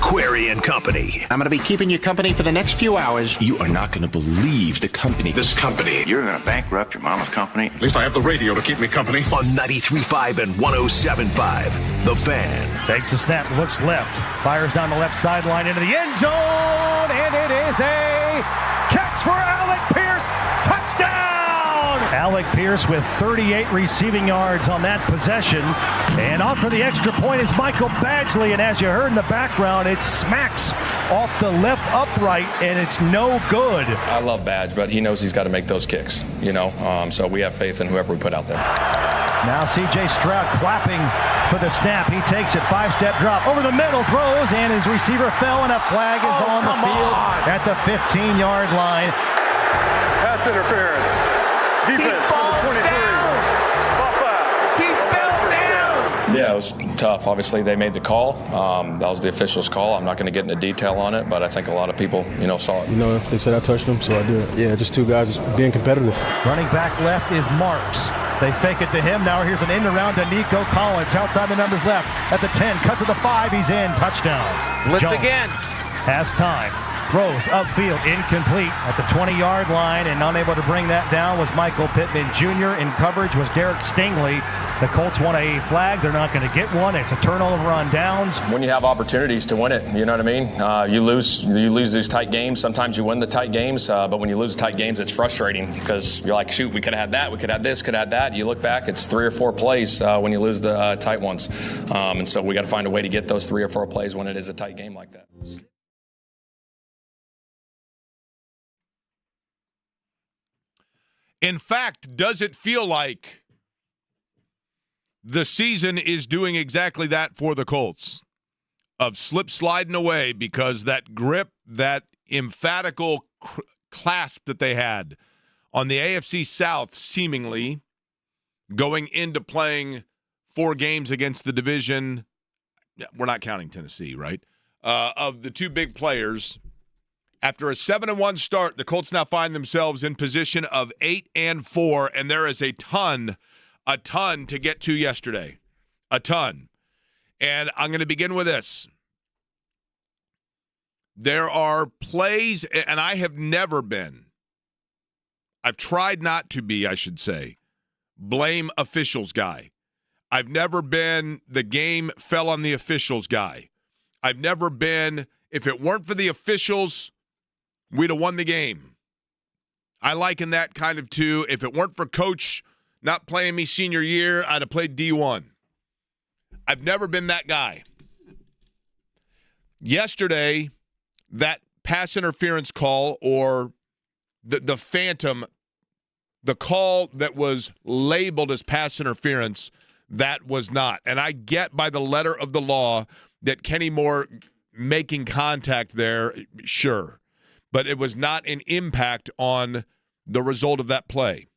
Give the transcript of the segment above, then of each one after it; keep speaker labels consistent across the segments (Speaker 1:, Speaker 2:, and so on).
Speaker 1: Query and Company.
Speaker 2: I'm going to be keeping you company for the next few hours.
Speaker 3: You are not going to believe the company.
Speaker 1: This company.
Speaker 4: You're going to bankrupt your mama's company.
Speaker 5: At least I have the radio to keep me company.
Speaker 1: On 93.5 and 107.5. The Fan.
Speaker 6: Takes a snap, looks left, fires down the left sideline into the end zone, and it is a catch for Alec Pierce. Touchdown! Alec Pierce with 38 receiving yards on that possession. And off for the extra point is Michael Badgley. And as you heard in the background, it smacks off the left upright, and it's no good.
Speaker 7: I love Badge, but he knows he's got to make those kicks, so we have faith in whoever we put out there.
Speaker 6: Now C.J. Stroud clapping for the snap. He takes it, 5-step drop, over the middle, throws, and his receiver fell, and a flag is on the field at the 15-yard line.
Speaker 8: Pass interference. Defense, number 23. Spot foul. He fell down.
Speaker 7: Yeah, it was tough. Obviously, they made the call. That was the official's call. I'm not going to get into detail on it, but I think a lot of people, saw it.
Speaker 9: They said I touched them, so I did. Yeah, just two guys just being competitive.
Speaker 6: Running back left is Marks. They fake it to him. Now here's an end around to Nico Collins. Outside the numbers left at the 10. Cuts at the 5. He's in. Touchdown.
Speaker 10: Blitz
Speaker 6: Jones
Speaker 10: again.
Speaker 6: has time. Throws upfield, incomplete at the 20-yard line, and unable to bring that down was Michael Pittman Jr. In coverage was Derek Stingley. The Colts want a flag. They're not going to get one. It's a turnover on downs.
Speaker 7: When you have opportunities to win it, you know what I mean? You lose these tight games. Sometimes you win the tight games, but when you lose tight games, it's frustrating because you're like, shoot, we could have had that, we could have this, could have that. You look back, it's 3 or 4 plays when you lose the tight ones. And so we got to find a way to get those 3 or 4 plays when it is a tight game like that.
Speaker 11: In fact, does it feel like the season is doing exactly that for the Colts? Of sliding away because that grip, that emphatical clasp that they had on the AFC South, seemingly going into playing 4 games against the division. We're not counting Tennessee, right? Of the 2 big players. After a 7-1 start, the Colts now find themselves in position of 8-4, and there is a ton to get to yesterday. A ton. And I'm going to begin with this. There are plays, and I have never been, I've tried not to be, I should say, blame officials guy. I've never been the game fell on the officials guy. I've never been, if it weren't for the officials, we'd have won the game. I liken that kind of to, if it weren't for Coach not playing me senior year, I'd have played D1. I've never been that guy. Yesterday, that pass interference call, or the phantom, the call that was labeled as pass interference, that was not. And I get by the letter of the law that Kenny Moore making contact there, sure. But it was not an impact on the result of that play.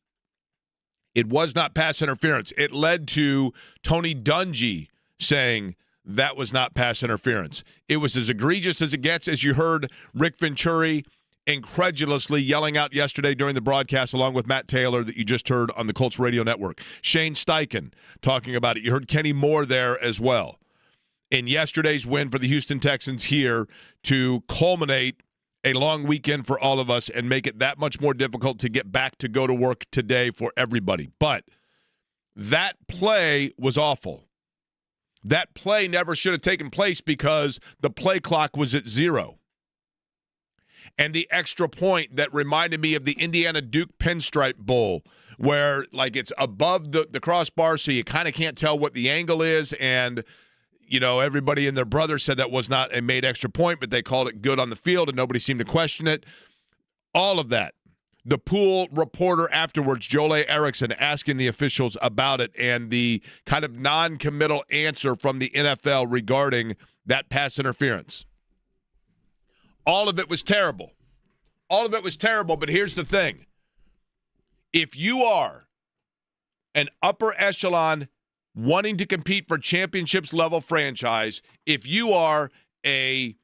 Speaker 11: It was not pass interference. It led to Tony Dungy saying that was not pass interference. It was as egregious as it gets, as you heard Rick Venturi incredulously yelling out yesterday during the broadcast, along with Matt Taylor that you just heard on the Colts radio network. Shane Steichen talking about it. You heard Kenny Moore there as well. In yesterday's win for the Houston Texans here to culminate a long weekend for all of us and make it that much more difficult to get back to go to work today for everybody. But that play was awful. That play never should have taken place because the play clock was at 0. And the extra point that reminded me of the Indiana Duke Pinstripe Bowl, where like it's above the crossbar, so you kind of can't tell what the angle is, and everybody and their brother said that was not a made extra point, but they called it good on the field, and nobody seemed to question it. All of that. The pool reporter afterwards, Joel Erickson, asking the officials about it, and the kind of non-committal answer from the NFL regarding that pass interference. All of it was terrible. All of it was terrible, but here's the thing. If you are an upper echelon wanting to compete for championships level franchise, if you are a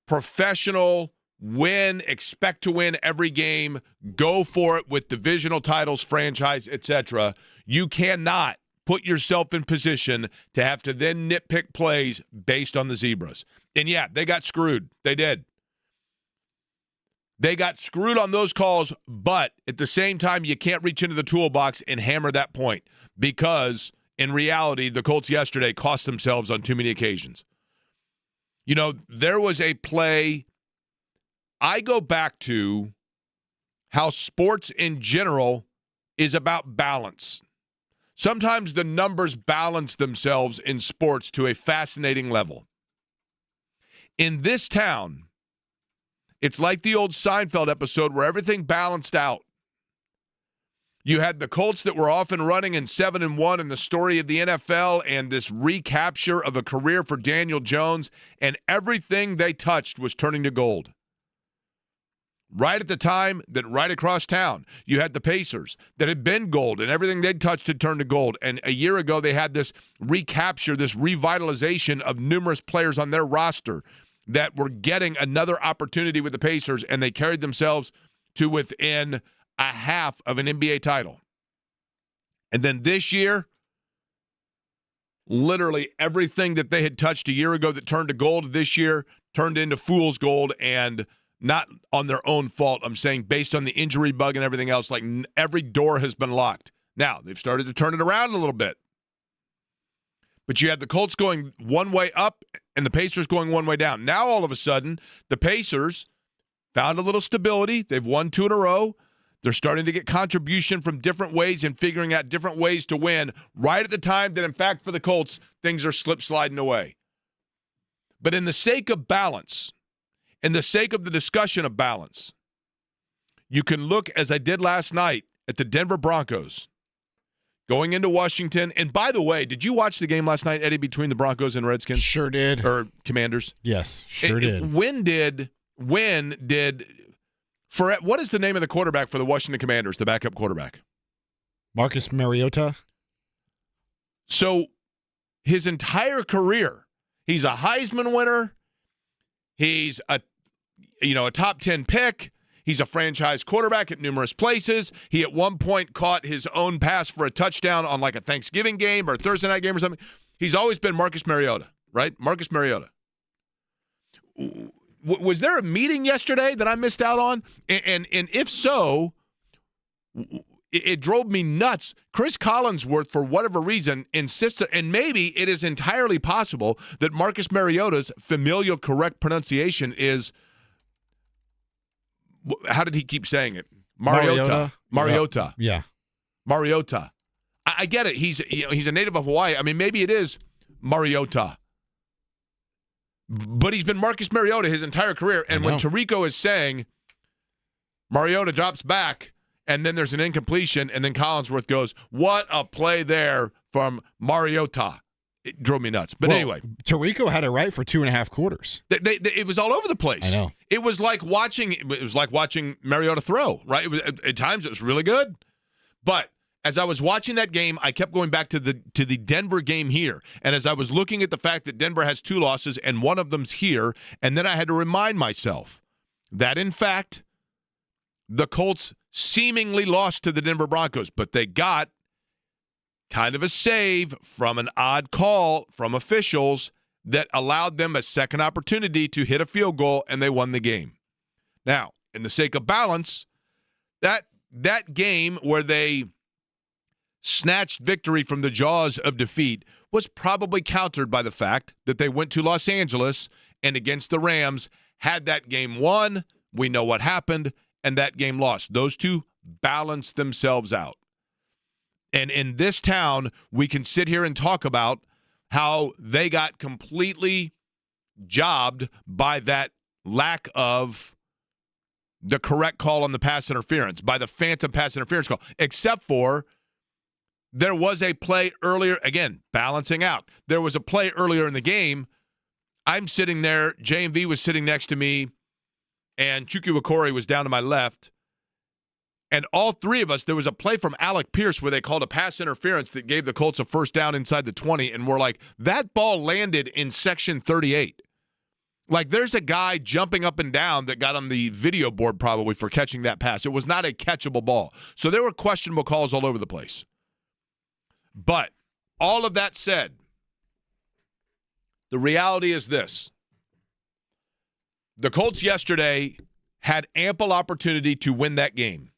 Speaker 11: professional, expect to win every game, go for it with divisional titles, franchise, etc., you cannot put yourself in position to have to then nitpick plays based on the zebras. And yeah, they got screwed. They did. They got screwed on those calls, but at the same time, you can't reach into the toolbox and hammer that point because, in reality, the Colts yesterday cost themselves on too many occasions. You know, there was a play. I go back to how sports in general is about balance. Sometimes the numbers balance themselves in sports to a fascinating level. In this town, it's like the old Seinfeld episode where everything balanced out. You had the Colts that were off and running in 7-1 in the story of the NFL and this recapture of a career for Daniel Jones, and everything they touched was turning to gold. Right at the time that right across town, you had the Pacers that had been gold, and everything they'd touched had turned to gold. And a year ago, they had this recapture, this revitalization of numerous players on their roster that were getting another opportunity with the Pacers, and they carried themselves to within a half of an NBA title. And then this year, literally everything that they had touched a year ago that turned to gold this year turned into fool's gold, and not on their own fault. I'm saying based on the injury bug and everything else, like every door has been locked. Now, they've started to turn it around a little bit. But you had the Colts going one way up and the Pacers going one way down. Now, all of a sudden, the Pacers found a little stability. They've won 2 in a row. They're starting to get contribution from different ways and figuring out different ways to win right at the time that, in fact, for the Colts, things are sliding away. But in the sake of balance, in the sake of the discussion of balance, you can look, as I did last night, at the Denver Broncos going into Washington. And by the way, did you watch the game last night, Eddie, between the Broncos and Redskins?
Speaker 10: Sure did.
Speaker 11: Or Commanders?
Speaker 10: Yes, sure did.
Speaker 11: When did what is the name of the quarterback for the Washington Commanders, the backup quarterback?
Speaker 10: Marcus Mariota.
Speaker 11: So his entire career, he's a Heisman winner. He's a top 10 pick. He's a franchise quarterback at numerous places. He at one point caught his own pass for a touchdown on like a Thanksgiving game or a Thursday night game or something. He's always been Marcus Mariota, right? Marcus Mariota. Was there a meeting yesterday that I missed out on? And if so, it drove me nuts. Chris Collinsworth, for whatever reason, insisted, and maybe it is entirely possible that Marcus Mariota's familial correct pronunciation is, how did he keep saying it? Mariota.
Speaker 10: Yeah.
Speaker 11: Mariota. I get it. He's a native of Hawaii. I mean, maybe it is Mariota. But he's been Marcus Mariota his entire career. And when Tirico is saying Mariota drops back and then there's an incompletion and then Collinsworth goes, what a play there from Mariota. It drove me nuts. But anyway.
Speaker 10: Tirico had it right for 2.5 quarters.
Speaker 11: It was all over the place.
Speaker 10: I know.
Speaker 11: It was like watching Mariota throw, right? It was, at times it was really good. But as I was watching that game, I kept going back to the Denver game here. And as I was looking at the fact that Denver has 2 losses and one of them's here, and then I had to remind myself that, in fact, the Colts seemingly lost to the Denver Broncos, but they got kind of a save from an odd call from officials that allowed them a second opportunity to hit a field goal, and they won the game. Now, in the sake of balance, that game where they snatched victory from the jaws of defeat was probably countered by the fact that they went to Los Angeles and against the Rams had that game won. We know what happened, and that game lost. Those two balanced themselves out. And in this town, we can sit here and talk about how they got completely jobbed by that lack of the correct call on the pass interference, by the phantom pass interference call, except for there was a play earlier, again, balancing out. There was a play earlier in the game. I'm sitting there, J&V was sitting next to me, and Chukwuemeka Okorie was down to my left. And all three of us, there was a play from Alec Pierce where they called a pass interference that gave the Colts a first down inside the 20, and we're like, that ball landed in section 38. Like, there's a guy jumping up and down that got on the video board probably for catching that pass. It was not a catchable ball. So there were questionable calls all over the place. But all of that said, the reality is this. The Colts yesterday had ample opportunity to win that game.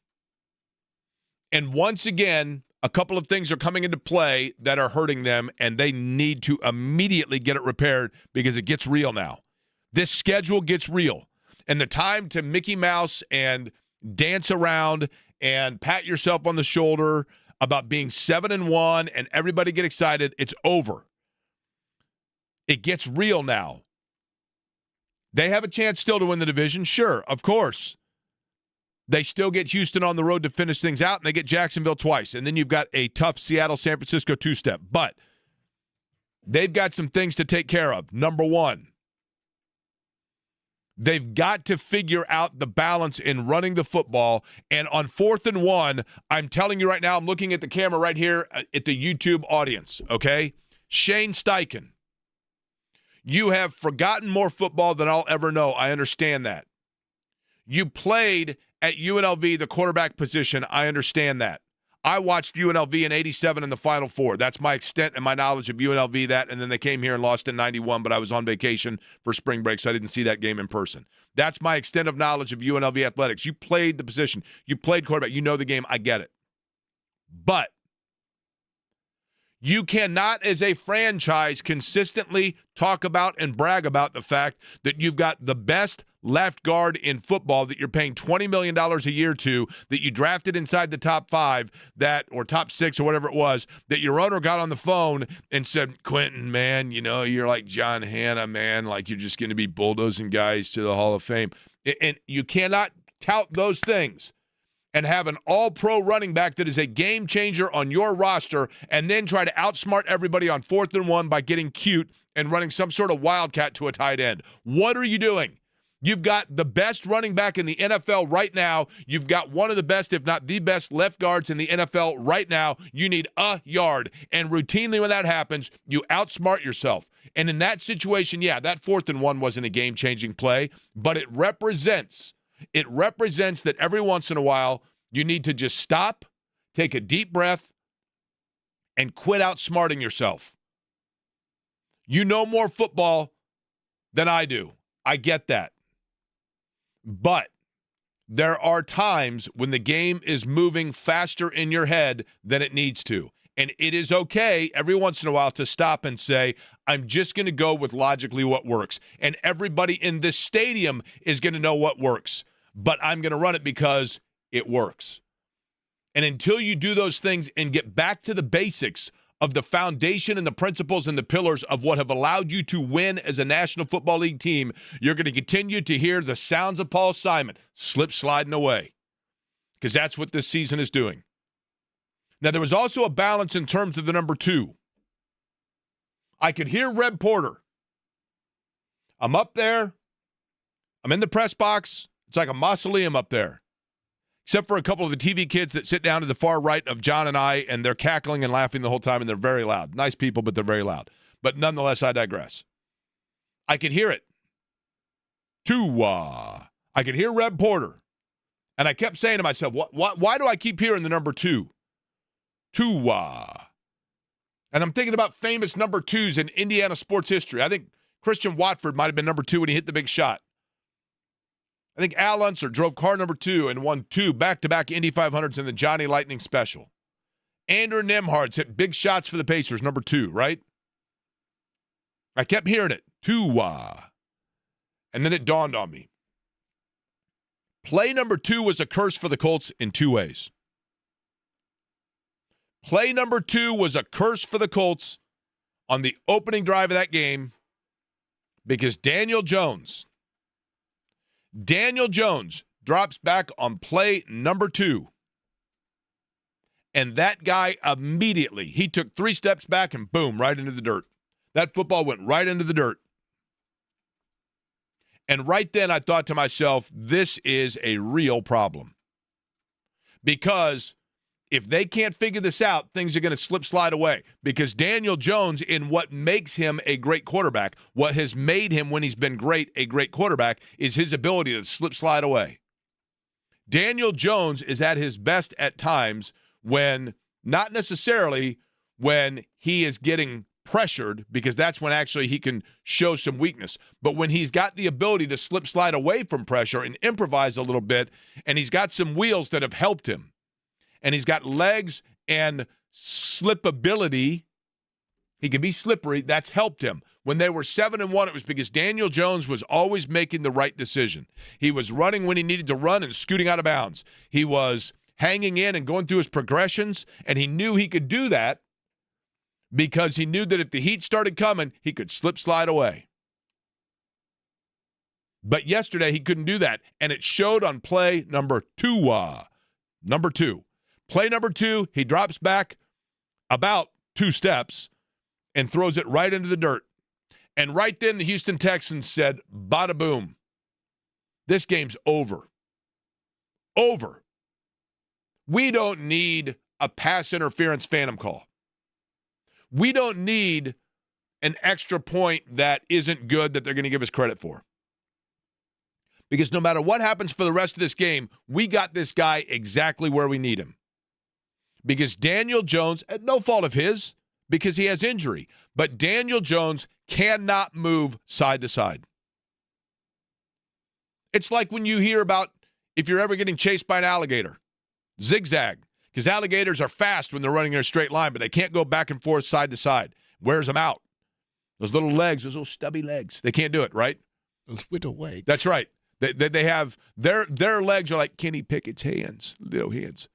Speaker 11: And once again, a couple of things are coming into play that are hurting them, and they need to immediately get it repaired because it gets real now. This schedule gets real. And the time to Mickey Mouse and dance around and pat yourself on the shoulder about being 7-1 and everybody get excited, it's over. It gets real now. They have a chance still to win the division, sure, of course. They still get Houston on the road to finish things out, and they get Jacksonville twice. And then you've got a tough Seattle-San Francisco two-step. But they've got some things to take care of. Number one, they've got to figure out the balance in running the football. And on 4th and 1, I'm telling you right now, I'm looking at the camera right here at the YouTube audience, okay? Shane Steichen. You have forgotten more football than I'll ever know. I understand that. You played at UNLV, the quarterback position. I understand that. I watched UNLV in 87 in the Final Four. That's my extent and my knowledge of UNLV, that, and then they came here and lost in 91, but I was on vacation for spring break, so I didn't see that game in person. That's my extent of knowledge of UNLV athletics. You played the position. You played quarterback. You know the game. I get it. But you cannot, as a franchise, consistently talk about and brag about the fact that you've got the best left guard in football that you're paying $20 million a year to, that you drafted inside the top 5, or top 6 or whatever it was, that your owner got on the phone and said, Quentin, man, you're like John Hanna, man, like you're just going to be bulldozing guys to the Hall of Fame. And you cannot tout those things and have an all-pro running back that is a game changer on your roster and then try to outsmart everybody on 4th and 1 by getting cute and running some sort of wildcat to a tight end. What are you doing? You've got the best running back in the NFL right now. You've got one of the best, if not the best, left guards in the NFL right now. You need a yard. And routinely when that happens, you outsmart yourself. And in that situation, yeah, that 4th and 1 wasn't a game-changing play, but it represents that every once in a while you need to just stop, take a deep breath, and quit outsmarting yourself. You know more football than I do. I get that. But there are times when the game is moving faster in your head than it needs to. And it is okay every once in a while to stop and say, I'm just going to go with logically what works. And everybody in this stadium is going to know what works. But I'm going to run it because it works. And until you do those things and get back to the basics of the foundation and the principles and the pillars of what have allowed you to win as a National Football League team, you're going to continue to hear the sounds of Paul Simon sliding away, because that's what this season is doing. Now, there was also a balance in terms of the number 2. I could hear Reb Porter. I'm up there. I'm in the press box. It's like a mausoleum up there, except for a couple of the TV kids that sit down to the far right of John and I, and they're cackling and laughing the whole time, and they're very loud. Nice people, but they're very loud. But nonetheless, I digress. I could hear it. Tua. I could hear Reb Porter. And I kept saying to myself, why do I keep hearing the number 2? Tua. And I'm thinking about famous number 2s in Indiana sports history. I think Christian Watford might have been number 2 when he hit the big shot. I think Al Unser drove car number 2 and won 2 back-to-back Indy 500s in the Johnny Lightning Special. Andrew Nemhard's hit big shots for the Pacers, number 2, right? I kept hearing it. Tua. And then it dawned on me. Play number 2 was a curse for the Colts in 2 ways. Play number 2 was a curse for the Colts on the opening drive of that game because Daniel Jones drops back on play number 2. And that guy immediately, he took 3 steps back and boom, right into the dirt. That football went right into the dirt. And right then I thought to myself, this is a real problem. Because if they can't figure this out, things are going to slide away. Because Daniel Jones, in what makes him a great quarterback, what has made him, when he's been great, a great quarterback, is his ability to slide away. Daniel Jones is at his best at times when, not necessarily when he is getting pressured, because that's when actually he can show some weakness. But when he's got the ability to slip slide away from pressure and improvise a little bit, and he's got some wheels that have helped him, and he's got legs and slippability, he can be slippery, that's helped him. When they were 7-1, it was because Daniel Jones was always making the right decision. He was running when he needed to run and scooting out of bounds. He was hanging in and going through his progressions, and he knew he could do that because he knew that if the heat started coming, he could slip slide away. But yesterday, he couldn't do that, and it showed on play number 2. Number 2. Play number 2, he drops back about 2 steps and throws it right into the dirt. And right then, the Houston Texans said, bada boom. This game's over. Over. We don't need a pass interference phantom call. We don't need an extra point that isn't good that they're going to give us credit for. Because no matter what happens for the rest of this game, we got this guy exactly where we need him. Because Daniel Jones, at no fault of his, because he has injury, but Daniel Jones cannot move side to side. It's like when you hear about if you're ever getting chased by an alligator, zigzag, because alligators are fast when they're running in a straight line, but they can't go back and forth side to side. Wears them out. Those little legs, those little stubby legs, they can't do it, right?
Speaker 10: Those little legs.
Speaker 11: That's right. They have, their legs are like Kenny Pickett's hands, little hands.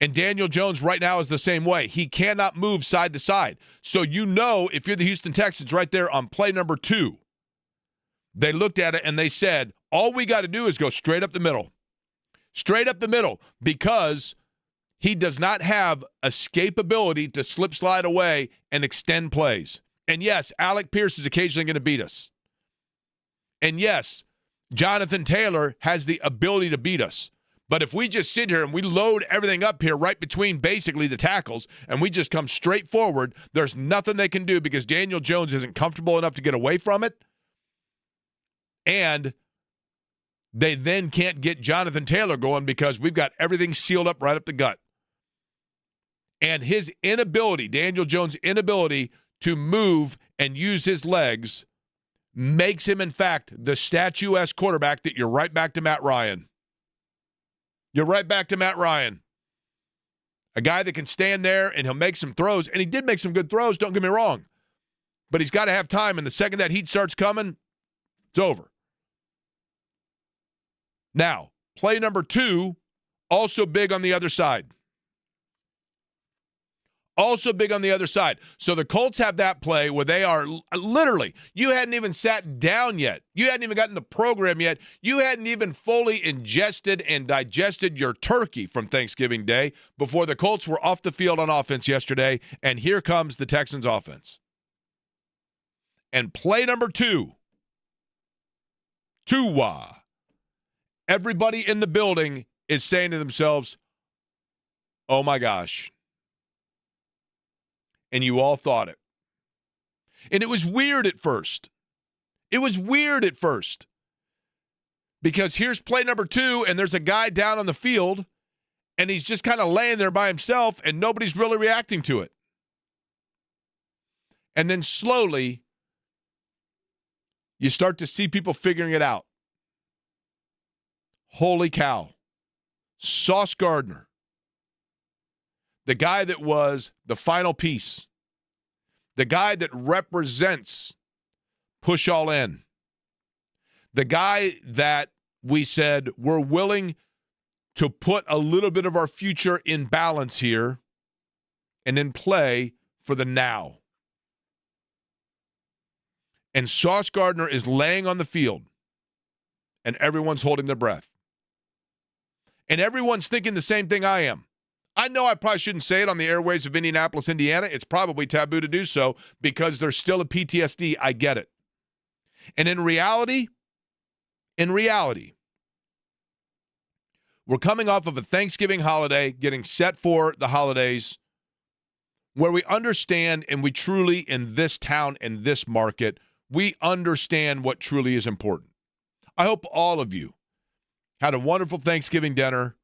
Speaker 11: And Daniel Jones right now is the same way. He cannot move side to side. So you know if you're the Houston Texans right there on play number 2, they looked at it and they said, all we got to do is go straight up the middle. Straight up the middle, because he does not have escapability to slip slide away and extend plays. And yes, Alec Pierce is occasionally going to beat us. And yes, Jonathan Taylor has the ability to beat us. But if we just sit here and we load everything up here right between basically the tackles and we just come straight forward, there's nothing they can do because Daniel Jones isn't comfortable enough to get away from it. And they then can't get Jonathan Taylor going because we've got everything sealed up right up the gut. And his inability, Daniel Jones' inability to move and use his legs makes him, in fact, the statuesque quarterback that you're right back to Matt Ryan. You're right back to Matt Ryan. A guy that can stand there and he'll make some throws. And he did make some good throws, don't get me wrong. But he's got to have time. And the second that heat starts coming, it's over. Now, play number 2, also big on the other side. Also big on the other side. So the Colts have that play where they are literally, you hadn't even sat down yet. You hadn't even gotten the program yet. You hadn't even fully ingested and digested your turkey from Thanksgiving Day before the Colts were off the field on offense yesterday, and here comes the Texans offense. And play number 2, everybody in the building is saying to themselves, oh my gosh. And you all thought it. And it was weird at first. Because here's play number 2, and there's a guy down on the field, and he's just kind of laying there by himself, and nobody's really reacting to it. And then slowly, you start to see people figuring it out. Holy cow. Sauce Gardner. The guy that was the final piece. The guy that represents push all in. The guy that we said we're willing to put a little bit of our future in balance here and in play for the now. And Sauce Gardner is laying on the field, and everyone's holding their breath. And everyone's thinking the same thing I am. I know I probably shouldn't say it on the airwaves of Indianapolis, Indiana. It's probably taboo to do so because there's still a PTSD. I get it. And in reality, we're coming off of a Thanksgiving holiday, getting set for the holidays, where we understand, and we truly, in this town, in this market, we understand what truly is important. I hope all of you had a wonderful Thanksgiving dinner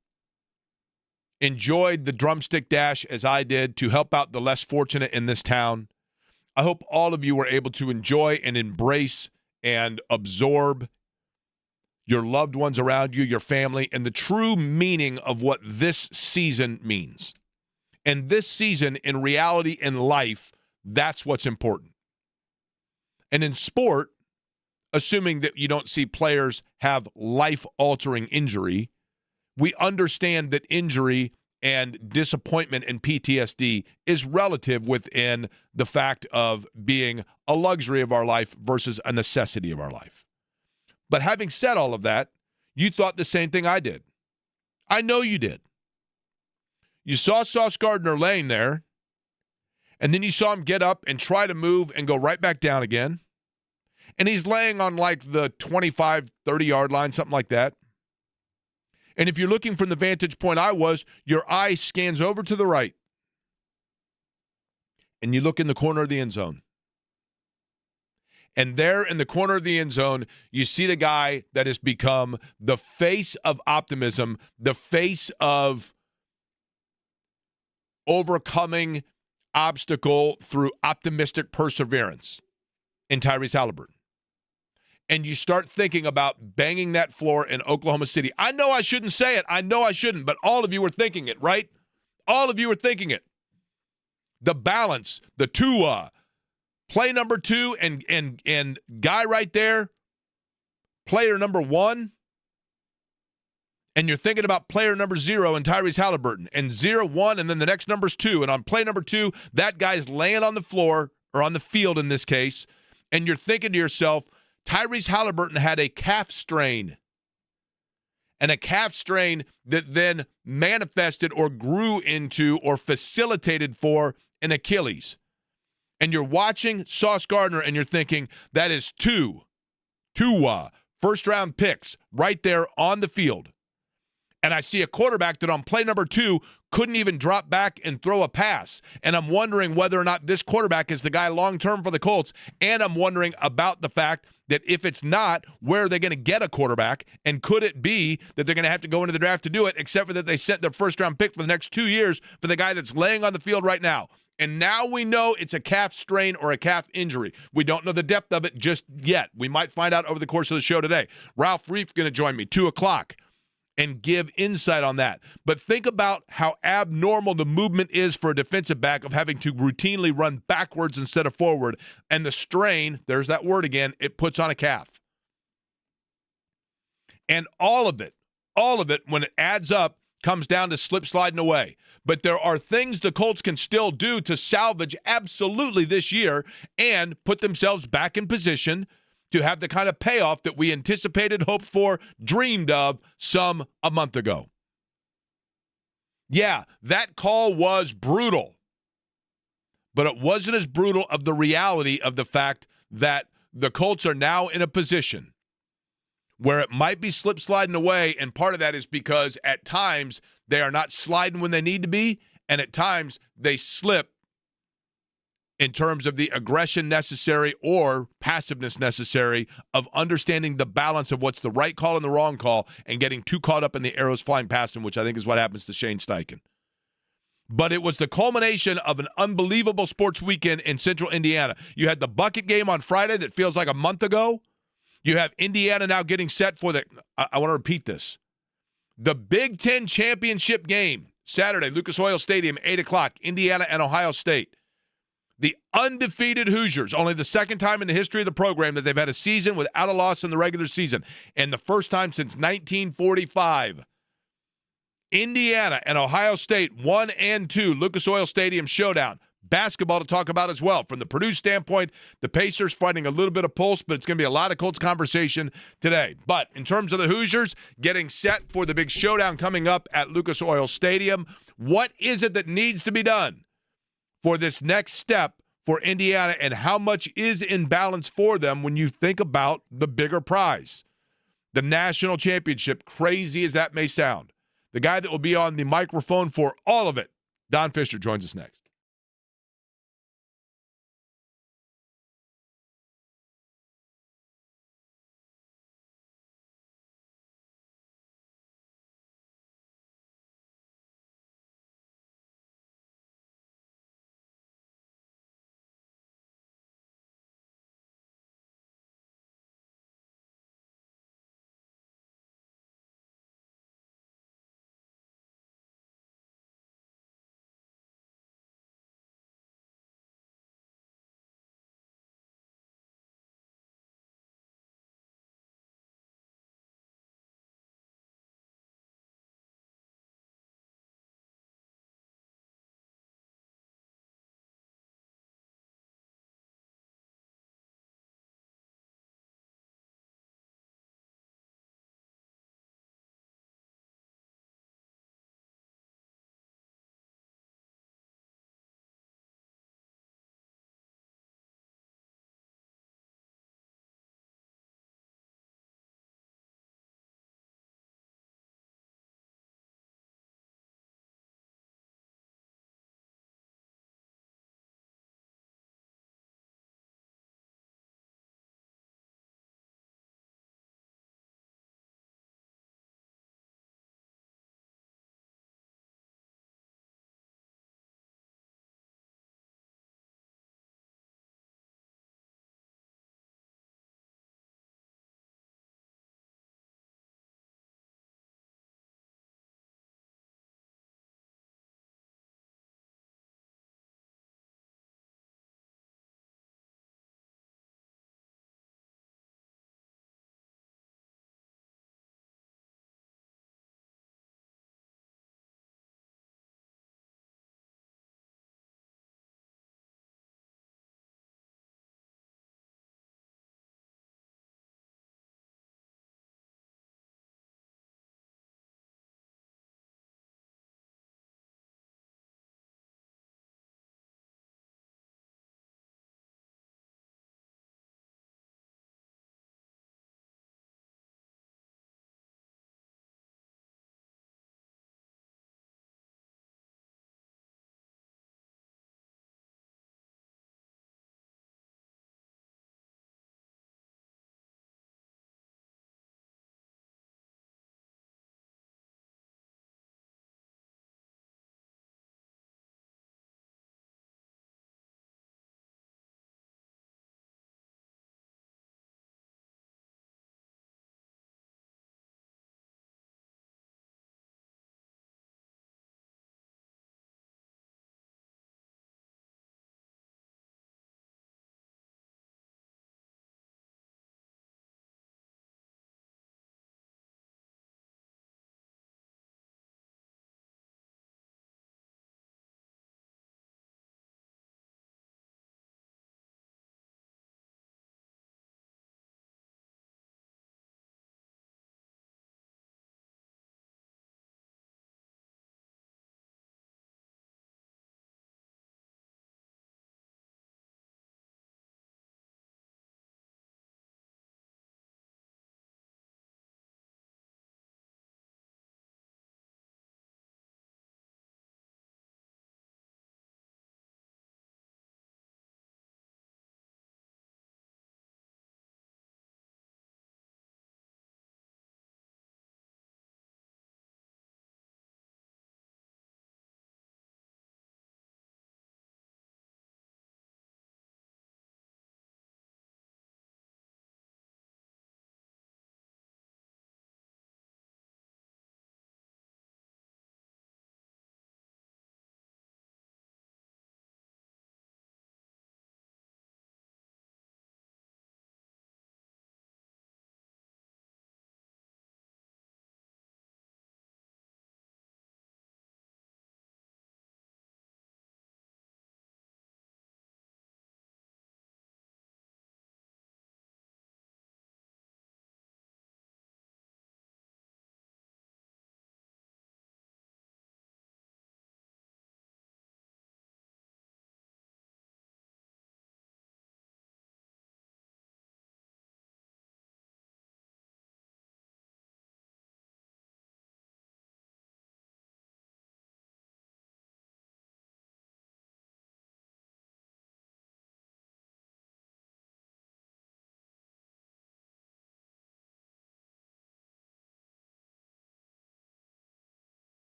Speaker 11: enjoyed the drumstick dash as I did to help out the less fortunate in this town. I hope all of you were able to enjoy and embrace and absorb your loved ones around you, your family, and the true meaning of what this season means. And this season, in reality, in life, that's what's important. And in sport, assuming that you don't see players have life-altering injury, we understand that injury and disappointment and PTSD is relative within the fact of being a luxury of our life versus a necessity of our life. But having said all of that, you thought the same thing I did. I know you did. You saw Sauce Gardner laying there, and then you saw him get up and try to move and go right back down again. And he's laying on like the 25, 30-yard line, something like that. And if you're looking from the vantage point I was, your eye scans over to the right. And you look in the corner of the end zone. And there in the corner of the end zone, you see the guy that has become the face of optimism, the face of overcoming obstacle through optimistic perseverance in Tyrese Halliburton. And you start thinking about banging that floor in Oklahoma City. I know I shouldn't say it. I know I shouldn't, but all of you were thinking it, right? All of you were thinking it. The balance, the Tua, play number 2 and guy right there, player number 1. And you're thinking about player number 0 and Tyrese Halliburton, and 0, 1, and then the next number's 2. And on play number 2, that guy's laying on the floor, or on the field in this case, and you're thinking to yourself, Tyrese Halliburton had a calf strain, and a calf strain that then manifested or grew into or facilitated for an Achilles. And you're watching Sauce Gardner, and you're thinking, that is two first-round picks right there on the field. And I see a quarterback that on play number 2 couldn't even drop back and throw a pass. And I'm wondering whether or not this quarterback is the guy long-term for the Colts. And I'm wondering about the fact that if it's not, where are they going to get a quarterback? And could it be that they're going to have to go into the draft to do it, except for that they set their first-round pick for the next 2 years for the guy that's laying on the field right now? And now we know it's a calf strain or a calf injury. We don't know the depth of it just yet. We might find out over the course of the show today. Ralph Reif's going to join me, 2 o'clock. And give insight on that. But think about how abnormal the movement is for a defensive back of having to routinely run backwards instead of forward. And the strain, there's that word again, it puts on a calf. And all of it, when it adds up, comes down to slip sliding away. But there are things the Colts can still do to salvage absolutely this year and put themselves back in position to have the kind of payoff that we anticipated, hoped for, dreamed of a month ago. Yeah, that call was brutal, but it wasn't as brutal of the reality of the fact that the Colts are now in a position where it might be slip sliding away, and part of that is because at times they are not sliding when they need to be, and at times they slip in terms of the aggression necessary or passiveness necessary of understanding the balance of what's the right call and the wrong call and getting too caught up in the arrows flying past him, which I think is what happens to Shane Steichen. But it was the culmination of an unbelievable sports weekend in Central Indiana. You had the bucket game on Friday that feels like a month ago. You have Indiana now getting set for I want to repeat this, the Big Ten championship game, Saturday, Lucas Oil Stadium, 8 o'clock, Indiana and Ohio State. The undefeated Hoosiers, only the second time in the history of the program that they've had a season without a loss in the regular season, and the first time since 1945. Indiana and Ohio State, 1 and 2, Lucas Oil Stadium showdown. Basketball to talk about as well. From the Purdue standpoint, the Pacers fighting a little bit of pulse, but it's going to be a lot of Colts conversation today. But in terms of the Hoosiers, getting set for the big showdown coming up at Lucas Oil Stadium, what is it that needs to be done for this next step for Indiana, and how much is in balance for them when you think about the bigger prize, the national championship, crazy as that may sound? The guy that will be on the microphone for all of it, Don Fischer, joins us next.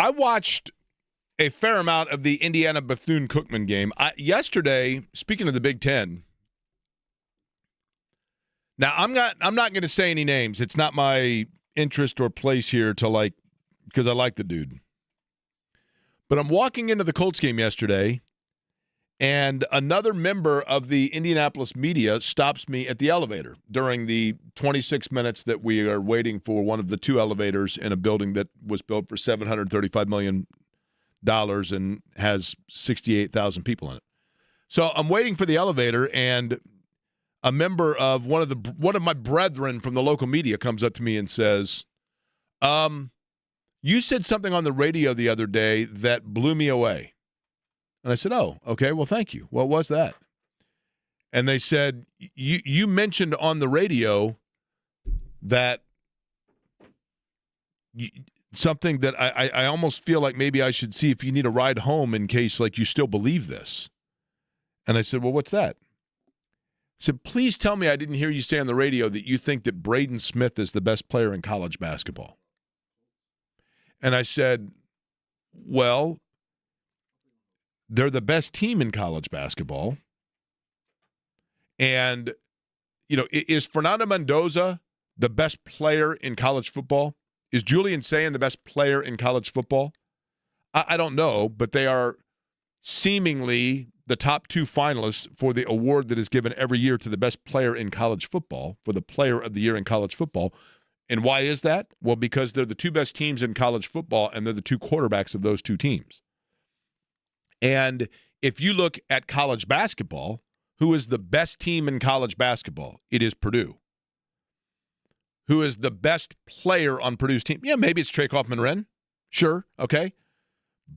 Speaker 11: I watched a fair amount of the Indiana Bethune-Cookman game. Yesterday, speaking of the Big Ten, now I'm not going to say any names. It's not my interest or place here to because I like the dude. But I'm walking into the Colts game yesterday, and another member of the Indianapolis media stops me at the elevator during the 26 minutes that we are waiting for one of the two elevators in a building that was built for $735 million and has 68,000 people in it. So I'm waiting for the elevator, and a member of one of my brethren from the local media comes up to me and says, you said something on the radio the other day that blew me away. And I said, oh, okay, well, thank you. What was that? And they said, you mentioned on the radio that something that I almost feel like maybe I should see if you need a ride home in case you still believe this. And I said, well, what's that? I said, please tell me I didn't hear you say on the radio that you think that Braden Smith is the best player in college basketball. And I said, well, they're the best team in college basketball. And, is Fernando Mendoza the best player in college football? Is Julian Sayin the best player in college football? I don't know, but they are seemingly the top two finalists for the award that is given every year to the best player in college football, for the player of the year in college football. And why is that? Well, because they're the two best teams in college football, and they're the two quarterbacks of those two teams. And if you look at college basketball, who is the best team in college basketball? It is Purdue. Who is the best player on Purdue's team? Yeah, maybe it's Trey Kaufman-Renn. Sure, okay.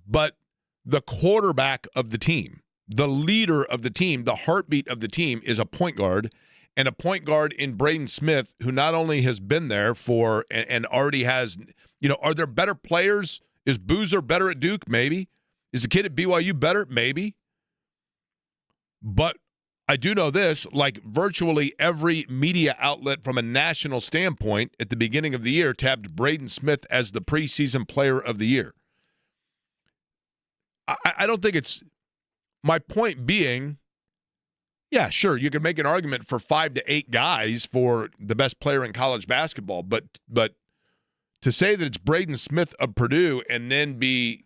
Speaker 11: But the quarterback of the team, the leader of the team, the heartbeat of the team is a point guard, and a point guard in Braden Smith, who not only has been there for and already has, are there better players? Is Boozer better at Duke? Maybe. Is the kid at BYU better? Maybe. But I do know this, virtually every media outlet from a national standpoint at the beginning of the year tabbed Braden Smith as the preseason player of the year. I don't think it's – my point being, yeah, sure, you can make an argument for 5 to 8 guys for the best player in college basketball, but to say that it's Braden Smith of Purdue and then be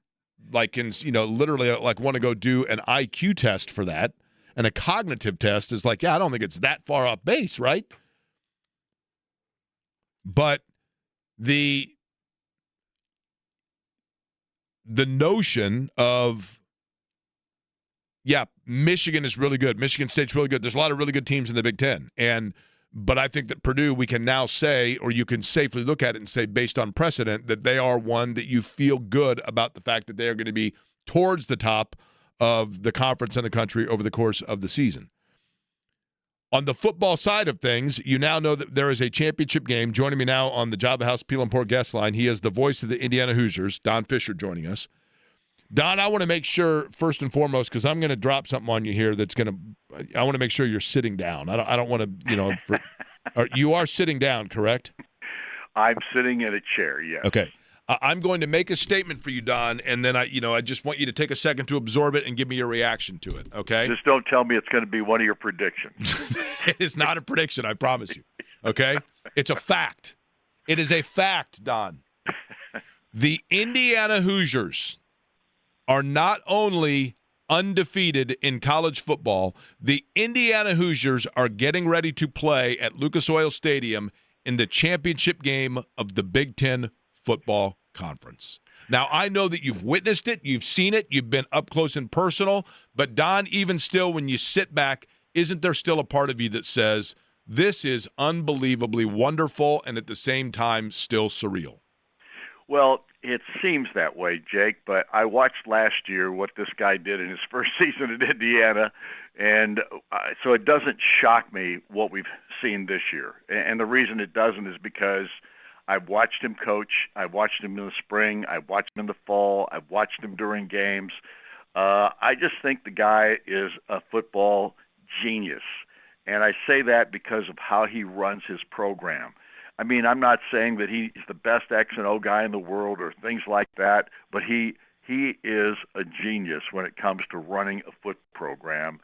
Speaker 11: literally want to go do an IQ test for that and a cognitive test is I don't think it's that far off base, right? But the notion of, Michigan is really good. Michigan State's really good. There's a lot of really good teams in the Big Ten. But I think that Purdue, we can now say, or you can safely look at it and say, based on precedent, that they are one that you feel good about the fact that they are going to be towards the top of the conference and the country over the course of the season. On the football side of things, you now know that there is a championship game. Joining me now on the Java House Peel and Pour guest line, he is the voice of the Indiana Hoosiers, Don Fischer, joining us. Don, I want to make sure, first and foremost, because I'm going to drop something on you here I want to make sure you're sitting down. I don't want to, you are sitting down, correct?
Speaker 12: I'm sitting in a chair, yes.
Speaker 11: Okay. I'm going to make a statement for you, Don, and then I just want you to take a second to absorb it and give me your reaction to it, okay?
Speaker 12: Just don't tell me it's going to be one of your predictions.
Speaker 11: It is not a prediction, I promise you, okay? It's a fact. It is a fact, Don. The Indiana Hoosiers are not only undefeated in college football, the Indiana Hoosiers are getting ready to play at Lucas Oil Stadium in the championship game of the Big Ten Football Conference. Now, I know that you've witnessed it, you've seen it, you've been up close and personal, but Don, even still, when you sit back, isn't there still a part of you that says, this is unbelievably wonderful and at the same time still surreal?
Speaker 12: Well, it seems that way, Jake, but I watched last year what this guy did in his first season at Indiana, and so it doesn't shock me what we've seen this year. And the reason it doesn't is because I've watched him coach. I've watched him in the spring. I've watched him in the fall. I've watched him during games. I just think the guy is a football genius, and I say that because of how he runs his program. I mean, I'm not saying that he's the best X and O guy in the world or things like that, but he is a genius when it comes to running a foot program.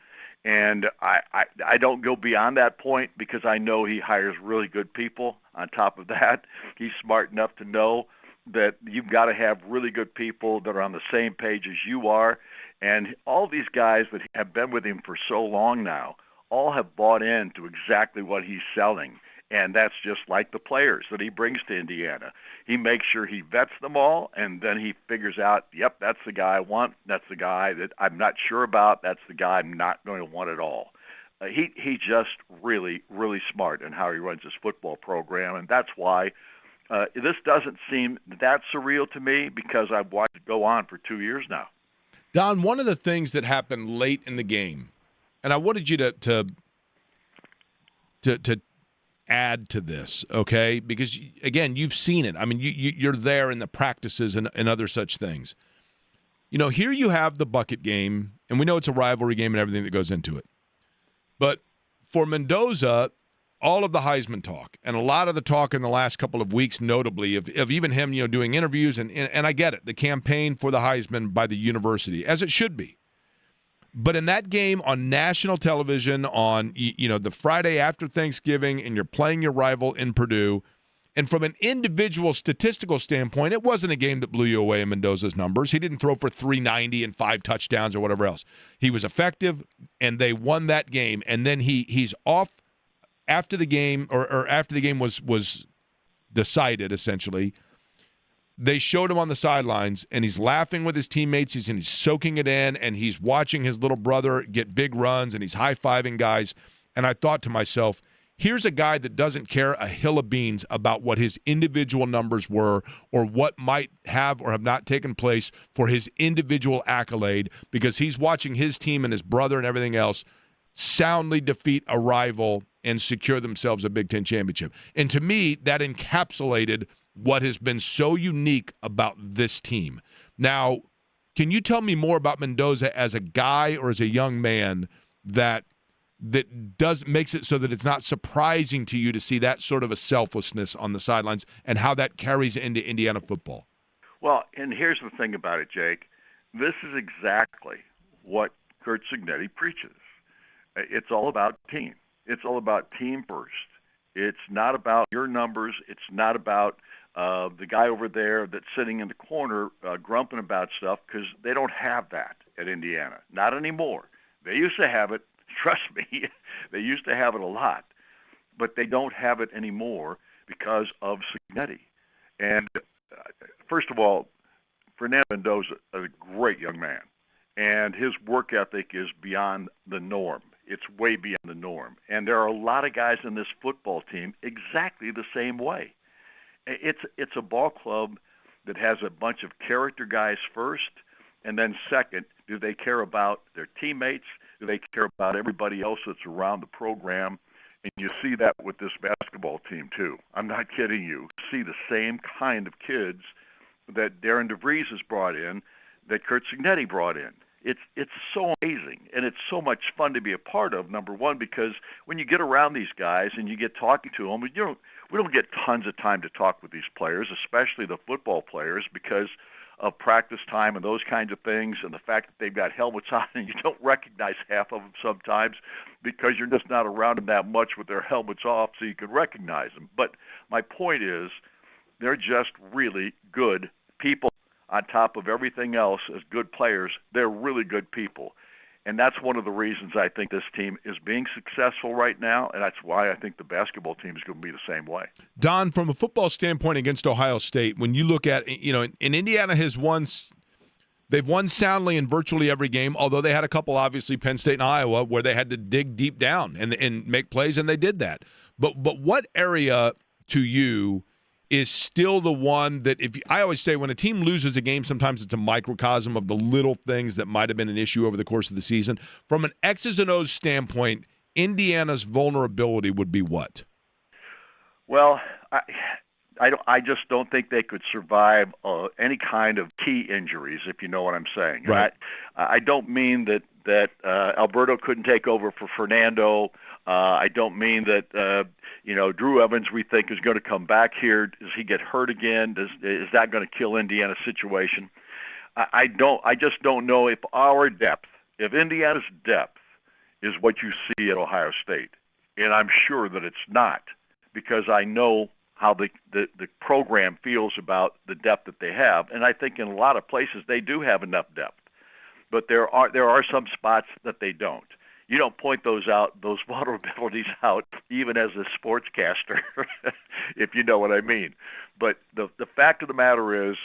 Speaker 12: And I don't go beyond that point because I know he hires really good people. On top of that, he's smart enough to know that you've got to have really good people that are on the same page as you are. And all these guys that have been with him for so long now all have bought into exactly what he's selling. And that's just like the players that he brings to Indiana. He makes sure he vets them all, and then he figures out, yep, that's the guy I want. That's the guy that I'm not sure about. That's the guy I'm not going to want at all. He's just really, really smart in how he runs his football program, and that's why this doesn't seem that surreal to me because I've watched it go on for 2 years now.
Speaker 11: Don, one of the things that happened late in the game, and I wanted you to add to this, okay? Because, again, you've seen it. I mean, you're there in the practices and other such things. You know, here you have the bucket game, and we know it's a rivalry game and everything that goes into it. But for Mendoza, all of the Heisman talk, and a lot of the talk in the last couple of weeks, notably, of even him, you know, doing interviews, and I get it, the campaign for the Heisman by the university, as it should be. But in that game on national television on, you know, the Friday after Thanksgiving, and you're playing your rival in Purdue, and from an individual statistical standpoint, it wasn't a game that blew you away in Mendoza's numbers. He didn't throw for 390 and 5 touchdowns or whatever else. He was effective, and they won that game. And then he's off after the game, or after the game was decided, essentially. They showed him on the sidelines, and he's laughing with his teammates. He's soaking it in, and he's watching his little brother get big runs, and he's high-fiving guys. And I thought to myself, here's a guy that doesn't care a hill of beans about what his individual numbers were or what might have or have not taken place for his individual accolade, because he's watching his team and his brother and everything else soundly defeat a rival and secure themselves a Big Ten championship. And to me, that encapsulated what has been so unique about this team. Now, can you tell me more about Mendoza as a guy or as a young man that makes it so that it's not surprising to you to see that sort of a selflessness on the sidelines, and how that carries into Indiana football?
Speaker 12: Well, and here's the thing about it, Jake. This is exactly what Curt Cignetti preaches. It's all about team. It's all about team first. It's not about your numbers. It's not about the guy over there that's sitting in the corner grumping about stuff, because they don't have that at Indiana. Not anymore. They used to have it. Trust me, they used to have it a lot, but they don't have it anymore because of Cignetti. And first of all, Fernando Mendoza is a great young man, and his work ethic is beyond the norm. It's way beyond the norm. And there are a lot of guys in this football team exactly the same way. It's a ball club that has a bunch of character guys first, and then second, do they care about their teammates? Do they care about everybody else that's around the program? And you see that with this basketball team, too. I'm not kidding you. See the same kind of kids that Darren DeVries has brought in, that Curt Cignetti brought in. It's so amazing, and it's so much fun to be a part of, number one, because when you get around these guys and you get talking to them, we don't get tons of time to talk with these players, especially the football players, because of practice time and those kinds of things, and the fact that they've got helmets on and you don't recognize half of them sometimes because you're just not around them that much with their helmets off so you can recognize them. But my point is, they're just really good people. On top of everything else, as good players, they're really good people. And that's one of the reasons I think this team is being successful right now, and that's why I think the basketball team is going to be the same way.
Speaker 11: Don, from a football standpoint against Ohio State, when you look at, you know, and Indiana they've won soundly in virtually every game, although they had a couple, obviously, Penn State and Iowa, where they had to dig deep down and make plays, and they did that. But what area to you is still the one that, I always say, when a team loses a game, sometimes it's a microcosm of the little things that might have been an issue over the course of the season. From an X's and O's standpoint, Indiana's vulnerability would be what?
Speaker 12: Well, I just don't think they could survive any kind of key injuries, if you know what I'm saying.
Speaker 11: Right.
Speaker 12: I don't mean that Alberto couldn't take over for Fernando. I don't mean that Drew Evans we think is going to come back here. Does he get hurt again? Is that going to kill Indiana's situation? I just don't know if if Indiana's depth is what you see at Ohio State, and I'm sure that it's not, because I know how the program feels about the depth that they have, and I think in a lot of places they do have enough depth, but there are some spots that they don't. You don't point those vulnerabilities out, even as a sportscaster, if you know what I mean. But the fact of the matter is,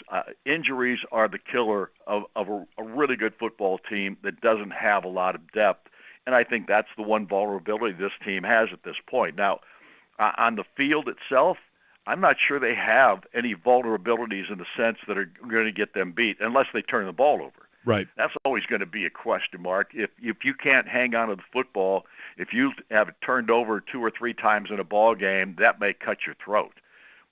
Speaker 12: injuries are the killer of a really good football team that doesn't have a lot of depth, and I think that's the one vulnerability this team has at this point. Now, on the field itself, I'm not sure they have any vulnerabilities in the sense that are going to get them beat unless they turn the ball over.
Speaker 11: Right.
Speaker 12: That's always going to be a question mark. If you can't hang on to the football, if you have it turned over 2 or 3 times in a ball game, that may cut your throat.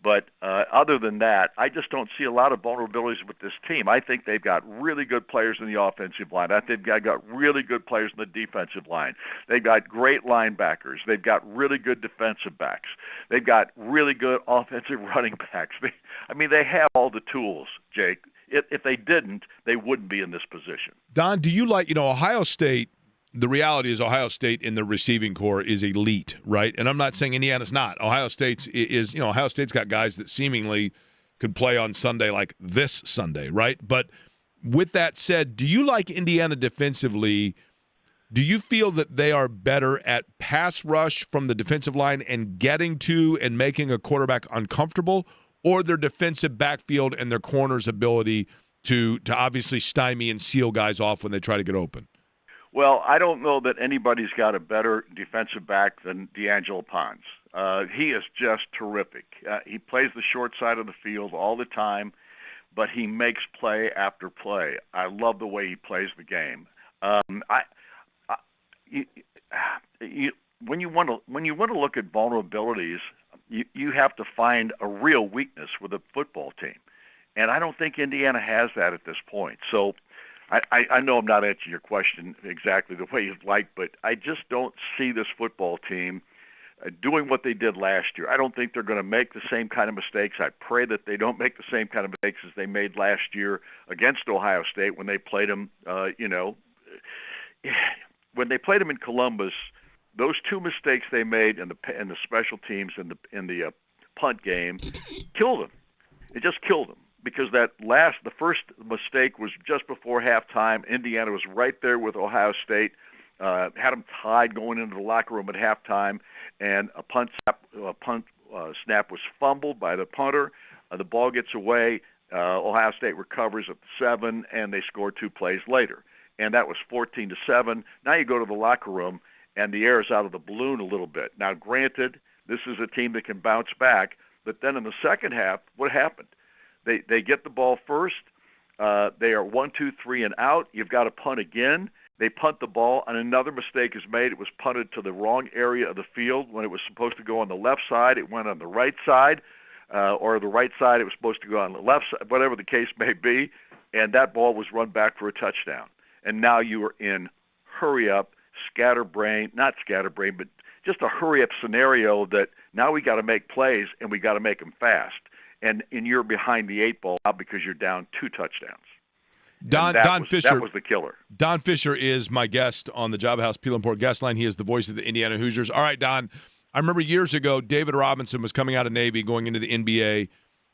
Speaker 12: But other than that, I just don't see a lot of vulnerabilities with this team. I think they've got really good players in the offensive line. I think they've got really good players in the defensive line. They've got great linebackers. They've got really good defensive backs. They've got really good offensive running backs. They have all the tools, Jake. If they didn't, they wouldn't be in this position.
Speaker 11: Don, do you like, Ohio State, the reality is Ohio State in the receiving core is elite, right? And I'm not saying Indiana's not. Ohio State's got guys that seemingly could play on Sunday like this Sunday, right? But with that said, do you like Indiana defensively? Do you feel that they are better at pass rush from the defensive line and getting to and making a quarterback uncomfortable, or their defensive backfield and their corners' ability to obviously stymie and seal guys off when they try to get open?
Speaker 12: Well, I don't know that anybody's got a better defensive back than D'Angelo Pons. He is just terrific. He plays the short side of the field all the time, but he makes play after play. I love the way he plays the game. When you want to look at vulnerabilities, you have to find a real weakness with a football team, and I don't think Indiana has that at this point. So I know I'm not answering your question exactly the way you'd like, but I just don't see this football team doing what they did last year. I don't think they're going to make the same kind of mistakes. I pray that they don't make the same kind of mistakes as they made last year against Ohio State when they played them. When they played them in Columbus, those 2 mistakes they made in the special teams in the punt game killed them. It just killed them. Because the first mistake was just before halftime. Indiana was right there with Ohio State, had them tied going into the locker room at halftime, and a punt snap was fumbled by the punter. The ball gets away. Ohio State recovers at the 7, and they score 2 plays later, and that was 14-7. Now you go to the locker room, and the air is out of the balloon a little bit. Now, granted, this is a team that can bounce back, but then in the second half, what happened? They get the ball first. They are 1, 2, 3 and out. You've got to punt again. They punt the ball, and another mistake is made. It was punted to the wrong area of the field. When it was supposed to go on the left side, it went on the right side, or the right side, it was supposed to go on the left side, whatever the case may be, and that ball was run back for a touchdown. And now you are in hurry-up, not scatterbrain, but just a hurry-up scenario that now we got to make plays, and we got to make them fast. And you're behind the 8 ball now because you're down 2 touchdowns.
Speaker 11: Don Fischer.
Speaker 12: That was the killer.
Speaker 11: Don Fischer is my guest on the Java House Peel and Port guest line. He is the voice of the Indiana Hoosiers. All right, Don, I remember years ago, David Robinson was coming out of Navy, going into the NBA,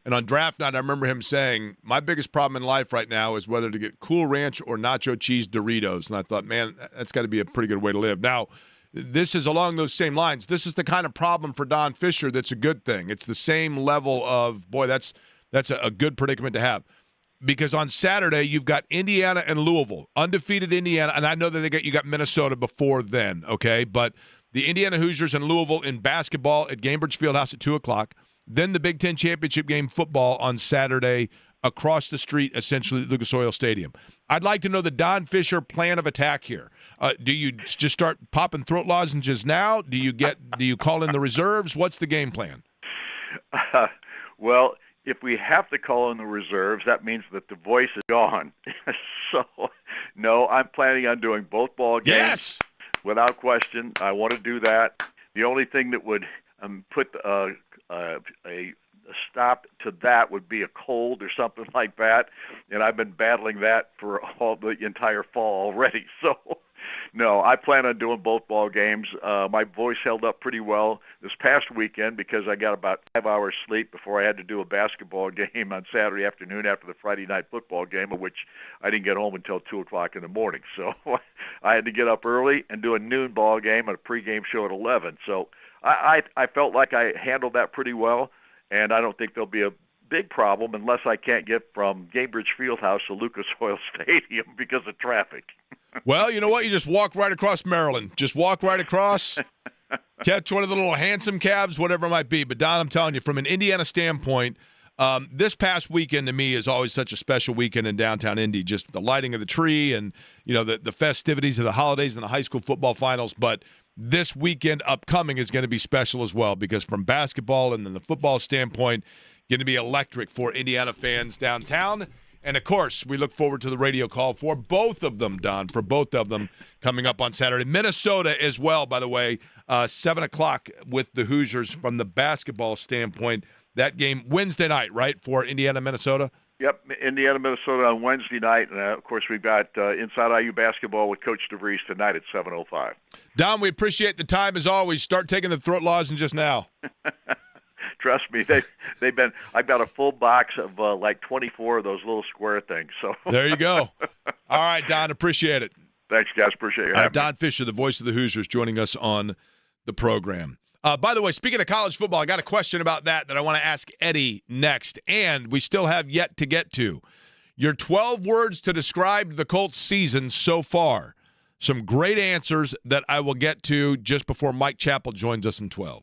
Speaker 11: and on draft night, I remember him saying, my biggest problem in life right now is whether to get Cool Ranch or nacho cheese Doritos. And I thought, man, that's got to be a pretty good way to live. Now, this is along those same lines. This is the kind of problem for Don Fischer that's a good thing. It's the same level of, boy, that's a good predicament to have. Because on Saturday, you've got Indiana and Louisville, undefeated Indiana, and I know that you got Minnesota before then, okay? But the Indiana Hoosiers and Louisville in basketball at Gainbridge Fieldhouse at 2 o'clock. Then the Big Ten Championship game football on Saturday across the street, essentially at Lucas Oil Stadium. I'd like to know the Don Fischer plan of attack here. Do you just start popping throat lozenges now? Do you call in the reserves? What's the game plan?
Speaker 12: Well, if we have to call in the reserves, that means that the voice is gone. So, no, I'm planning on doing both ball games.
Speaker 11: Yes!
Speaker 12: Without question. I want to do that. The only thing that would put a stop to that would be a cold or something like that, and I've been battling that for all the entire fall already. So, no, I plan on doing both ball games. My voice held up pretty well this past weekend because I got about 5 hours sleep before I had to do a basketball game on Saturday afternoon after the Friday night football game, of which I didn't get home until 2 o'clock in the morning. So I had to get up early and do a noon ball game and a pregame show at 11. So I felt like I handled that pretty well, and I don't think there'll be a big problem unless I can't get from Gainbridge Fieldhouse to Lucas Oil Stadium because of traffic.
Speaker 11: Well, you know what? You just walk right across Maryland. Just walk right across, catch one of the little handsome cabs, whatever it might be. But, Don, I'm telling you, from an Indiana standpoint, this past weekend to me is always such a special weekend in downtown Indy. Just the lighting of the tree and, you know, the festivities of the holidays and the high school football finals. But this weekend upcoming is going to be special as well because from basketball and then the football standpoint, going to be electric for Indiana fans downtown. And, of course, we look forward to the radio call for both of them, Don, for both of them coming up on Saturday. Minnesota as well, by the way, 7 o'clock with the Hoosiers from the basketball standpoint. That game Wednesday night, right, for Indiana, Minnesota?
Speaker 12: Yep, Indiana, Minnesota on Wednesday night. And, of course, we've got Inside IU basketball with Coach DeVries tonight at 7:05.
Speaker 11: Don, we appreciate the time as always. Start taking the throat lozenges now.
Speaker 12: Trust me, they've been. I've got a full box of like 24 of those little square things. So
Speaker 11: there you go. All right, Don, appreciate it.
Speaker 12: Thanks, guys. Appreciate it.
Speaker 11: Don Fischer, the voice of the Hoosiers, joining us on the program. By the way, speaking of college football, I got a question about that I want to ask Eddie next, and we still have yet to get to. Your 12 words to describe the Colts season so far. Some great answers that I will get to just before Mike Chappell joins us in 12.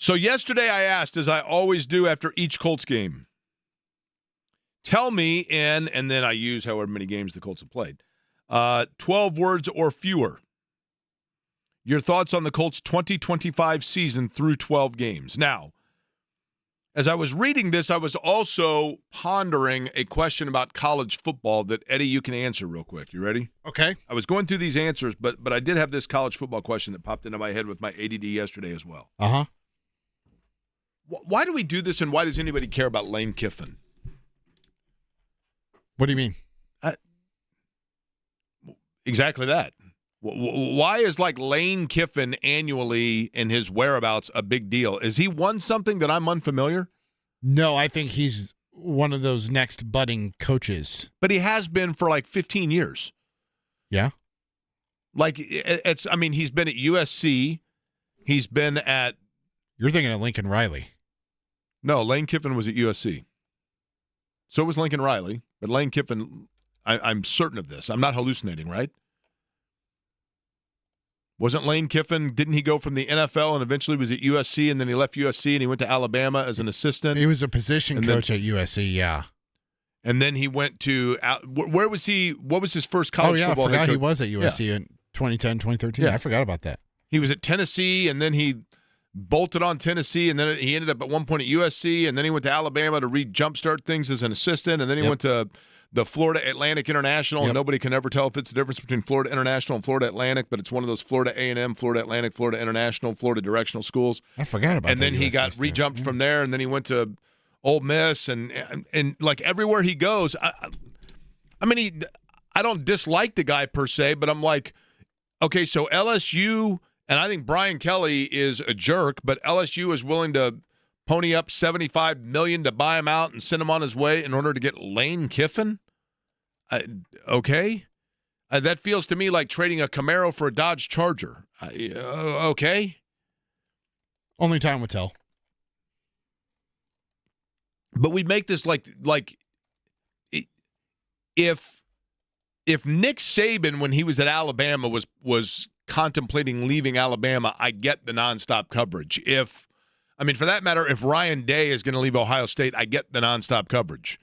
Speaker 11: So yesterday I asked, as I always do after each Colts game, tell me and then I use however many games the Colts have played, 12 words or fewer. Your thoughts on the Colts' 2025 season through 12 games. Now, as I was reading this, I was also pondering a question about college football that, Eddie, you can answer real quick. You ready?
Speaker 10: Okay.
Speaker 11: I was going through these answers, but I did have this college football question that popped into my head with my ADD yesterday as well.
Speaker 10: Uh-huh.
Speaker 11: Why do we do this, and why does anybody care about Lane Kiffin?
Speaker 10: What do you mean?
Speaker 11: Exactly that. Why is Lane Kiffin annually and his whereabouts a big deal? Is he won something that I'm unfamiliar?
Speaker 10: No, I think he's one of those next budding coaches.
Speaker 11: But he has been for 15 years.
Speaker 10: Yeah.
Speaker 11: He's been at USC. He's been at...
Speaker 10: You're thinking of Lincoln Riley.
Speaker 11: No, Lane Kiffin was at USC. So was Lincoln Riley. But Lane Kiffin, I'm certain of this. I'm not hallucinating, right? Wasn't Lane Kiffin, didn't he go from the NFL and eventually was at USC, and then he left USC and he went to Alabama as an assistant?
Speaker 10: He was a position coach at USC, yeah.
Speaker 11: And then he went to, where was he, what was his first college football head coach?
Speaker 10: He was at USC in 2010, 2013. Yeah. I forgot about that.
Speaker 11: He was at Tennessee, and then he bolted on Tennessee, and then he ended up at one point at USC, and then he went to Alabama to jumpstart things as an assistant, and then he went to the Florida Atlantic International, and nobody can ever tell if it's the difference between Florida International and Florida Atlantic, but it's one of those Florida A&M, Florida Atlantic, Florida International, Florida directional schools.
Speaker 10: I forgot about that.
Speaker 11: And then he got rejumped from there, and then he went to Ole Miss, and everywhere he goes, I don't dislike the guy per se, but I'm like, okay, so LSU, and I think Brian Kelly is a jerk, but LSU is willing to pony up $75 million to buy him out and send him on his way in order to get Lane Kiffin? Okay. That feels to me like trading a Camaro for a Dodge Charger. Okay.
Speaker 10: Only time will tell.
Speaker 11: But we make this like if Nick Saban, when he was at Alabama, was contemplating leaving Alabama, I get the nonstop coverage. For that matter, if Ryan Day is going to leave Ohio State, I get the nonstop coverage.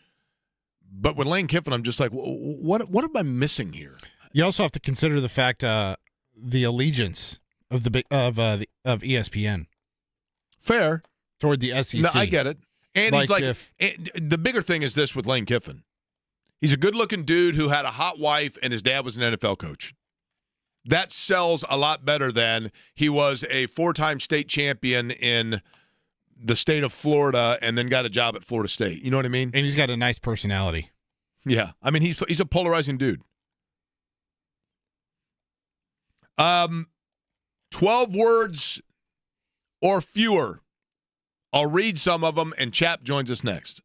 Speaker 11: But with Lane Kiffin, I'm just like, what am I missing here?
Speaker 10: You also have to consider the fact the allegiance of ESPN.
Speaker 11: Fair.
Speaker 10: Toward the SEC.
Speaker 11: No, I get it. And the bigger thing is this with Lane Kiffin. He's a good-looking dude who had a hot wife, and his dad was an NFL coach. That sells a lot better than he was a 4-time state champion in the state of Florida and then got a job at Florida State. You know what I mean?
Speaker 10: And he's got a nice personality.
Speaker 11: Yeah. He's a polarizing dude. 12 words or fewer. I'll read some of them, and Chap joins us next.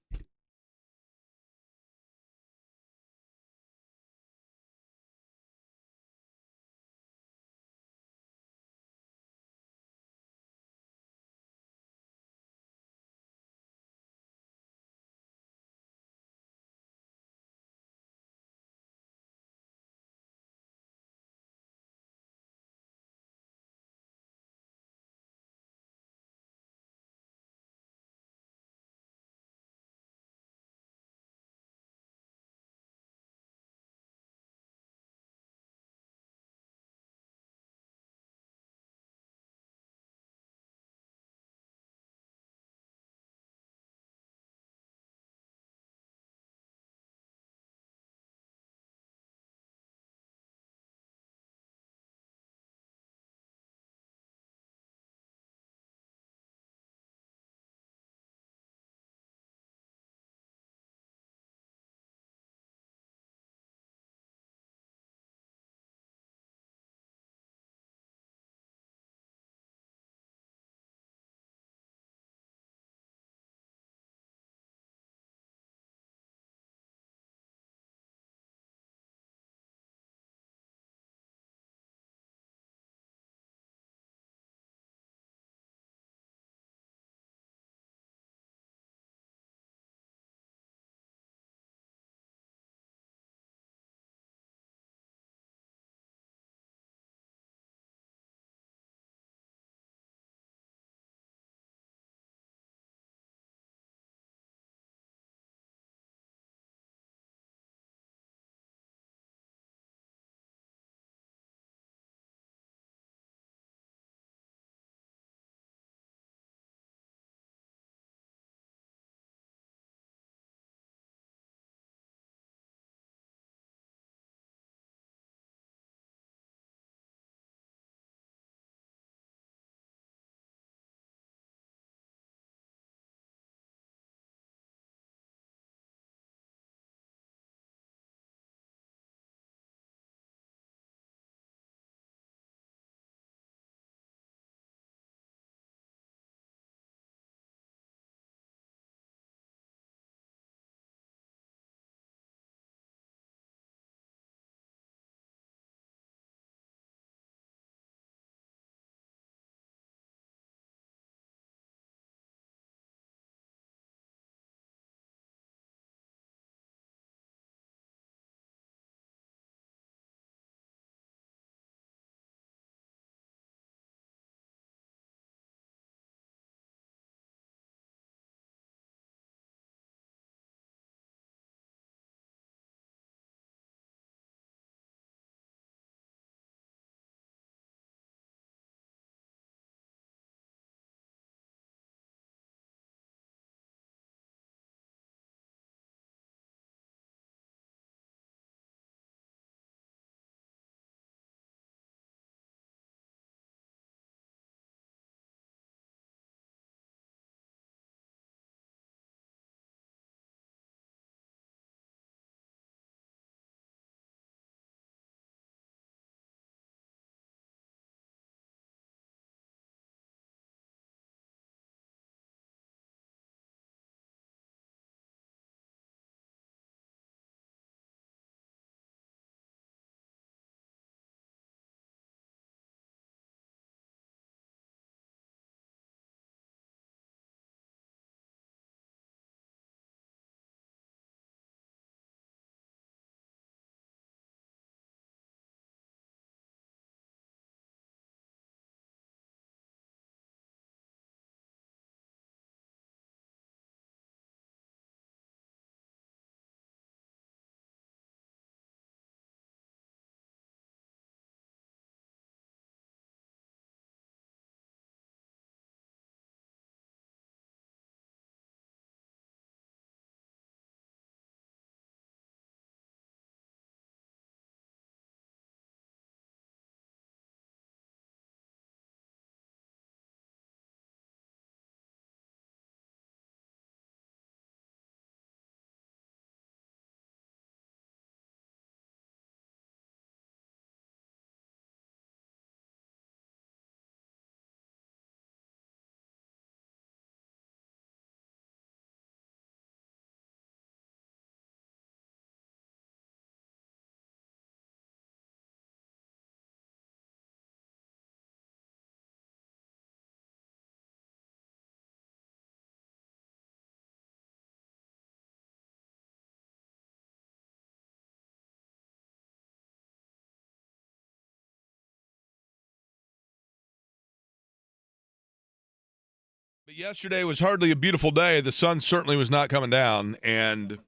Speaker 11: But yesterday was hardly a beautiful day. The sun certainly was not coming down. And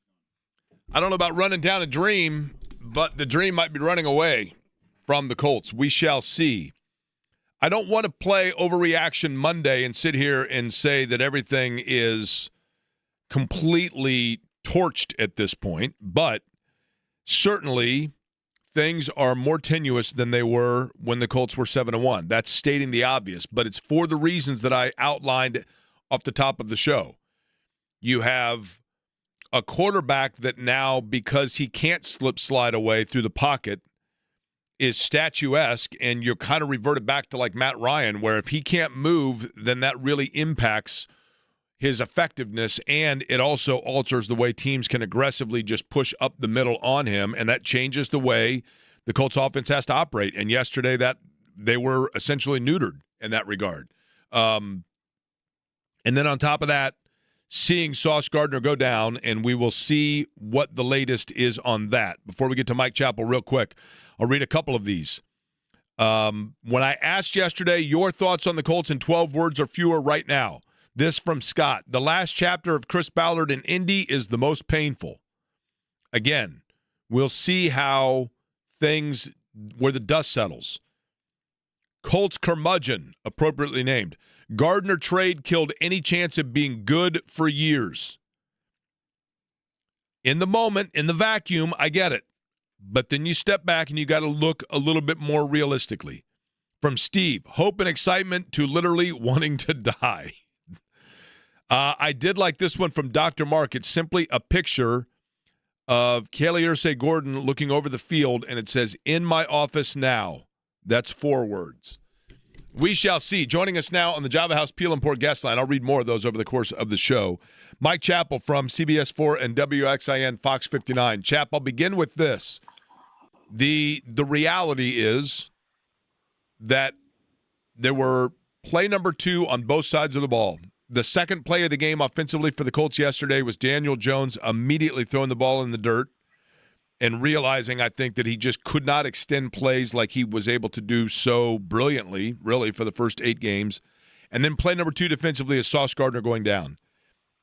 Speaker 11: I don't know about running down a dream, but the dream might be running away from the Colts. We shall see. I don't want to play Overreaction Monday and sit here and say that everything is completely torched at this point, but certainly things are more tenuous than they were when the Colts were 7-1. That's stating the obvious, but it's for the reasons that I outlined off the top of the show. You have a quarterback that now, because he can't slide away through the pocket, is statuesque, and you're kind of reverted back to like Matt Ryan, where if he can't move, then that really impacts his effectiveness, and it also alters the way teams can aggressively just push up the middle on him, and that changes the way the Colts offense has to operate. And yesterday that they were essentially neutered in that regard. And then on top of that, seeing Sauce Gardner go down, and we will see what the latest is on that. Before we get to Mike Chappell real quick, I'll read a couple of these. When I asked yesterday your thoughts on the Colts in 12 words or fewer right now, this from Scott. The last chapter of Chris Ballard in Indy is the most painful. Again, we'll see how things, where the dust settles. Colts curmudgeon, appropriately named. Gardner trade killed any chance of being good for years. In the moment, in the vacuum, I get it. But then you step back and you got to look a little bit more realistically. From Steve, hope and excitement to literally wanting to die. I did like this one from Dr. Mark. It's simply a picture of Calliarse Gordon looking over the field, and it says, "In my office now." That's 4 words. We shall see. Joining us now on the Java House Peel and Port guest line, I'll read more of those over the course of the show, Mike Chappell from CBS 4 and WXIN Fox 59. Chap, I'll begin with this. The reality is that there were play number 2 on both sides of the ball. The second play of the game offensively for the Colts yesterday was Daniel Jones immediately throwing the ball in the dirt and realizing, I think, that he just could not extend plays like he was able to do so brilliantly, really, for the first 8 games. And then play number 2 defensively is Sauce Gardner going down.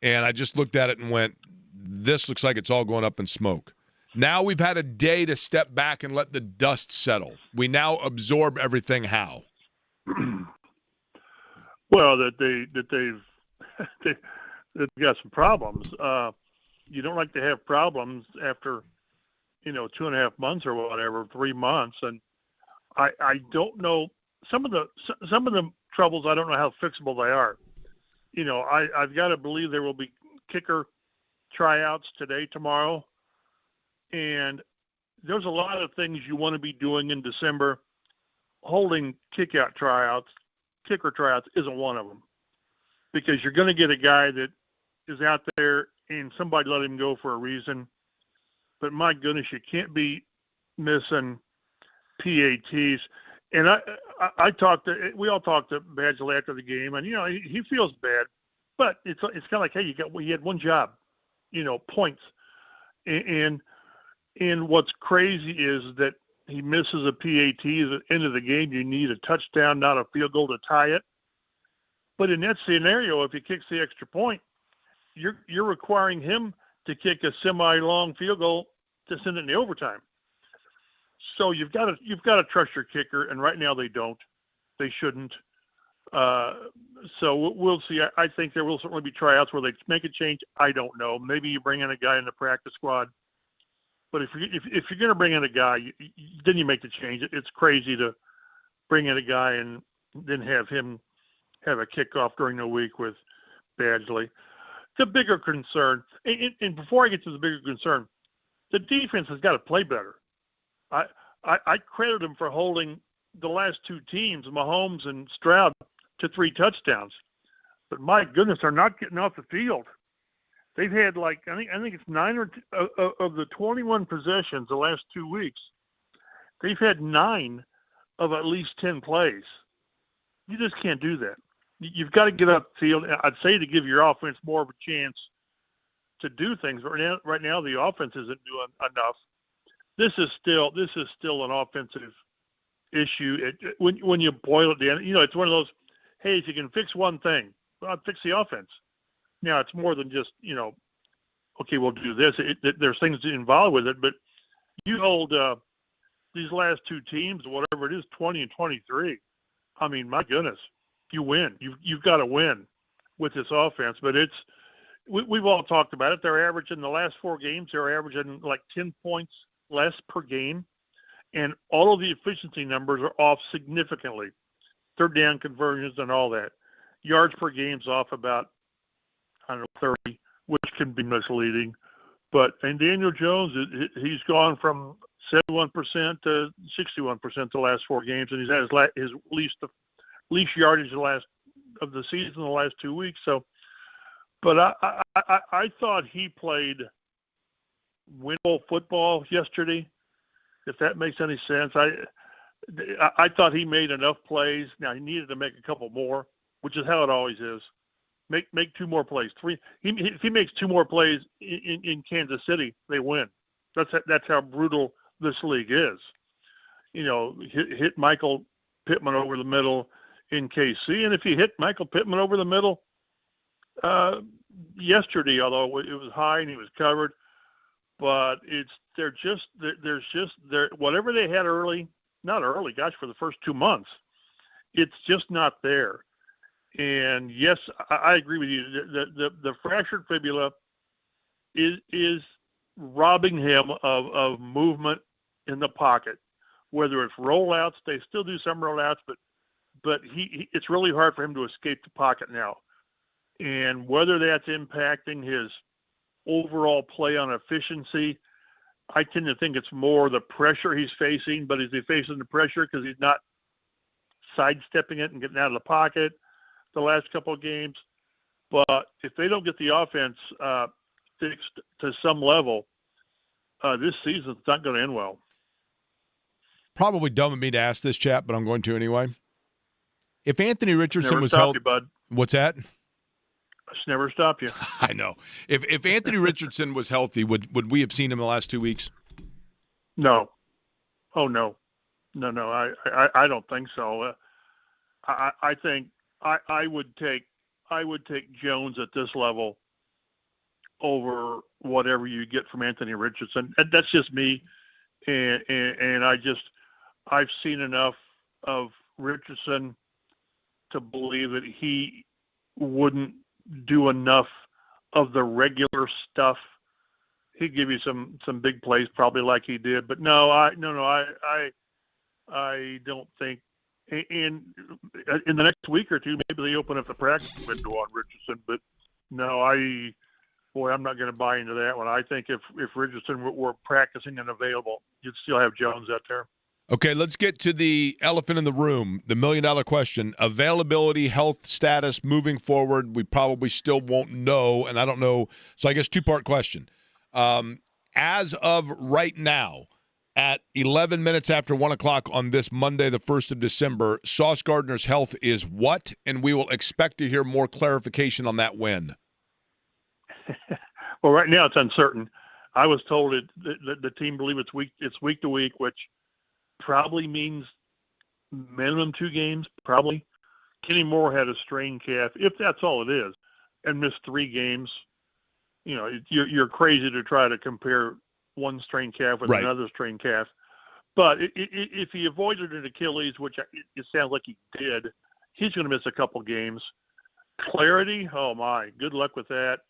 Speaker 11: And I just looked at it and went, this looks like it's all going up in smoke. Now we've had a day to step back and let the dust settle. We now absorb everything how?
Speaker 13: Well, they've got some problems. You don't like to have problems after, 2.5 months or whatever, 3 months. And I don't know some of the troubles. I don't know how fixable they are. I've got to believe there will be kicker tryouts today, tomorrow. And there's a lot of things you want to be doing in December. Holding kicker tryouts isn't one of them, because you're going to get a guy that is out there and somebody let him go for a reason. But my goodness, you can't be missing PATs. And we all talked to Badgley after the game, and he feels bad, but it's kind of like, hey, you had one job, points, and what's crazy is that he misses a PAT at the end of the game. You need a touchdown, not a field goal to tie it. But in that scenario, if he kicks the extra point, you're requiring him to kick a semi-long field goal to send it in the overtime. So you've got to trust your kicker, and right now they don't. They shouldn't. So we'll see. I think there will certainly be tryouts where they make a change. I don't know. Maybe you bring in a guy in the practice squad. But if you're going to bring in a guy, then you make the change. It's crazy to bring in a guy and then have him have a kickoff during the week with Badgley. The bigger concern, and before I get to the bigger concern, the defense has got to play better. I credit them for holding the last 2 teams, Mahomes and Stroud, to 3 touchdowns. But my goodness, they're not getting off the field. They've had I think it's 9 of the 21 possessions the last 2 weeks. They've had 9 of at least 10 plays. You just can't do that. You've got to get up the field. I'd say to give your offense more of a chance to do things. Right now the offense isn't doing enough. This is still an offensive issue. When you boil it down, it's one of those, hey, if you can fix one thing, I'd fix the offense. Now, it's more than just, okay, we'll do this. There's things involved with it, but you hold these last two teams, whatever it is, 20 and 23. I mean, my goodness, you win. You've got to win with this offense. But we've all talked about it. They're averaging the last 4 games. They're averaging like 10 points less per game, and all of the efficiency numbers are off significantly. Third down conversions and all that. Yards per game's off about 30, which can be misleading. And Daniel Jones, he's gone from 71% to 61% the last 4 games, and he's had his least yardage of the season the last 2 weeks. So, but I thought he played winnable football yesterday, if that makes any sense. I thought he made enough plays. Now, he needed to make a couple more, which is how it always is. Make 2 more plays. 3. If he makes 2 more plays in Kansas City, they win. That's how brutal this league is. Hit Michael Pittman over the middle in KC, and if you hit Michael Pittman over the middle yesterday, although it was high and he was covered, but whatever they had for the first 2 months, it's just not there. And yes, I agree with you. The fractured fibula is robbing him of movement in the pocket. Whether it's rollouts, they still do some rollouts, but it's really hard for him to escape the pocket now. And whether that's impacting his overall play on efficiency, I tend to think it's more the pressure he's facing. But is he facing the pressure because he's not sidestepping it and getting out of the pocket the last couple of games? But if they don't get the offense fixed to some level, this season's not going to end well.
Speaker 11: Probably dumb of me to ask this, Chap, but I'm going to anyway. If Anthony Richardson
Speaker 13: Never
Speaker 11: was
Speaker 13: stop
Speaker 11: held,
Speaker 13: you, bud.
Speaker 11: What's that?
Speaker 13: Just never stop you.
Speaker 11: I know. If Anthony Richardson was healthy, would we have seen him the last 2 weeks?
Speaker 13: No. Oh no. I don't think so. I think I would take Jones at this level over whatever you get from Anthony Richardson. And that's just me. And I've seen enough of Richardson to believe that he wouldn't do enough of the regular stuff. He'd give you some big plays probably like he did, but I don't think. And in the next week or two, maybe they open up the practice window on Richardson, but no, I'm not going to buy into that one. I think if Richardson were practicing and available, you'd still have Jones out there.
Speaker 11: Okay, let's get to the elephant in the room, the million-dollar question. Availability, health status moving forward, we probably still won't know, and I don't know. So I guess two-part question. As of right now, at 11 minutes after 1 o'clock on this Monday, the 1st of December, Sauce Gardner's health is what? And we will expect to hear more clarification on that when.
Speaker 13: Well, right now it's uncertain. I was told the team believe it's week to week, which probably means minimum 2 games, probably. Kenny Moore had a strained calf, if that's all it is, and missed 3 games. You're crazy to try to compare one strained calf with another strained calf. But if he avoided an Achilles, which it sounds like he did, he's going to miss a couple games. Clarity, oh my, good luck with that.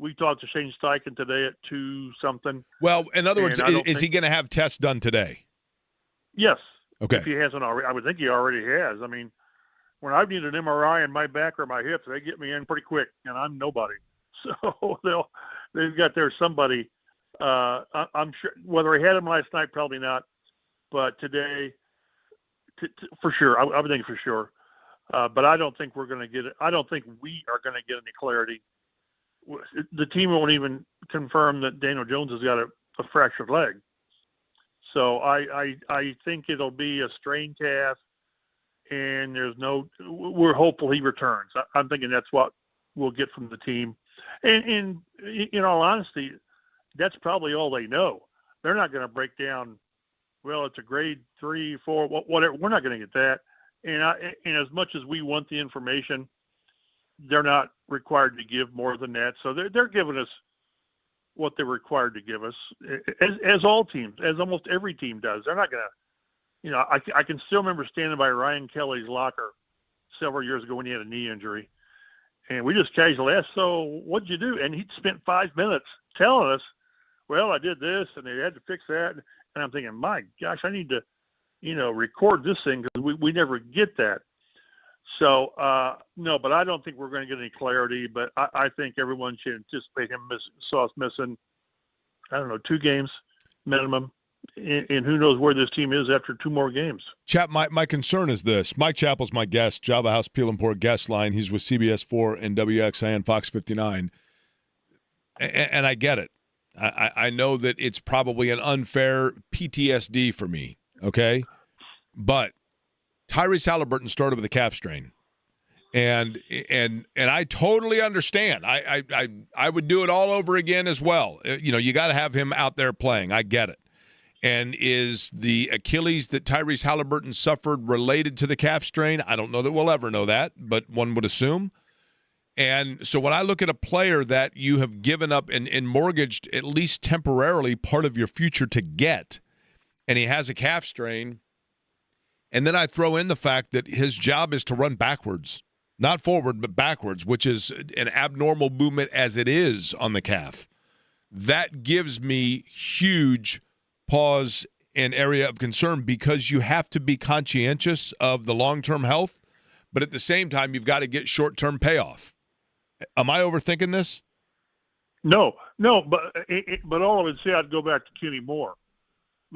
Speaker 13: We talked to Shane Steichen today at 2-something.
Speaker 11: Well, in other words, is he going to have tests done today?
Speaker 13: Yes.
Speaker 11: Okay.
Speaker 13: If he hasn't already, I would think he already has. I mean, when I've needed an MRI in my back or my hips, they get me in pretty quick, and I'm nobody. So they've got there somebody. I'm sure whether he had him last night, probably not, but today, for sure, I would think for sure. But I don't think we're going to get it. I don't think we are going to get any clarity. The team won't even confirm that Daniel Jones has got a fractured leg. So I think it'll be a strained calf, and we're hopeful he returns. I'm thinking that's what we'll get from the team. And in all honesty, that's probably all they know. They're not going to break down, well, it's a grade 3, 4, whatever. We're not going to get that. And as much as we want the information, they're not required to give more than that. So they're giving us what they're required to give us, as all teams, as almost every team does. They're not going to, I can still remember standing by Ryan Kelly's locker several years ago when he had a knee injury. And we just casually asked, so what'd you do? And he'd spent 5 minutes telling us, well, I did this and they had to fix that. And I'm thinking, my gosh, I need to, record this thing because we never get that. So, no, but I don't think we're going to get any clarity. But I think everyone should anticipate him missing, 2 games minimum. And who knows where this team is after 2 more games.
Speaker 11: Chap, my concern is this. Mike Chappell's my guest, Java House Peel and Port guest line. He's with CBS 4 and WXIN Fox 59. And I get it. I know that it's probably an unfair PTSD for me, okay? But Tyrese Halliburton started with a calf strain. And I totally understand. I would do it all over again as well. You got to have him out there playing. I get it. And is the Achilles that Tyrese Halliburton suffered related to the calf strain? I don't know that we'll ever know that, but one would assume. And so when I look at a player that you have given up and mortgaged at least temporarily part of your future to get, and he has a calf strain, and then I throw in the fact that his job is to run backwards, not forward, but backwards, which is an abnormal movement as it is on the calf. That gives me huge pause and area of concern because you have to be conscientious of the long-term health, but at the same time, you've got to get short-term payoff. Am I overthinking this?
Speaker 13: No, but all I would say, I'd go back to Kenny Moore.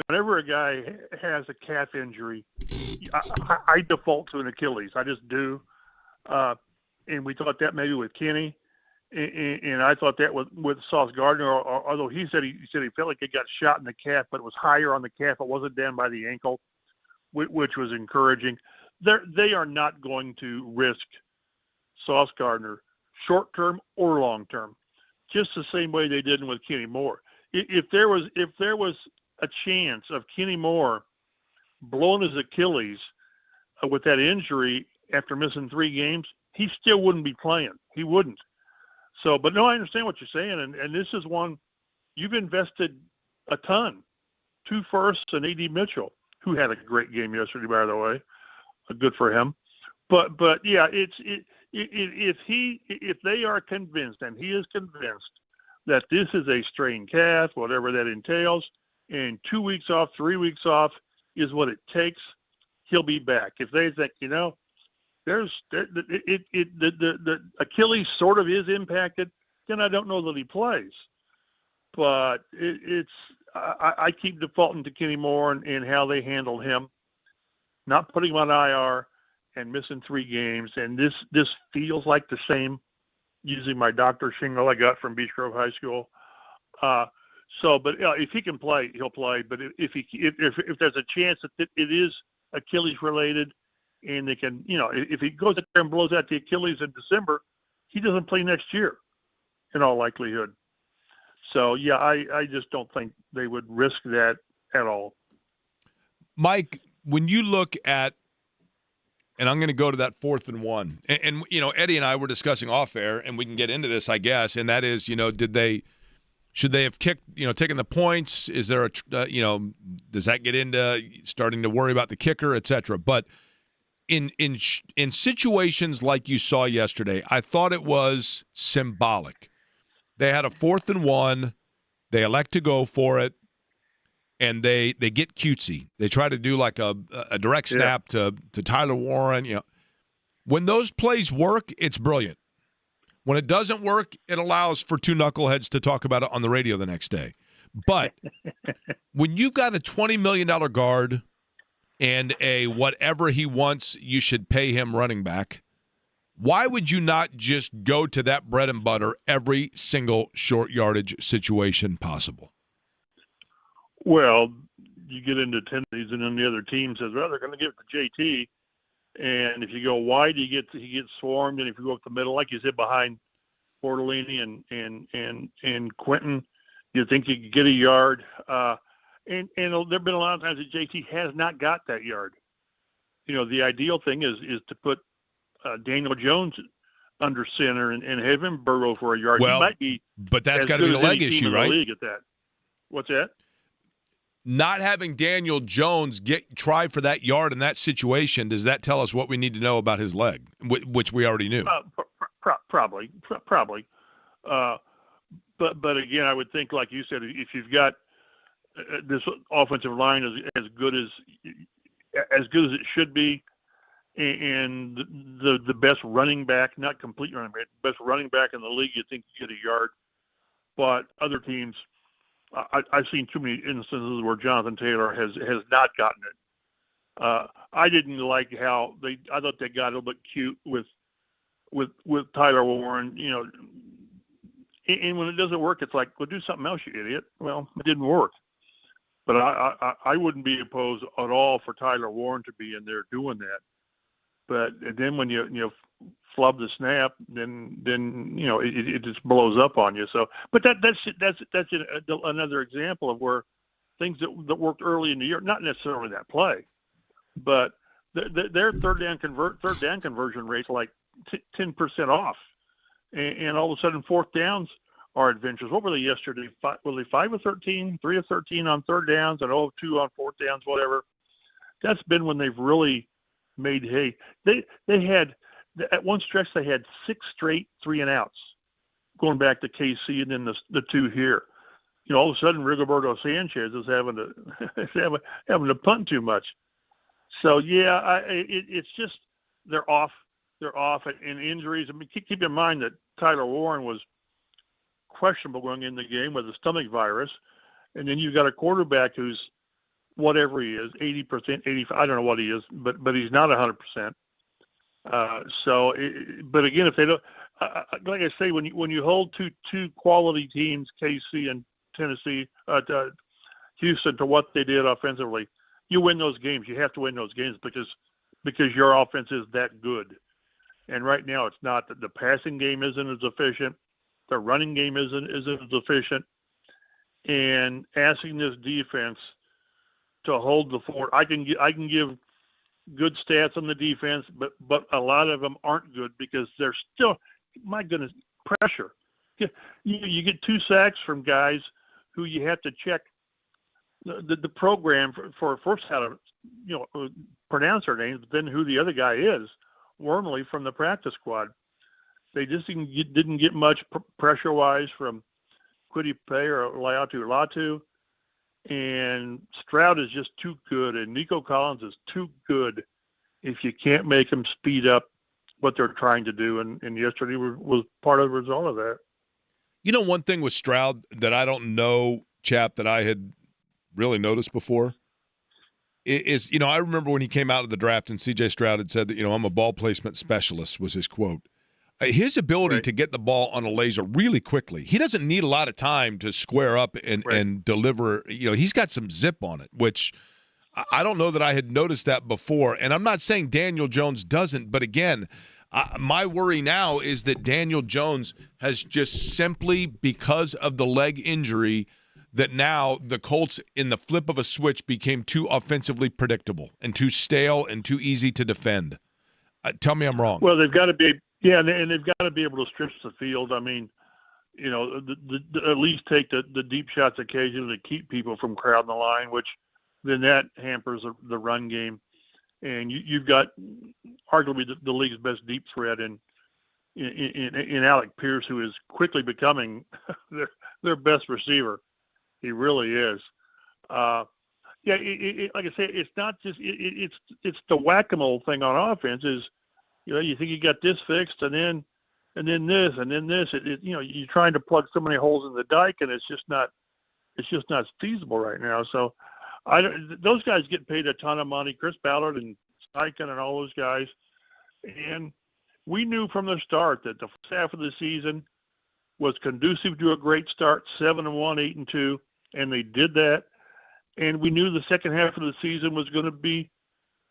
Speaker 13: Whenever a guy has a calf injury, I default to an Achilles. I just do. And we thought that maybe with Kenny. And I thought that with Sauce Gardner, although he said he felt like he got shot in the calf, but it was higher on the calf. It wasn't down by the ankle, which was encouraging. They are not going to risk Sauce Gardner short-term or long-term, just the same way they did with Kenny Moore. If there was a chance of Kenny Moore blowing his Achilles with that injury after missing 3 games, he still wouldn't be playing. He wouldn't. So, but no, I understand what you're saying, and this is one you've invested a ton. 2 firsts and A.D. Mitchell, who had a great game yesterday, by the way, good for him. But yeah, if they are convinced, and he is convinced that this is a strained calf, whatever that entails, and 2 weeks off, 3 weeks off is what it takes, he'll be back. If they think, the Achilles sort of is impacted, then I don't know that he plays. But I keep defaulting to Kenny Moore and how they handled him, not putting him on IR and missing 3 games. And this feels like the same, using my doctor shingle I got from Beech Grove High School. But if he can play, he'll play. But if there's a chance that it is Achilles related, and they can, if he goes out there and blows out the Achilles in December, he doesn't play next year, in all likelihood. So, yeah, I just don't think they would risk that at all.
Speaker 11: Mike, when you look at, and I'm going to go to that 4th and 1, and Eddie and I were discussing off air, and we can get into this, I guess, and that is, should they have kicked, taken the points? Is there does that get into starting to worry about the kicker, et cetera? But in situations like you saw yesterday, I thought it was symbolic. They had a 4th and 1. They elect to go for it, and they get cutesy. They try to do like a direct snap to Tyler Warren. When those plays work, it's brilliant. When it doesn't work, it allows for 2 knuckleheads to talk about it on the radio the next day. But when you've got a $20 million guard and a whatever he wants, you should pay him running back, why would you not just go to that bread and butter every single short yardage situation possible?
Speaker 13: Well, you get into tendencies, and then the other team says, well, they're going to give it to JT. And if you go wide, he gets swarmed. And if you go up the middle, like you said, behind Bortolini and Quentin, you think you could get a yard. And there have been a lot of times that JT has not got that yard. The ideal thing is to put Daniel Jones under center and have him burrow for a yard.
Speaker 11: Well,
Speaker 13: he might be,
Speaker 11: but that's got to be the leg issue, right?
Speaker 13: League at that. What's that?
Speaker 11: Not having Daniel Jones try for that yard in that situation, does that tell us what we need to know about his leg, which we already knew?
Speaker 13: Probably. But again, I would think, like you said, if you've got this offensive line is as good as it should be, and the best running back, not complete running back, best running back in the league, you think you get a yard. But other teams, I've seen too many instances where Jonathan Taylor has not gotten it. I didn't like how I thought they got a little bit cute with Tyler Warren, you know. And when it doesn't work, it's like, well, do something else, you idiot. Well, it didn't work. But I wouldn't be opposed at all for Tyler Warren to be in there doing that. But then when you flub the snap, then you know it just blows up on you. So, but that's another example of where things that worked early in the year, not necessarily that play, but their third down conversion rate's like 10% off, and all of a sudden fourth downs are adventures. What were they yesterday? Were they 5 of 13, 3 of 13 on third downs, and 0 of 2 on fourth downs, whatever? That's been when they've really made hay. They had, at one stretch, they had 6 straight 3-and-outs, going back to KC and then the 2 here. You know, all of a sudden Rigoberto Sanchez is having to punt too much. So yeah, it's just they're off. They're off, and injuries. I mean, keep in mind that Tyler Warren was questionable going in the game with a stomach virus, and then you've got a quarterback who's whatever he is, 80%, 85. I don't know what he is, but he's not 100%. But again, if they don't, like I say, when you hold two quality teams, KC and Tennessee, Houston, to what they did offensively, you win those games. You have to win those games because your offense is that good. And right now, it's not. The passing game isn't as efficient. The running game isn't as efficient. And asking this defense to hold the fort, I can give good stats on the defense, but a lot of them aren't good because they're still, my goodness, pressure. You get 2 sacks from guys who you have to check the program for first how to pronounce their names, but then who the other guy is. Wormley from the practice squad. They just didn't get much pressure-wise from Kwity Paye or Latu. And Stroud is just too good, and Nico Collins is too good if you can't make them speed up what they're trying to do. And yesterday was part of the result of that.
Speaker 11: You know, one thing with Stroud that I don't know, Chap, that I had really noticed before is, I remember when he came out of the draft and C.J. Stroud had said that, I'm a ball placement specialist was his quote. His ability to get the ball on a laser really quickly. He doesn't need a lot of time to square up and deliver. He's got some zip on it, which I don't know that I had noticed that before. And I'm not saying Daniel Jones doesn't, but again, my worry now is that Daniel Jones has just simply, because of the leg injury, that now the Colts, in the flip of a switch, became too offensively predictable and too stale and too easy to defend. Tell me I'm wrong.
Speaker 13: Well, they've got to be. Yeah, and they've got to be able to stretch the field. I mean, at least take the deep shots occasionally to keep people from crowding the line, which then that hampers the run game. And you've got arguably the league's best deep threat in Alec Pierce, who is quickly becoming their best receiver. He really is. Like I say, it's not just it's the whack-a-mole thing on offense. Is you think you got this fixed, and then this, and then this. You're trying to plug so many holes in the dike, and it's just not feasible right now. So, those guys get paid a ton of money. Chris Ballard and Steichen and all those guys, and we knew from the start that the first half of the season was conducive to a great start, 7-1, 8-2, and they did that. And we knew the second half of the season was going to be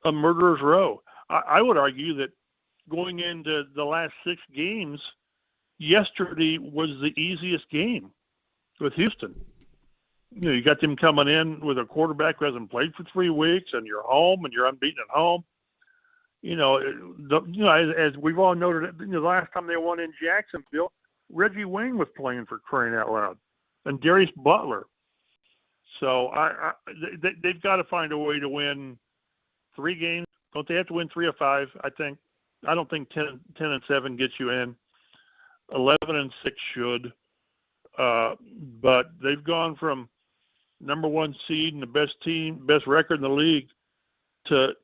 Speaker 13: a murderer's row. I would argue that going into the last 6 games, yesterday was the easiest game with Houston. You got them coming in with a quarterback who hasn't played for 3 weeks, and you're home, and you're unbeaten at home. As we've all noted, the last time they won in Jacksonville, Reggie Wayne was playing, for crying out loud, and Darius Butler. So they've got to find a way to win 3 games. Don't they have to win 3 of 5? I don't think 10-7 gets you in. 11-6 should. But they've gone from number 1 seed and the best record in the league to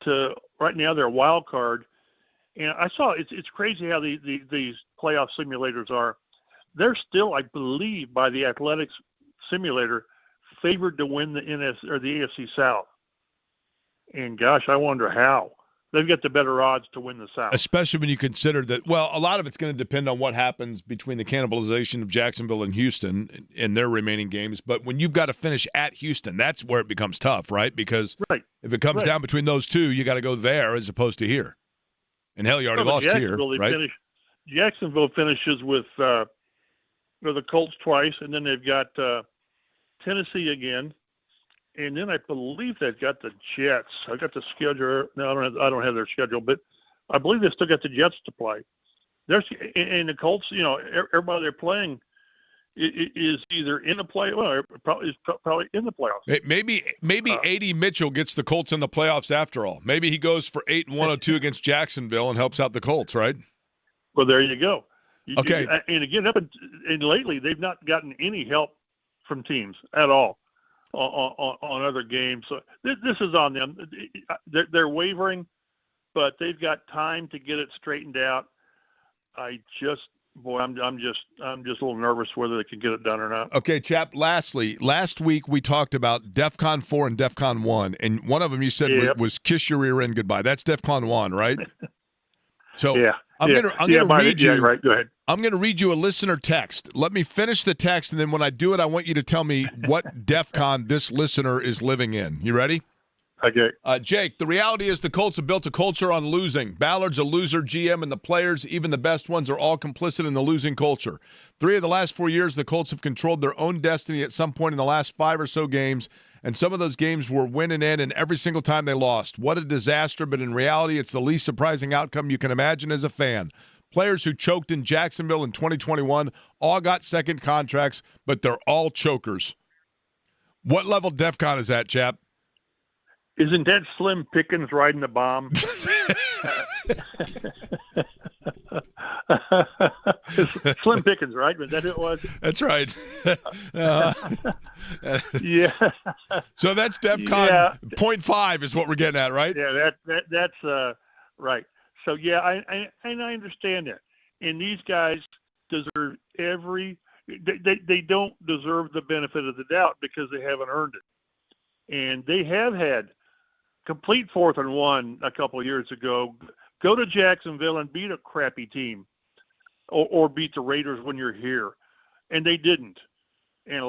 Speaker 13: right now they're a wild card. And I saw it's crazy how these playoff simulators are. They're still, I believe, by the Athletics simulator, favored to win the AFC South. And gosh, I wonder how. They've got the better odds to win the South.
Speaker 11: Especially when you consider that, well, a lot of it's going to depend on what happens between the cannibalization of Jacksonville and Houston in their remaining games. But when you've got to finish at Houston, that's where it becomes tough, right? Because if it comes down between those two, you got to go there as opposed to here. And hell, you already lost here, right?
Speaker 13: Jacksonville finishes with the Colts twice, and then they've got Tennessee again. And then I believe they've got the Jets. I got the schedule. No, I don't have their schedule, but I believe they still got the Jets to play. And the Colts, everybody they're playing is either in the play. Well, probably in the playoffs.
Speaker 11: Maybe A.D. Mitchell gets the Colts in the playoffs after all. Maybe he goes for 8-102 against Jacksonville and helps out the Colts, right?
Speaker 13: Well, there you go.
Speaker 11: Okay.
Speaker 13: And again, and lately they've not gotten any help from teams at all. On other games, so this is on them. They're wavering, but they've got time to get it straightened out. I'm just a little nervous whether they can get it done or not.
Speaker 11: Okay, Chap. Lastly, last week we talked about DEFCON 4 and DEFCON 1, and one of them you said was kiss your rear end goodbye. That's DEFCON 1, right? So I'm gonna read you.
Speaker 13: Right. Go ahead.
Speaker 11: I'm going to read you a listener text. Let me finish the text, and then when I do it, I want you to tell me what DEFCON this listener is living in. You ready?
Speaker 13: Okay.
Speaker 11: Jake, the reality is the Colts have built a culture on losing. Ballard's a loser GM, and the players, even the best ones, are all complicit in the losing culture. 3 of the last 4 years, the Colts have controlled their own destiny at some point in the last 5 or so games, and some of those games were win and end, and every single time they lost. What a disaster, but in reality, it's the least surprising outcome you can imagine as a fan. Players who choked in Jacksonville in 2021 all got second contracts, but they're all chokers. What level DEFCON is that, Chap?
Speaker 13: Isn't that Slim Pickens riding the bomb? Slim Pickens, right? Was that who it was?
Speaker 11: That's right.
Speaker 13: Yeah.
Speaker 11: So that's DEFCON 0.5 is what we're getting at, right?
Speaker 13: Yeah, that's right. So, yeah, I understand that. And these guys deserve they don't deserve the benefit of the doubt because they haven't earned it. And they have had complete 4th and 1 a couple of years ago. Go to Jacksonville and beat a crappy team or beat the Raiders when you're here. And they didn't. And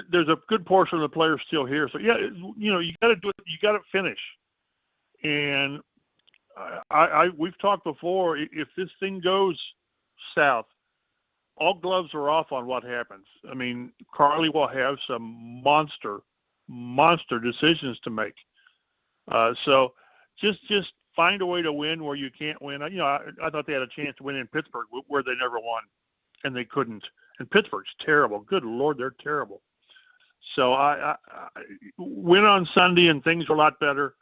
Speaker 13: there's a good portion of the players still here. So, yeah, you got to do it. You got to finish. And we've talked before, if this thing goes south, all gloves are off on what happens. I mean, Carly will have some monster decisions to make. So just find a way to win where you can't win. I thought they had a chance to win in Pittsburgh where they never won, and they couldn't. And Pittsburgh's terrible. Good Lord, they're terrible. So I win on Sunday and things are a lot better.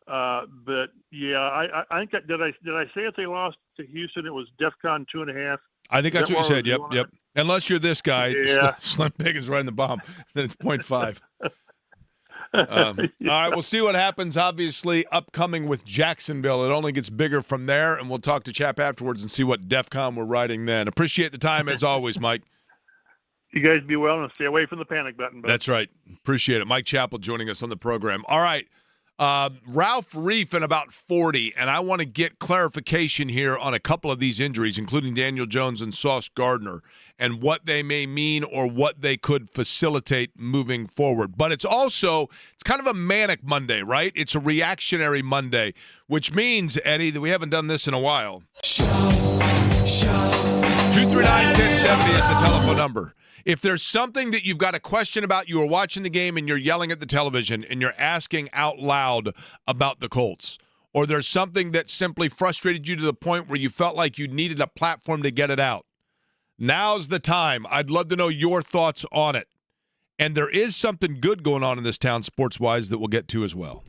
Speaker 13: But yeah, I think did I say if they lost to Houston, it was DEFCON 2.5?
Speaker 11: I think that's what you said. Yep. Unless you're this guy,
Speaker 13: yeah.
Speaker 11: Slim Pickens riding the bomb, then it's 0.5. All right, we'll see what happens. Obviously, upcoming with Jacksonville, it only gets bigger from there, and we'll talk to Chap afterwards and see what DEFCON we're riding then. Appreciate the time as always, Mike.
Speaker 13: You guys be well and stay away from the panic button.
Speaker 11: That's right. Appreciate it. Mike Chappell joining us on the program. All right. Ralph Reif in about 40, and I want to get clarification here on a couple of these injuries, including Daniel Jones and Sauce Gardner, and what they may mean or what they could facilitate moving forward. But it's kind of a manic Monday, right? It's a reactionary Monday, which means, Eddie, that we haven't done this in a while. 239-1070 is the telephone number. If there's something that you've got a question about, you are watching the game and you're yelling at the television and you're asking out loud about the Colts, or there's something that simply frustrated you to the point where you felt like you needed a platform to get it out, now's the time. I'd love to know your thoughts on it. And there is something good going on in this town sports-wise that we'll get to as well.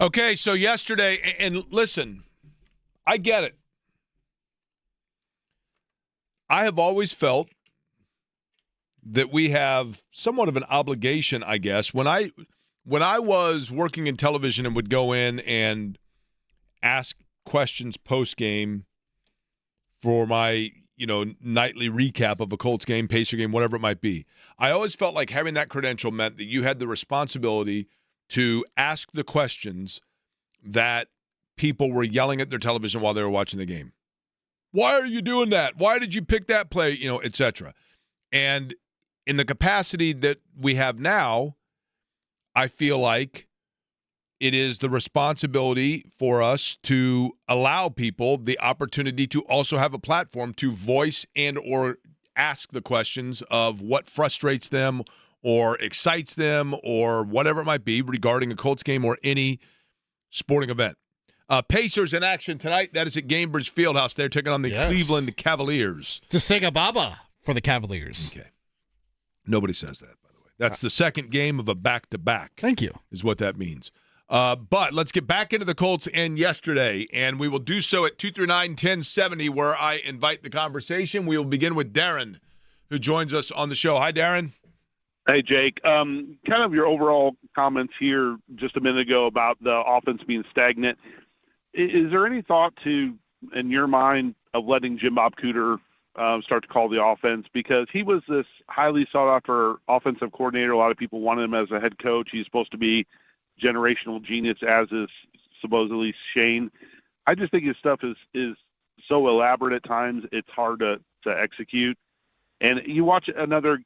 Speaker 11: Okay, so yesterday, and listen, I get it. I have always felt that we have somewhat of an obligation, I guess. When I was working in television and would go in and ask questions post-game for my, nightly recap of a Colts game, Pacer game, whatever it might be, I always felt like having that credential meant that you had the responsibility to ask the questions that people were yelling at their television while they were watching the game. Why are you doing that? Why did you pick that play? Et cetera. And in the capacity that we have now, I feel like it is the responsibility for us to allow people the opportunity to also have a platform to voice and or ask the questions of what frustrates them or excites them or whatever it might be regarding a Colts game or any sporting event. Pacers in action tonight. That is at Gainbridge Fieldhouse. They're taking on the Cleveland Cavaliers.
Speaker 10: To Sega Baba for the Cavaliers.
Speaker 11: Okay. Nobody says that, by the way. That's the second game of a back-to-back.
Speaker 10: Thank you.
Speaker 11: Is what that means. But let's get back into the Colts and yesterday, and we will do so at 239-1070, where I invite the conversation. We will begin with Darren, who joins us on the show. Hi, Darren.
Speaker 14: Hey, Jake. Kind of your overall comments here just a minute ago about the offense being stagnant. Is there any thought to, in your mind, of letting Jim Bob Cooter start to call the offense? Because he was this highly sought-after offensive coordinator. A lot of people wanted him as a head coach. He's supposed to be generational genius, as is supposedly Shane. I just think his stuff is so elaborate at times, it's hard to execute. And you watch another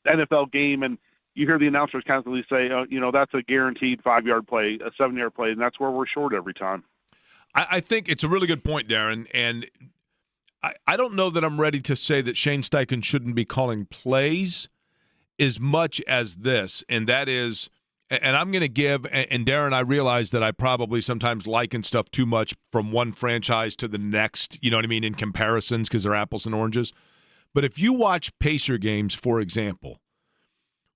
Speaker 14: NFL game, and you hear the announcers constantly say, that's a guaranteed 5-yard play, a 7-yard play, and that's where we're short every time.
Speaker 11: I think it's a really good point, Darren, and I don't know that I'm ready to say that Shane Steichen shouldn't be calling plays as much as this, and that is, and I'm going to give, and Darren, I realize that I probably sometimes liken stuff too much from one franchise to the next, you know what I mean, in comparisons because they're apples and oranges. But if you watch Pacer games, for example,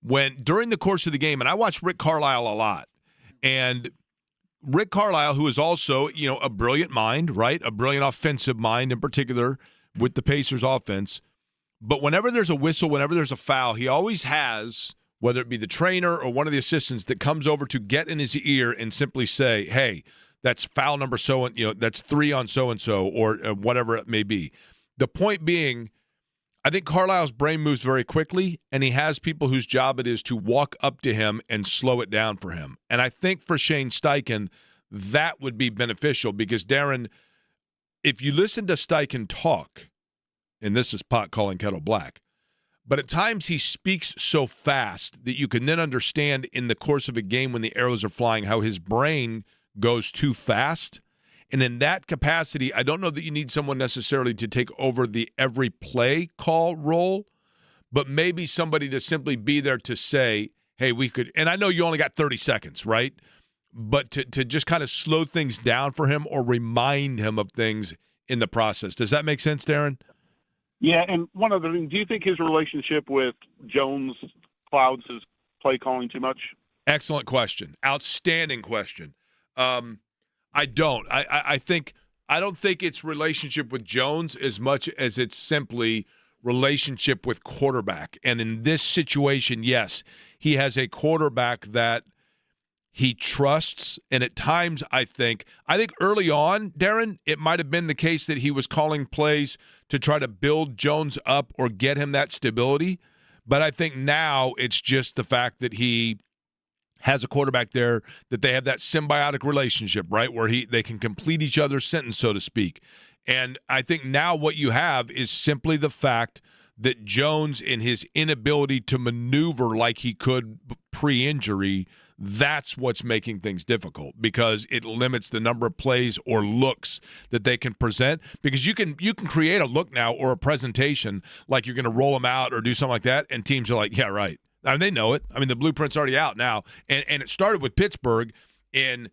Speaker 11: when during the course of the game, and I watch Rick Carlisle a lot, and Rick Carlisle, who is also, a brilliant mind, right? A brilliant offensive mind in particular with the Pacers offense. But whenever there's a whistle, whenever there's a foul, he always has, whether it be the trainer or one of the assistants that comes over to get in his ear and simply say, hey, that's foul number so, that's 3 on so-and-so or whatever it may be. The point being, I think Carlisle's brain moves very quickly, and he has people whose job it is to walk up to him and slow it down for him. And I think for Shane Steichen, that would be beneficial because, Darren, if you listen to Steichen talk, and this is pot calling kettle black, but at times he speaks so fast that you can then understand in the course of a game when the arrows are flying how his brain goes too fast. And in that capacity, I don't know that you need someone necessarily to take over the every play call role, but maybe somebody to simply be there to say, hey, we could, and I know you only got 30 seconds, right? But to just kind of slow things down for him or remind him of things in the process. Does that make sense, Darren?
Speaker 14: Yeah, and one other thing, do you think his relationship with Jones clouds his play calling too much?
Speaker 11: Excellent question. Outstanding question. I don't. I don't think it's relationship with Jones as much as it's simply relationship with quarterback. And in this situation, yes, he has a quarterback that he trusts. And at times, I think early on, Darren, it might have been the case that he was calling plays to try to build Jones up or get him that stability. But I think now it's just the fact that he has a quarterback there, that they have that symbiotic relationship, right, where they can complete each other's sentence, so to speak. And I think now what you have is simply the fact that Jones, in his inability to maneuver like he could pre-injury, that's what's making things difficult because it limits the number of plays or looks that they can present. Because you can create a look now or a presentation like you're going to roll them out or do something like that, and teams are like, yeah, right. I mean, they know it. I mean, the blueprint's already out now. And it started with Pittsburgh in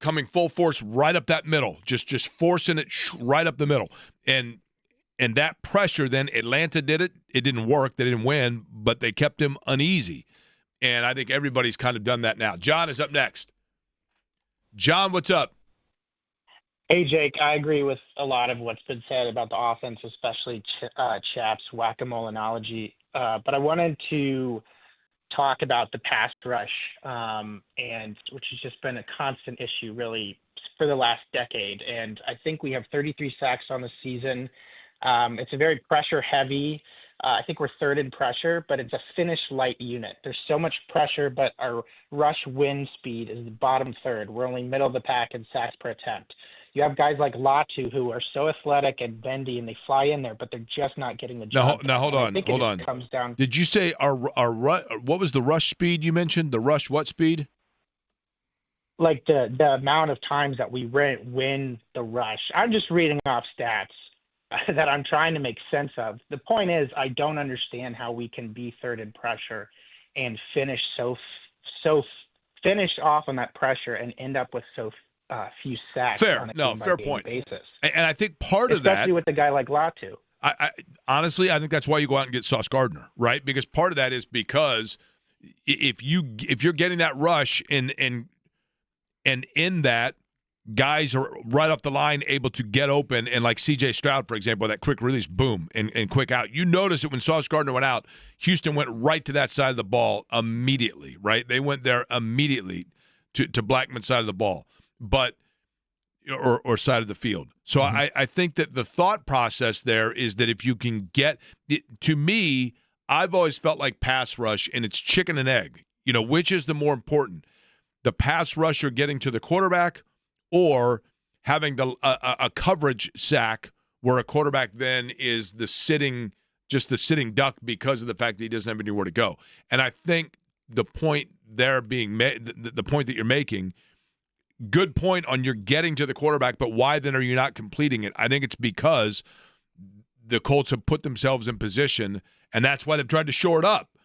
Speaker 11: coming full force right up that middle, just forcing it right up the middle. And that pressure, then Atlanta did it. It didn't work. They didn't win, but they kept him uneasy. And I think everybody's kind of done that now. John is up next. John, what's up?
Speaker 15: Hey, Jake, I agree with a lot of what's been said about the offense, especially Chap's whack-a-mole analogy. But I wanted to talk about the pass rush, and which has just been a constant issue really for the last decade. And I think we have 33 sacks on the season. It's a very pressure-heavy. I think we're third in pressure, but it's a finish light unit. There's so much pressure, but our rush win speed is the bottom third. We're only middle of the pack in sacks per attempt. You have guys like Latu who are so athletic and bendy, and they fly in there, but they're just not getting the job.
Speaker 11: Now hold on.
Speaker 15: Comes down.
Speaker 11: Did you say what was the rush speed you mentioned? The rush what speed?
Speaker 15: Like the amount of times that we win the rush. I'm just reading off stats that I'm trying to make sense of. The point is, I don't understand how we can be third in pressure and finish finish off on that pressure and end up with so few sacks. On a
Speaker 11: fair point.
Speaker 15: Basis.
Speaker 11: And I think part of that,
Speaker 15: especially with a guy like Latu.
Speaker 11: I honestly, I think that's why you go out and get Sauce Gardner, right? Because part of that is because if you're getting that rush and in that, guys are right off the line able to get open, and like C.J. Stroud, for example, that quick release, boom, and quick out. You notice it when Sauce Gardner went out, Houston went right to that side of the ball immediately, right? They went there immediately to Blackman's side of the ball, or side of the field. So I think that the thought process there is that if you can get – to me, I've always felt like pass rush, and it's chicken and egg. Which is the more important? The pass rusher getting to the quarterback or having a coverage sack where a quarterback then is the sitting duck because of the fact that he doesn't have anywhere to go. And I think the point there being made, the point that you're making, good point on you're getting to the quarterback, but why then are you not completing it? I think it's because the Colts have put themselves in position, and that's why they've tried to shore it up,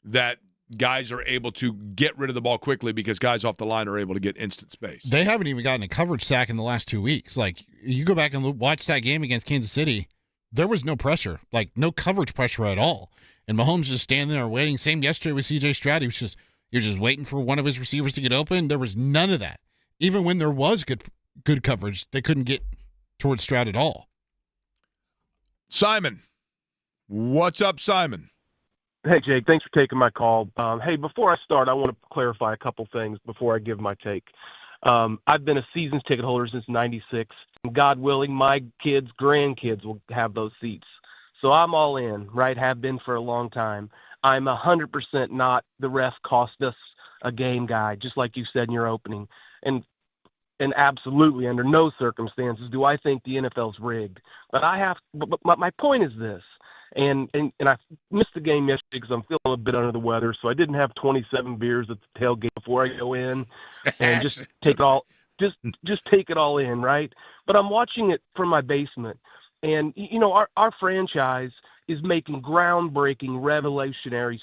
Speaker 11: that guys are able to get rid of the ball quickly because guys off the line are able to get instant space.
Speaker 10: They haven't even gotten a coverage sack in the last 2 weeks. Like, you go back and watch that game against Kansas City, there was no pressure, like no coverage pressure at all. And Mahomes just standing there waiting. Same yesterday with C.J. Stroud. You're just waiting for one of his receivers to get open. There was none of that. Even when there was good coverage, they couldn't get towards Stroud at all.
Speaker 11: Simon. What's up, Simon?
Speaker 16: Hey, Jake, thanks for taking my call. Hey, before I start, I want to clarify a couple things before I give my take. I've been a season's ticket holder since '96. God willing, my kids, grandkids will have those seats. So I'm all in, right? Have been for a long time. I'm 100% not the ref cost us a game guy, just like you said in your opening. And absolutely, under no circumstances do I think the NFL's rigged. But my point is this. And I missed the game yesterday because I'm feeling a bit under the weather, so I didn't have 27 beers at the tailgate before I go in, and just take it all in, right? But I'm watching it from my basement, and our franchise is making groundbreaking, revolutionary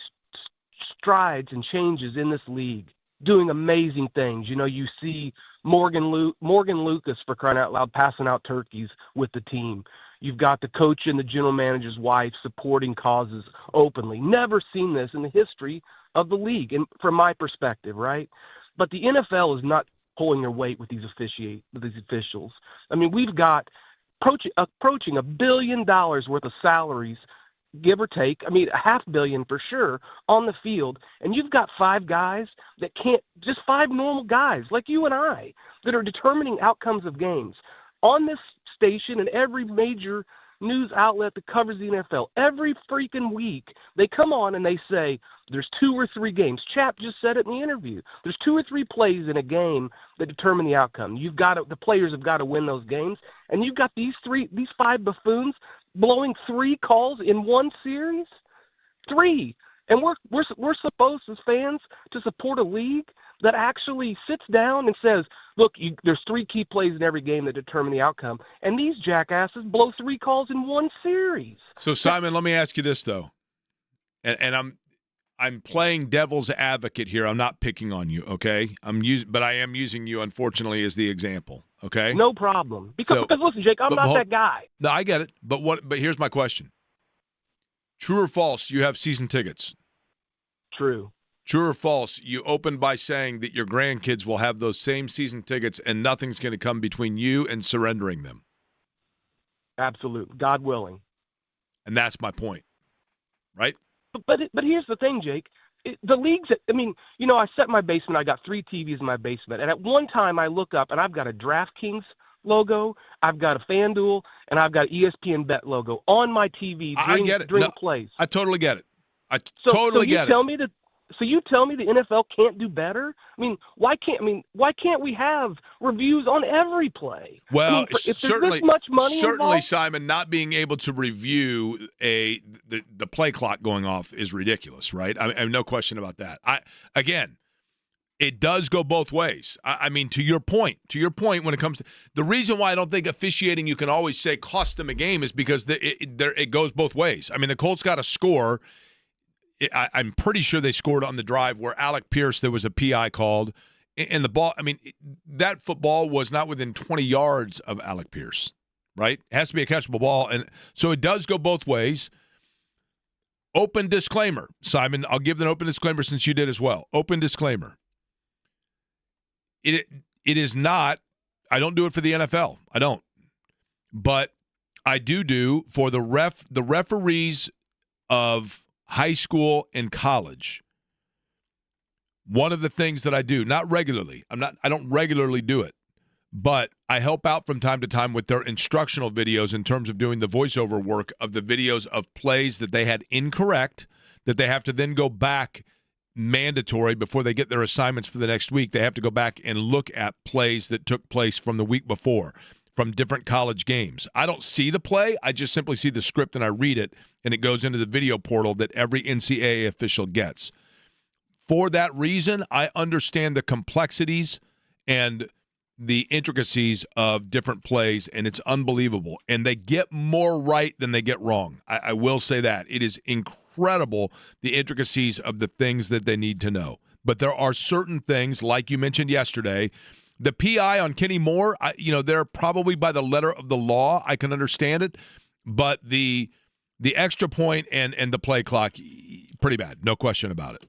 Speaker 16: strides and changes in this league, doing amazing things. You see Morgan Lucas, for crying out loud, passing out turkeys with the team. You've got the coach and the general manager's wife supporting causes openly. Never seen this in the history of the league, and from my perspective, right? But the NFL is not pulling their weight with these officials. I mean, we've got approaching $1 billion worth of salaries, give or take. I mean, $500 million for sure on the field, and you've got 5 guys that can't, just 5 normal guys like you and I, that are determining outcomes of games on this station and every major news outlet that covers the NFL. Every freaking week, they come on and they say there's 2 or 3 games. Chap just said it in the interview. There's 2 or 3 plays in a game that determine the outcome. The players have got to win those games, and you've got these 5 buffoons blowing 3 calls in one series. 3. And we're supposed as fans to support a league that actually sits down and says, look, there's 3 key plays in every game that determine the outcome, and these jackasses blow 3 calls in one series.
Speaker 11: So, Simon, let me ask you this, though, and I'm playing devil's advocate here. I'm not picking on you, okay? But I am using you, unfortunately, as the example, okay?
Speaker 16: No problem. Because listen, Jake, I'm not that guy.
Speaker 11: No, I get it. But here's my question. True or false, you have season tickets?
Speaker 16: True.
Speaker 11: True or false, you opened by saying that your grandkids will have those same season tickets and nothing's going to come between you and surrendering them.
Speaker 16: Absolutely. God willing.
Speaker 11: And that's my point, right?
Speaker 16: But here's the thing, Jake. The leagues, I set in my basement. I got 3 TVs in my basement. And at one time I look up and I've got a DraftKings logo, I've got a FanDuel, and I've got ESPN Bet logo on my TV during plays.
Speaker 11: I totally get it.
Speaker 16: So you tell me the NFL can't do better? I mean, why can't we have reviews on every play?
Speaker 11: Well,
Speaker 16: if there's this much money involved,
Speaker 11: Simon, not being able to review the play clock going off is ridiculous, right? I have no question about that. It does go both ways. I mean, to your point, when it comes to the reason why I don't think officiating you can always say cost them a game is because it goes both ways. I mean, the Colts got a score. I'm pretty sure they scored on the drive where Alec Pierce, there was a PI called, and the ball, that football was not within 20 yards of Alec Pierce, right? It has to be a catchable ball, and so it does go both ways. Open disclaimer, Simon, I'll give an open disclaimer since you did as well. Open disclaimer. It is not, I don't do it for the NFL. I don't. But I do for the referees of high school and college. One of the things that I do, not regularly, I don't regularly do it, but I help out from time to time with their instructional videos in terms of doing the voiceover work of the videos of plays that they had incorrect, that they have to then go back mandatory before they get their assignments for the next week. They have to go back and look at plays that took place from the week before, from different college games. I don't see the play. I just simply see the script and I read it, and it goes into the video portal that every NCAA official gets. For that reason, I understand the complexities and the intricacies of different plays, and it's unbelievable. And they get more right than they get wrong. I will say that. It is incredible, the intricacies of the things that they need to know. But there are certain things, like you mentioned yesterday, the PI on Kenny Moore, they're probably by the letter of the law. I can understand it. But the extra point and the play clock, pretty bad. No question about it.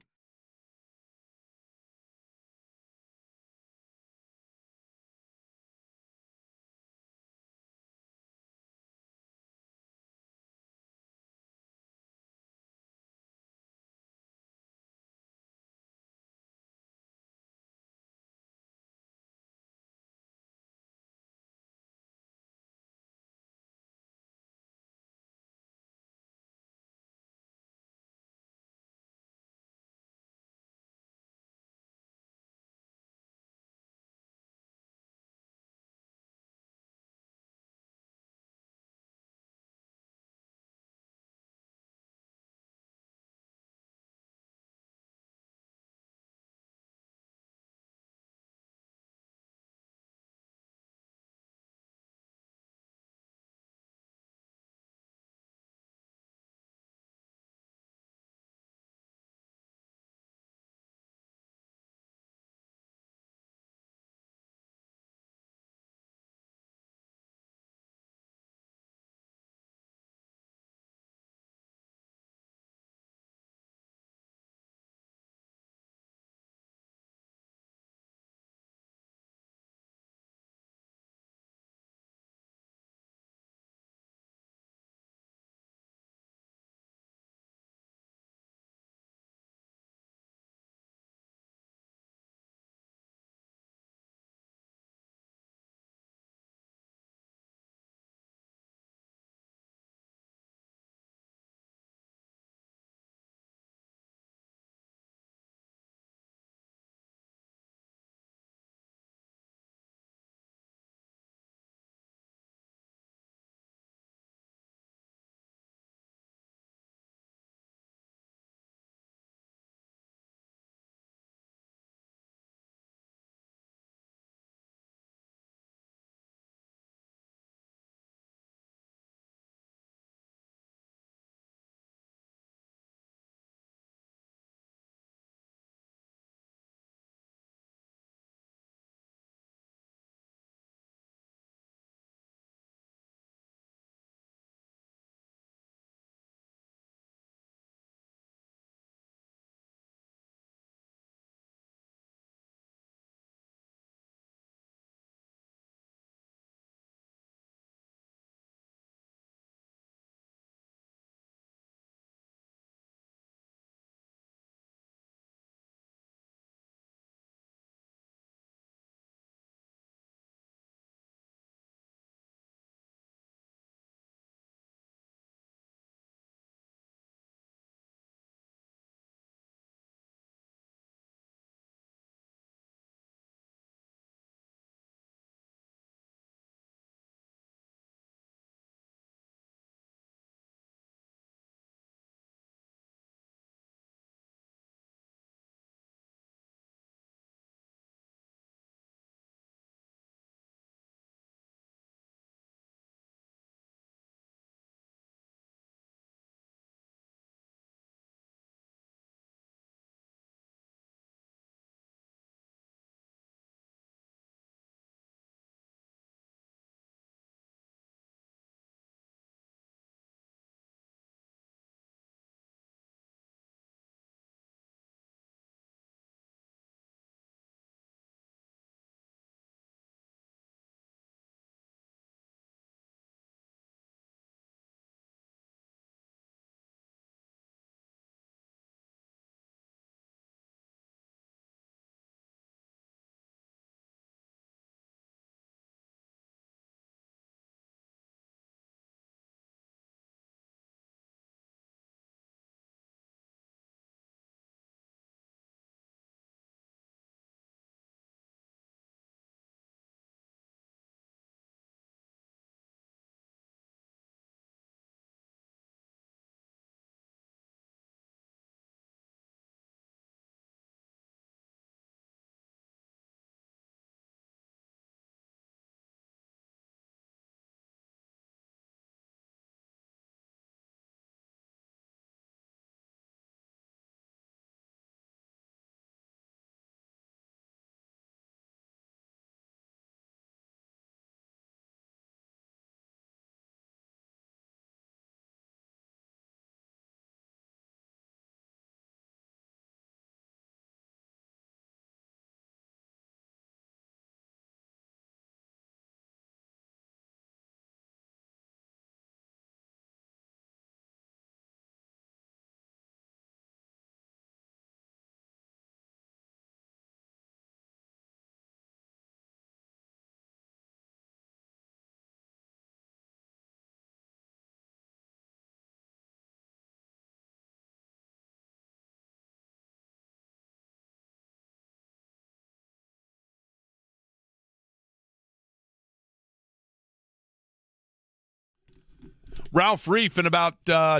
Speaker 11: Ralph Reef in about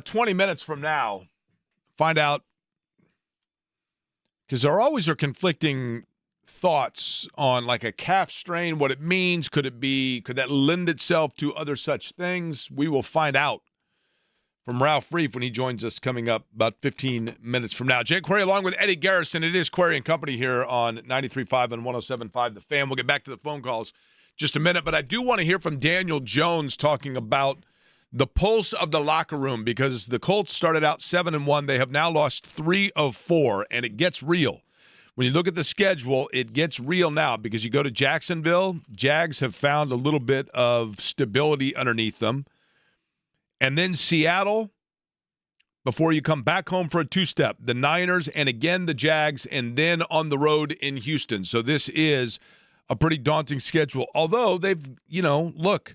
Speaker 11: 20 minutes from now. Find out, because there always are conflicting thoughts on like a calf strain, what it means. Could that lend itself to other such things? We will find out from Ralph Reef when he joins us coming up about 15 minutes from now. Jake Query along with Eddie Garrison. It is Query and Company here on 93.5 and 107.5 The Fan. We'll get back to the phone calls just a minute, but I do want to hear from Daniel Jones talking about the pulse of the locker room, because the Colts started out 7-1. They have now lost 3 of 4, and it gets real. When you look at the schedule, it gets real now, because you go to Jacksonville, Jags have found a little bit of stability underneath them. And then Seattle, before you come back home for a two-step, the Niners, and again the Jags, and then on the road in Houston. So this is a pretty daunting schedule. Although they've, look,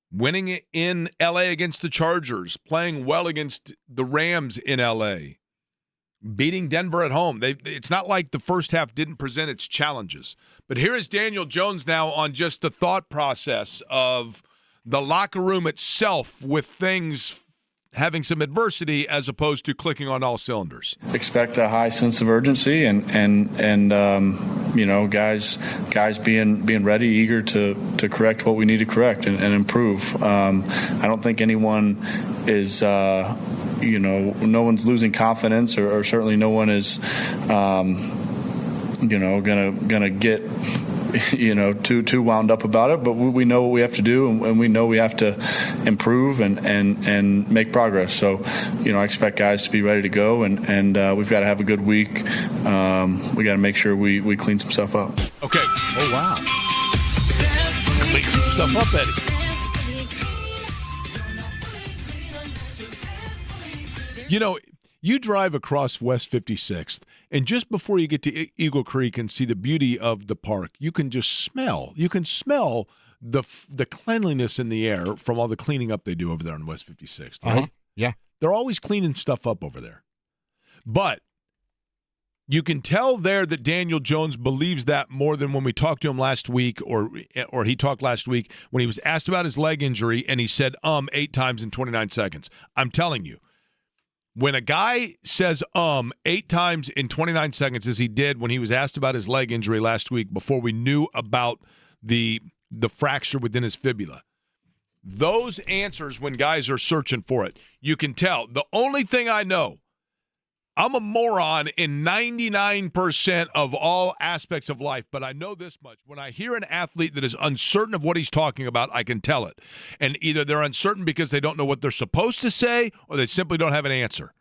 Speaker 11: winning in L.A. against the Chargers, playing well against the Rams in L.A., beating Denver at home. It's not like the first half didn't present its challenges. But here is Daniel Jones now on just the thought process of the locker room itself, with things having some adversity as opposed to clicking on all cylinders.
Speaker 17: Expect a high sense of urgency and guys being ready, eager to correct what we need to correct and improve. I don't think anyone is no one's losing confidence, or certainly no one is gonna get too wound up about it, but we know what we have to do, and we know we have to improve and make progress. So, I expect guys to be ready to go, and we've got to have a good week. We got to make sure we clean some stuff up.
Speaker 11: Okay. Oh, wow. Clean some stuff up, Eddie. You drive across West 56th, and just before you get to Eagle Creek and see the beauty of the park, you can smell the cleanliness in the air from all the cleaning up they do over there on West 56th. Right?
Speaker 10: Uh-huh. Yeah.
Speaker 11: They're always cleaning stuff up over there. But you can tell there that Daniel Jones believes that more than when we talked to him last week, or he talked last week when he was asked about his leg injury, and he said 8 times in 29 seconds. I'm telling you, when a guy says 8 times in 29 seconds, as he did when he was asked about his leg injury last week before we knew about the fracture within his fibula, those answers, when guys are searching for it, you can tell. The only thing I know, I'm a moron in 99% of all aspects of life, but I know this much. When I hear an athlete that is uncertain of what he's talking about, I can tell it. And either they're uncertain because they don't know what they're supposed to say, or they simply don't have an answer.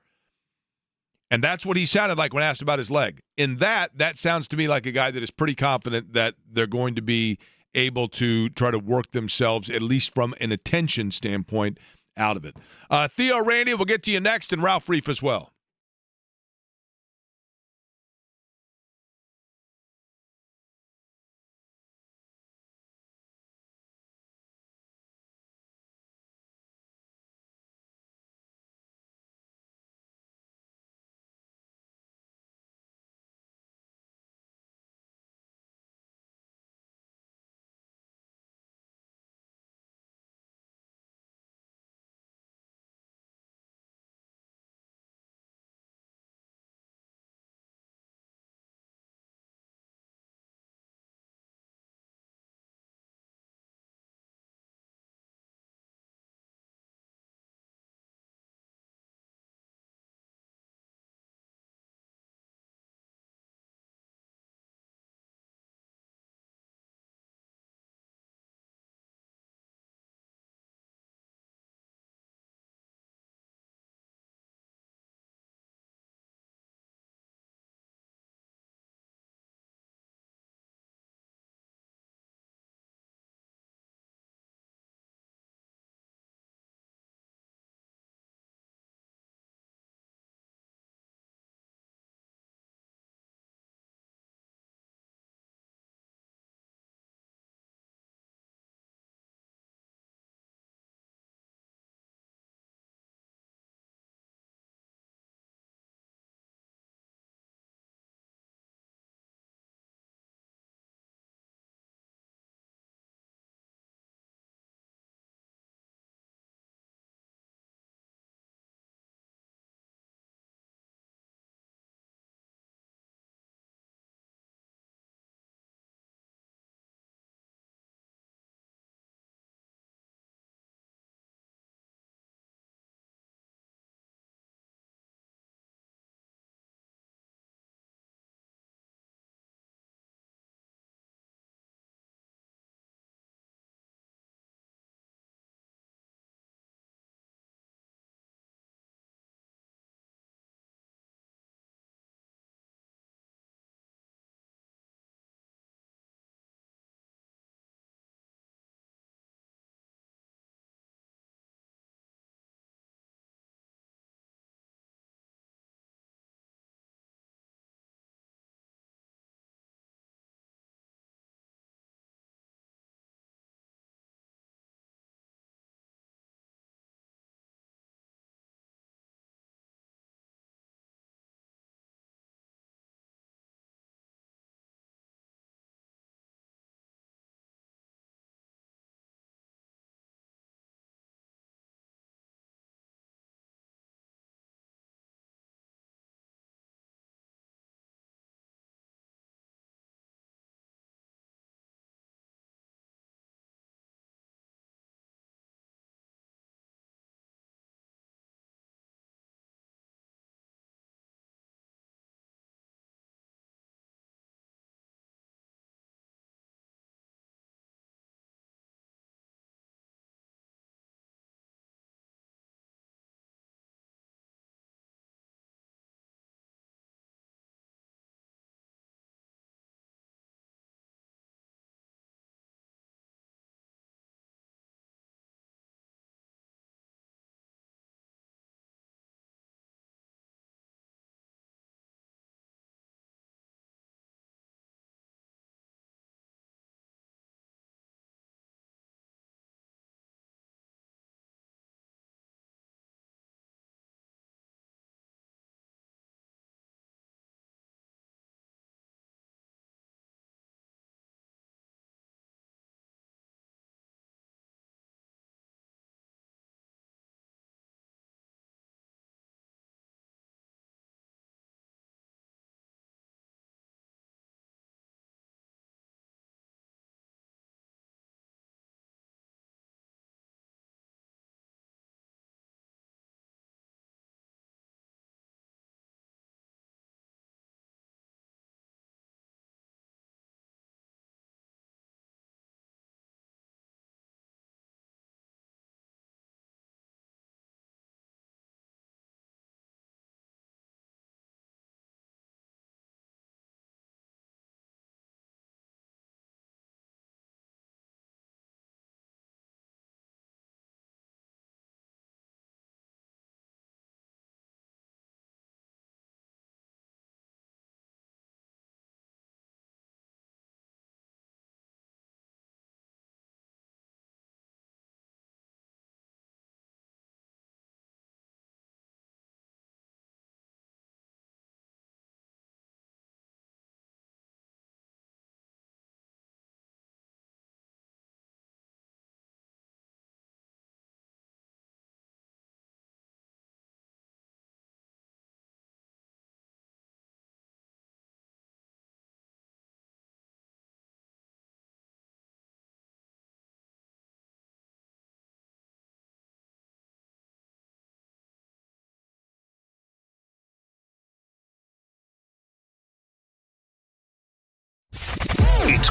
Speaker 11: And that's what he sounded like when asked about his leg. In that sounds to me like a guy that is pretty confident that they're going to be able to try to work themselves, at least from an attention standpoint, out of it. Theo Randy, we'll get to you next, and Ralph Reef as well.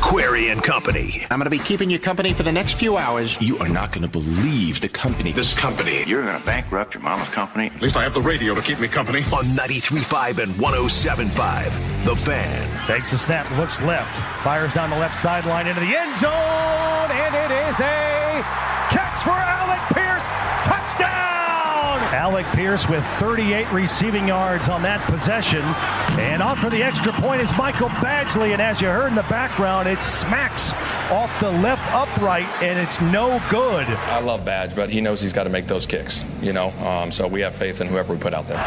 Speaker 1: Query and Company.
Speaker 2: I'm going to be keeping you company for the next few hours.
Speaker 3: You are not going to believe the company.
Speaker 5: This company.
Speaker 4: You're going to bankrupt your mama's company.
Speaker 5: At least I have the radio to keep me company.
Speaker 1: On 93.5 and 107.5. The Fan.
Speaker 6: Takes a snap, looks left, fires down the left sideline into the end zone, and it is a catch for Alec Pierce. Touchdown! Alec Pierce with 38 receiving yards on that possession. And off for the extra point is Michael Badgley. And as you heard in the background, it smacks off the left upright, and it's no good.
Speaker 7: I love Badge, but he knows he's got to make those kicks, so we have faith in whoever we put out there.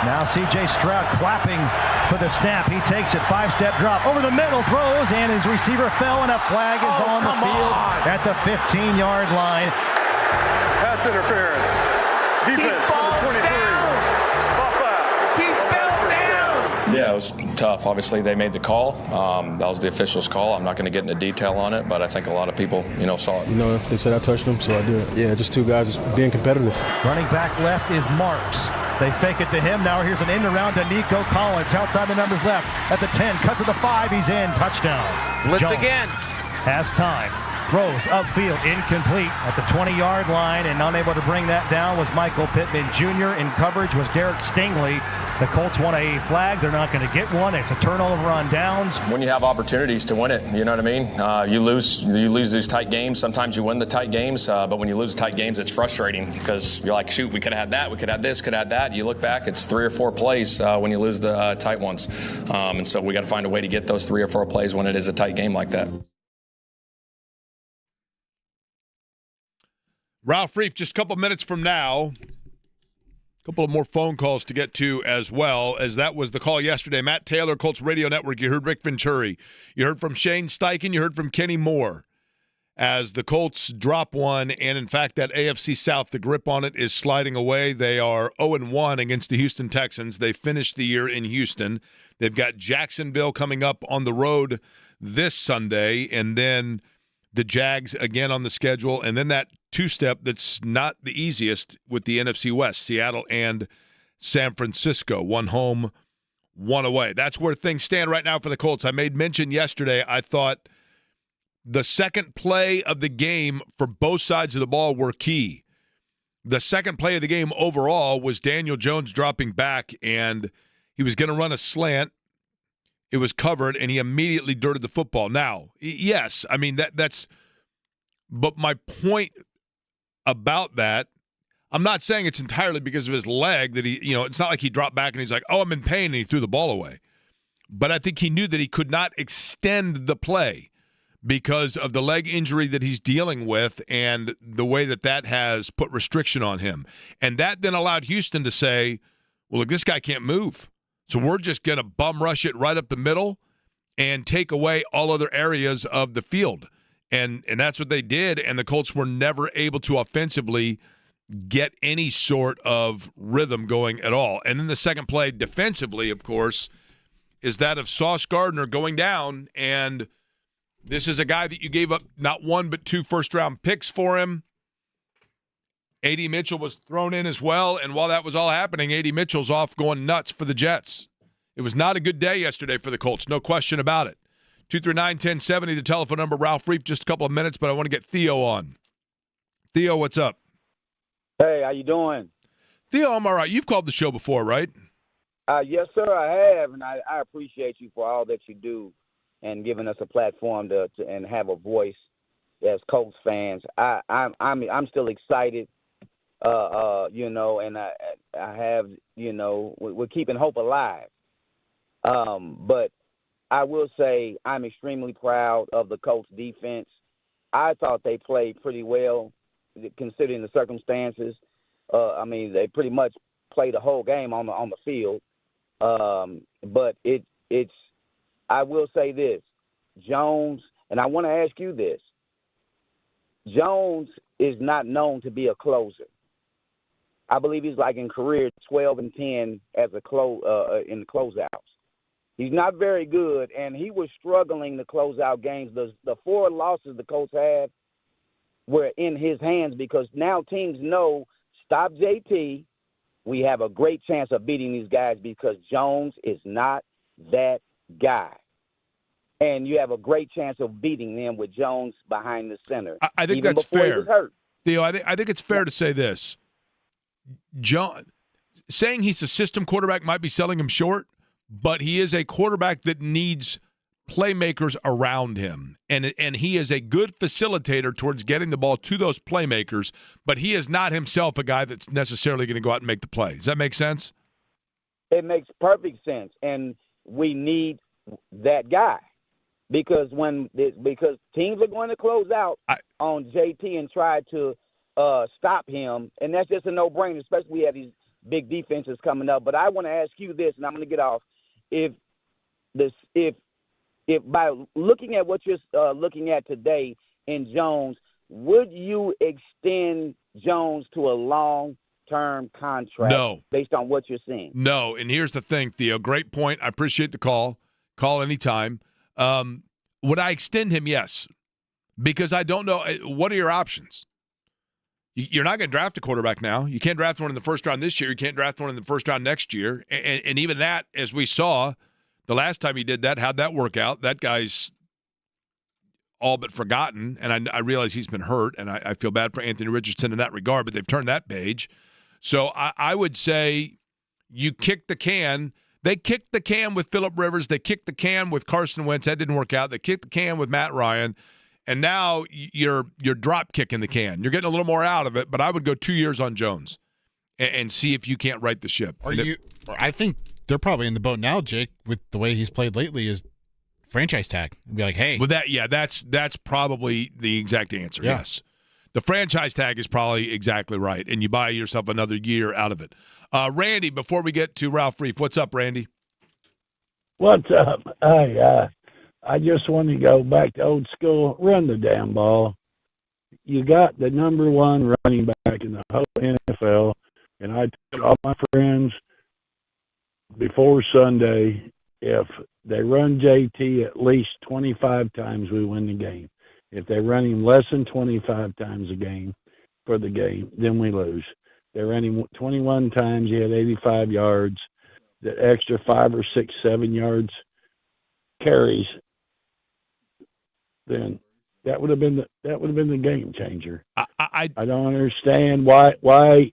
Speaker 6: Now C.J. Stroud clapping for the snap. He takes it, 5-step drop over the middle, throws, and his receiver fell, and a flag is on the field at the 15-yard line.
Speaker 8: Pass interference. Defense, number 23. Spot foul. He fell down.
Speaker 7: Yeah, it was tough. Obviously, they made the call. That was the official's call. I'm not going to get into detail on it, but I think a lot of people, saw it.
Speaker 9: They said I touched him, so I did. Yeah, just two guys being competitive.
Speaker 6: Running back left is Marks. They fake it to him. Now here's an end around to Nico Collins. Outside the numbers left at the 10. Cuts at the 5. He's in. Touchdown.
Speaker 18: Blitz
Speaker 6: Jones
Speaker 18: again.
Speaker 6: has time. Throws upfield, incomplete at the 20-yard line, and unable to bring that down was Michael Pittman Jr. In coverage was Derek Stingley. The Colts want a flag. They're not going to get one. It's a turnover on downs.
Speaker 7: When you have opportunities to win it, you know what I mean? You lose these tight games. Sometimes you win the tight games, but when you lose tight games, it's frustrating because you're like, shoot, we could have had that, we could have this, could have had that. You look back, it's 3 or 4 plays when you lose the tight ones. And so we got to find a way to get those 3 or 4 plays when it is a tight game like that.
Speaker 11: Ralph Reef, just a couple minutes from now, a couple of more phone calls to get to as well, as that was the call yesterday. Matt Taylor, Colts Radio Network. You heard Rick Venturi. You heard from Shane Steichen. You heard from Kenny Moore as the Colts drop one, and in fact, that AFC South, the grip on it is sliding away. They are 0-1 against the Houston Texans. They finished the year in Houston. They've got Jacksonville coming up on the road this Sunday, and then the Jags again on the schedule, and then that two-step that's not the easiest with the NFC West, Seattle and San Francisco. One home, one away. That's where things stand right now for the Colts. I made mention yesterday, I thought the second play of the game for both sides of the ball were key. The second play of the game overall was Daniel Jones dropping back, and he was going to run a slant. It was covered, and he immediately dirted the football. Now, yes, I mean, that's – but my point about that, I'm not saying it's entirely because of his leg that he – it's not like he dropped back and he's like, oh, I'm in pain, and he threw the ball away. But I think he knew that he could not extend the play because of the leg injury that he's dealing with and the way that has put restriction on him. And that then allowed Houston to say, well, look, this guy can't move. So we're just going to bum rush it right up the middle and take away all other areas of the field. And that's what they did, and the Colts were never able to offensively get any sort of rhythm going at all. And then the second play defensively, of course, is that of Sauce Gardner going down, and this is a guy that you gave up not 1 but 2 first-round picks for him. A.D. Mitchell was thrown in as well, and while that was all happening, A.D. Mitchell's off going nuts for the Jets. It was not a good day yesterday for the Colts, no question about it. 239-1070, the telephone number. Ralph Reef, just a couple of minutes, but I want to get Theo on. Theo, what's up?
Speaker 19: Hey, how you doing?
Speaker 11: Theo, I'm all right. You've called the show before, right?
Speaker 19: Yes, sir, I have, and I appreciate you for all that you do and giving us a platform to and have a voice as Colts fans. I'm still excited. And I have, we're keeping hope alive. But I will say I'm extremely proud of the Colts defense. I thought they played pretty well considering the circumstances. They pretty much played the whole game on the field. But I will say this, Jones, and I want to ask you this. Jones is not known to be a closer. I believe he's like in career 12-10 as in the closeouts. He's not very good, and he was struggling to close out games. The 4 losses the Colts had were in his hands because now teams know, stop JT, we have a great chance of beating these guys because Jones is not that guy. and you have a great chance of beating them with Jones behind the center.
Speaker 11: I think
Speaker 19: even
Speaker 11: that's
Speaker 19: before
Speaker 11: fair.
Speaker 19: He was hurt.
Speaker 11: Theo, I think it's fair to say this. Saying he's a system quarterback might be selling him short, but he is a quarterback that needs playmakers around him, and he is a good facilitator towards getting the ball to those playmakers, but he is not himself a guy that's necessarily going to go out and make the play. Does that make sense?
Speaker 19: It makes perfect sense, and we need that guy because teams are going to close out on JT and try to stop him, and that's just a no-brainer, especially we have these big defenses coming up. But I want to ask you this, and I'm going to get off. If by looking at what you're looking at today in Jones, would you extend Jones to a long-term contract?
Speaker 11: No.
Speaker 19: Based on what you're seeing?
Speaker 11: No, and here's the thing, Theo. Great point. I appreciate the call. Call anytime. Would I extend him? Yes, because I don't know. What are your options? You're not going to draft a quarterback now. You can't draft one in the first round this year. You can't draft one in the first round next year. And even that, as we saw – the last time he did that, how'd that work out? That guy's all but forgotten, and I realize he's been hurt, and I feel bad for Anthony Richardson in that regard, but they've turned that page. So I would say you kick the can. They kicked the can with Phillip Rivers. They kicked the can with Carson Wentz. That didn't work out. They kicked the can with Matt Ryan, and now you're drop kicking the can. You're getting a little more out of it, but I would go 2 years on Jones and see if you can't right the ship.
Speaker 10: I think they're probably in the boat now, Jake, with the way he's played lately, is franchise tag. And be like, hey.
Speaker 11: Well, that's probably the exact answer,
Speaker 10: Yeah.
Speaker 11: yes. The franchise tag is probably exactly right, and you buy yourself another year out of it. Randy, before we get to Ralph Reef, what's up, Randy?
Speaker 18: What's up? I just want to go back to old school, run the damn ball. You got the number one running back in the whole NFL, and I told all my friends before Sunday, if they run JT at least 25 times, we win the game. If they run him less than 25 times a game for the game, then we lose. They ran him 21 times. He had 85 yards. The extra 5 or 6, 7 yards carries, then that would have been the game changer.
Speaker 11: I
Speaker 18: don't understand why.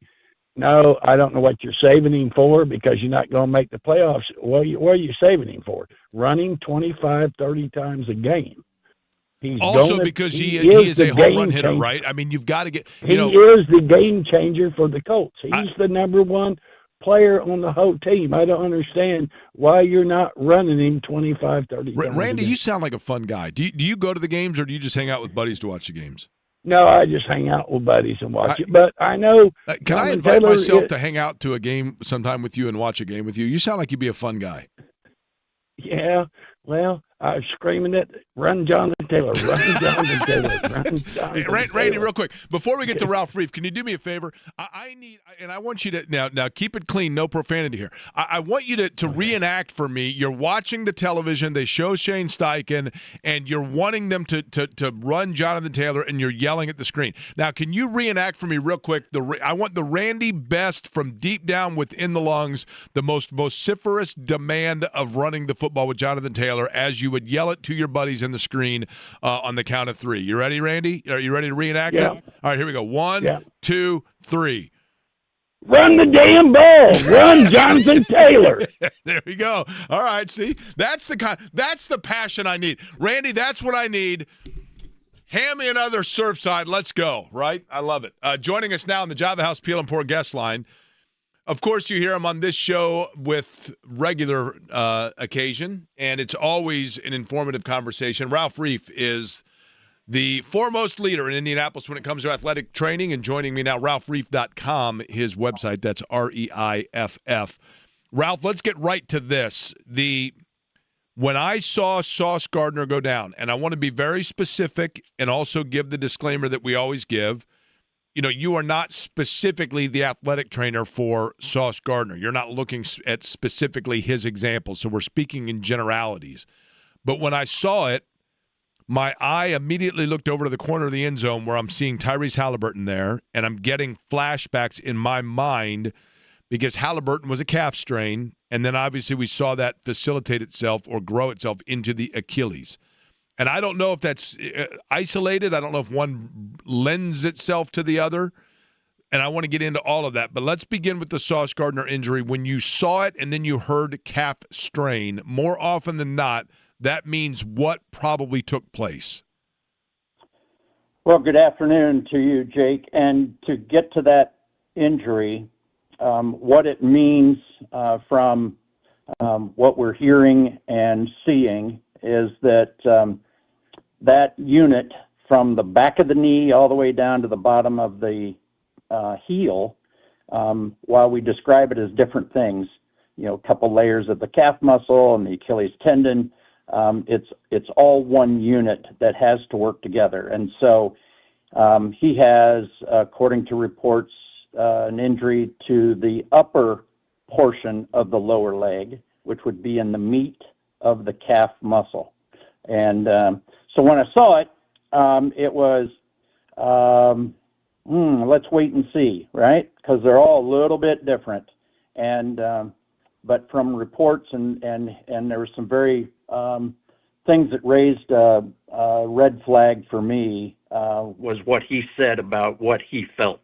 Speaker 18: No, I don't know what you're saving him for because you're not going to make the playoffs. What are you saving him for? Running 25, 30 times a game.
Speaker 11: Because he is a home run hitter, right? I mean, you've got to get –
Speaker 18: He is the game changer for the Colts. He's the number one player on the whole team. I don't understand why you're not running him 25, 30 times.
Speaker 11: Randy, you sound like a fun guy. Do you go to the games or do you just hang out with buddies to watch the games?
Speaker 18: No, I just hang out with buddies and watch it. But I know.
Speaker 11: Can I invite myself to hang out to a game sometime with you and watch a game with you? You sound like you'd be a fun guy.
Speaker 18: Yeah. Well, I was screaming it, run Jonathan Taylor, run Jonathan Taylor, run Jonathan
Speaker 11: Randy,
Speaker 18: Taylor.
Speaker 11: real quick, before we get to Ralph Reef, can you do me a favor? I need, and I want you to, now keep it clean, no profanity here. I want you to reenact for me. You're watching the television, they show Shane Steichen, and you're wanting them to run Jonathan Taylor, and you're yelling at the screen. Now, can you reenact for me real quick? I want the Randy Best from deep down within the lungs, the most vociferous demand of running the football with Jonathan Taylor as you would yell it to your buddies in the screen on the count of 3. You ready, Randy? Are you ready to reenact it? All right, here we go. 1, 2, 3.
Speaker 18: Run the damn ball. Run Jonathan Taylor.
Speaker 11: There we go. All right, see? That's the passion I need. Randy, that's what I need. Hand me another Surfside. Let's go, right? I love it. Joining us now on the Java House Peel and Pour guest line. Of course, you hear him on this show with regular occasion, and it's always an informative conversation. Ralph Reef is the foremost leader in Indianapolis when it comes to athletic training, and joining me now, ralphreif.com, his website. That's REIFF. Ralph, let's get right to this. When I saw Sauce Gardner go down, and I want to be very specific and also give the disclaimer that we always give, you are not specifically the athletic trainer for Sauce Gardner. You're not looking at specifically his example, so we're speaking in generalities. But when I saw it, my eye immediately looked over to the corner of the end zone where I'm seeing Tyrese Halliburton there, and I'm getting flashbacks in my mind because Halliburton was a calf strain, And then obviously we saw that facilitate itself or grow itself into the Achilles. And I don't know if that's isolated. I don't know if one lends itself to the other. And I want to get into all of that. But let's begin with the Sauce Gardner injury. When you saw it and then you heard calf strain, more often than not, that means what probably took place?
Speaker 20: Well, good afternoon to you, Jake. And to get to that injury, what it means from what we're hearing and seeing is that that unit from the back of the knee all the way down to the bottom of the heel, while we describe it as different things, a couple layers of the calf muscle and the Achilles tendon, it's all one unit that has to work together. And so he has, according to reports, an injury to the upper portion of the lower leg, which would be in the meat of the calf muscle. And so when I saw it, it was, let's wait and see, right? Because they're all a little bit different. And but from reports and there were some very things that raised a red flag for me was what he said about what he felt.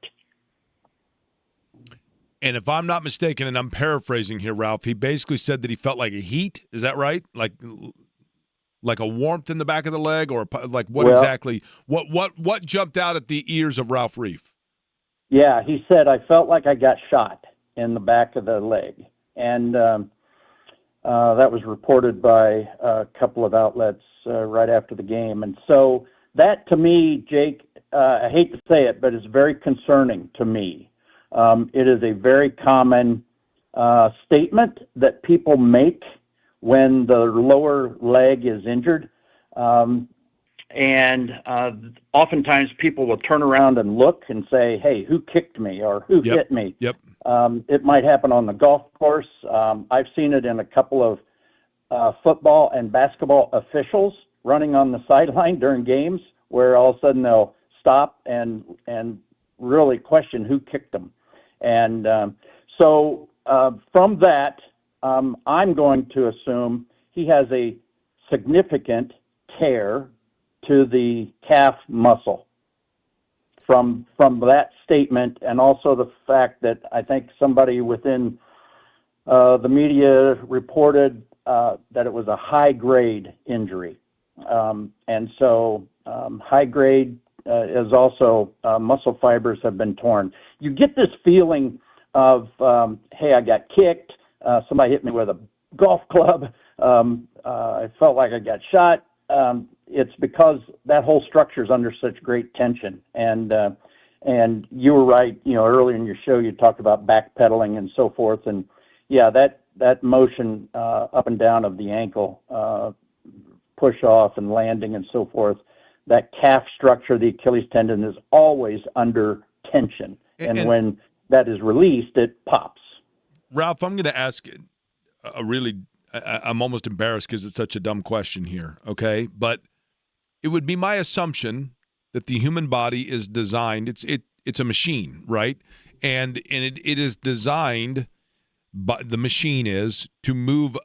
Speaker 11: And if I'm not mistaken, and I'm paraphrasing here, Ralph, he basically said that he felt like a heat. Is that right? Like a warmth in the back of the leg, or like what exactly? What jumped out at the ears of Ralph Reef?
Speaker 20: Yeah, he said, I felt like I got shot in the back of the leg. And that was reported by a couple of outlets right after the game. And so that, to me, Jake, I hate to say it, but it's very concerning to me. It is a very common statement that people make when the lower leg is injured. And oftentimes people will turn around and look and say, hey, who kicked me or who hit me?
Speaker 11: Yep.
Speaker 20: It might happen on the golf course. I've seen it in a couple of football and basketball officials running on the sideline during games where all of a sudden they'll stop and really question who kicked them. And so from that, I'm going to assume he has a significant tear to the calf muscle from that statement, and also the fact that I think somebody within the media reported that it was a high-grade injury. And so high-grade is also muscle fibers have been torn. You get this feeling of, hey, I got kicked, somebody hit me with a golf club, I felt like I got shot. It's because that whole structure is under such great tension. And you were right, earlier in your show you talked about backpedaling and so forth. And yeah, that motion up and down of the ankle, push off and landing and so forth, that calf structure, the Achilles tendon, is always under tension. And when that is released, it pops.
Speaker 11: Ralph, I'm going to ask I'm almost embarrassed because it's such a dumb question here, okay? But it would be my assumption that the human body is designed, it's a machine, right? And it is designed, but the machine is to move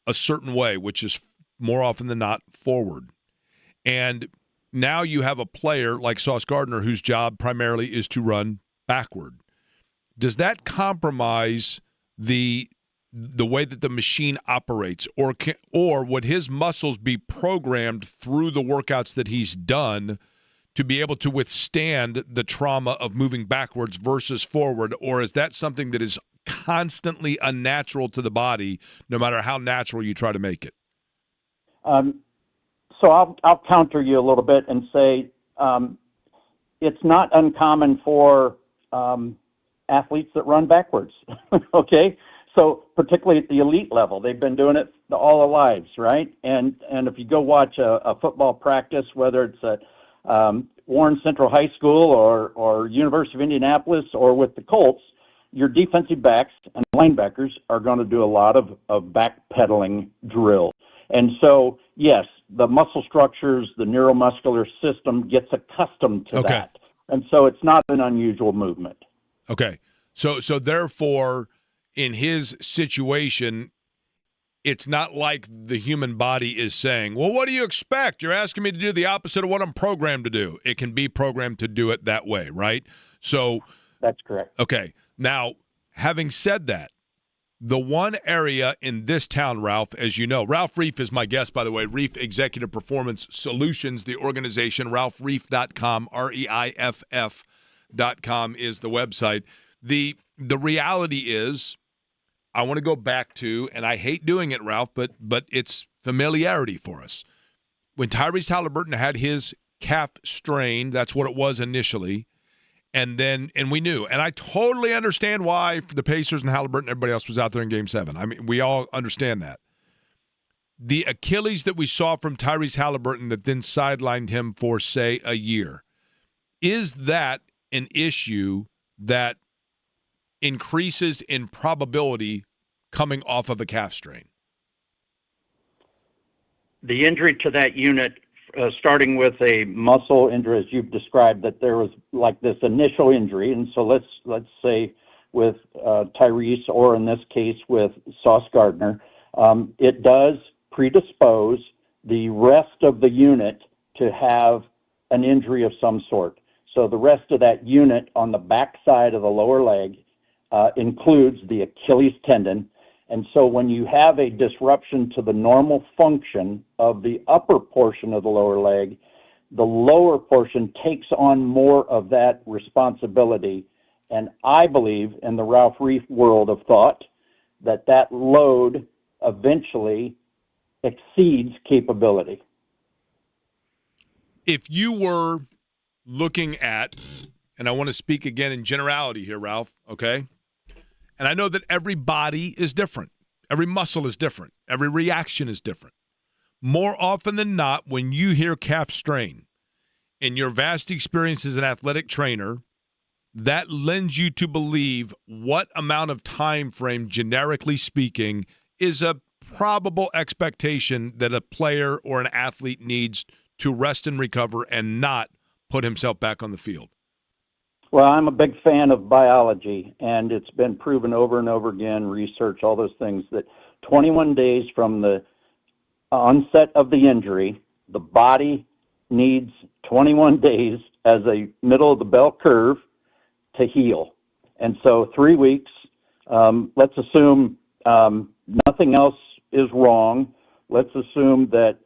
Speaker 11: a certain way, which is more often than not forward. And now you have a player like Sauce Gardner whose job primarily is to run backward. Does that compromise the way that the machine operates, or would his muscles be programmed through the workouts that he's done to be able to withstand the trauma of moving backwards versus forward, or is that something that is constantly unnatural to the body, no matter how natural you try to make it?
Speaker 20: So I'll counter you a little bit and say it's not uncommon for athletes that run backwards, okay? So particularly at the elite level, they've been doing it all their lives, right? And if you go watch a football practice, whether it's at Warren Central High School or University of Indianapolis or with the Colts, your defensive backs and linebackers are going to do a lot of backpedaling drill. And so, yes, the muscle structures, the neuromuscular system gets accustomed to that. And so it's not an unusual movement.
Speaker 11: Okay. So therefore, in his situation, it's not like the human body is saying, well, what do you expect? You're asking me to do the opposite of what I'm programmed to do. It can be programmed to do it that way, right? So
Speaker 20: that's correct.
Speaker 11: Okay. Now, having said that, the one area in this town, Ralph, as you know, Ralph Reef is my guest, by the way, Reef Executive Performance Solutions, the organization, ralphreef.com, REIFF.com is the website. The reality is, I want to go back to, and I hate doing it, Ralph, but it's familiarity for us. When Tyrese Halliburton had his calf strain, that's what it was initially, and we knew. And I totally understand why the Pacers and Halliburton and everybody else was out there in Game 7. I mean, we all understand that. The Achilles that we saw from Tyrese Halliburton that then sidelined him for, say, a year, is that an issue that increases in probability coming off of a calf strain?
Speaker 20: The injury to that unit, starting with a muscle injury, as you've described, that there was like this initial injury, and so let's say with Tyrese, or in this case with Sauce Gardner, it does predispose the rest of the unit to have an injury of some sort. So the rest of that unit on the back side of the lower leg includes the Achilles tendon. And so when you have a disruption to the normal function of the upper portion of the lower leg, the lower portion takes on more of that responsibility. And I believe in the Ralph Reef world of thought that load eventually exceeds capability.
Speaker 11: If you were looking at, and I want to speak again in generality here, Ralph, okay? And I know that every body is different. Every muscle is different. Every reaction is different. More often than not, when you hear calf strain, in your vast experience as an athletic trainer, that lends you to believe what amount of time frame, generically speaking, is a probable expectation that a player or an athlete needs to rest and recover and not put himself back on the field.
Speaker 20: Well, I'm a big fan of biology, and it's been proven over and over again, research, all those things, that 21 days from the onset of the injury, the body needs 21 days as a middle of the bell curve to heal. And so 3 weeks, let's assume nothing else is wrong. Let's assume that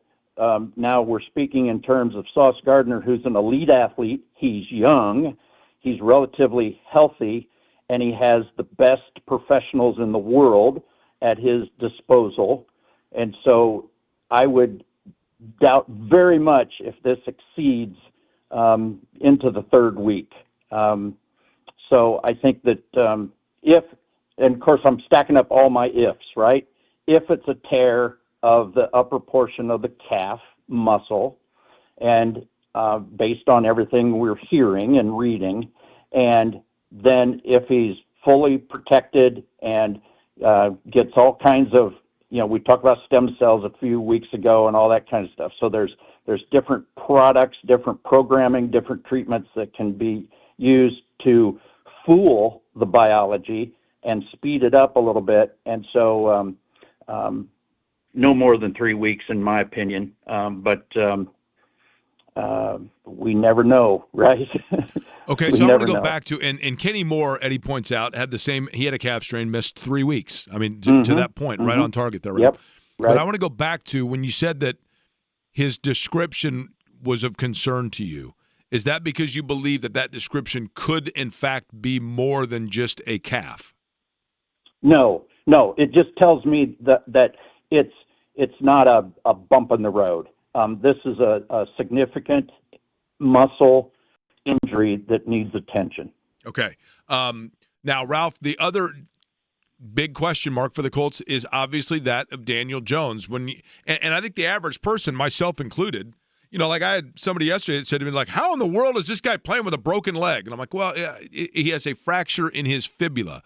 Speaker 20: now we're speaking in terms of Sauce Gardner, who's an elite athlete. He's young. He's relatively healthy, and he has the best professionals in the world at his disposal. And so I would doubt very much if this exceeds into the 3rd week. So I think that if, and of course I'm stacking up all my ifs, right? If it's a tear of the upper portion of the calf muscle, and based on everything we're hearing and reading, and then if he's fully protected and gets all kinds of, we talked about stem cells a few weeks ago and all that kind of stuff. So there's different products, different programming, different treatments that can be used to fool the biology and speed it up a little bit. And so no more than 3 weeks, in my opinion. But we never know, right?
Speaker 11: Okay, so I'm going to go back to, and Kenny Moore, Eddie points out, had the same, he had a calf strain, missed 3 weeks. I mean, to that point, right on target there. Right?
Speaker 20: Yep. Right.
Speaker 11: But I want to go back to when you said that his description was of concern to you. Is that because you believe that description could, in fact, be more than just a calf?
Speaker 20: No. It just tells me that it's not a bump in the road. This is a significant muscle injury that needs attention.
Speaker 11: Okay. Now, Ralph, the other big question mark for the Colts is obviously that of Daniel Jones. And I think the average person, myself included, like I had somebody yesterday that said to me, like, how in the world is this guy playing with a broken leg? And I'm like, well, he has a fracture in his fibula,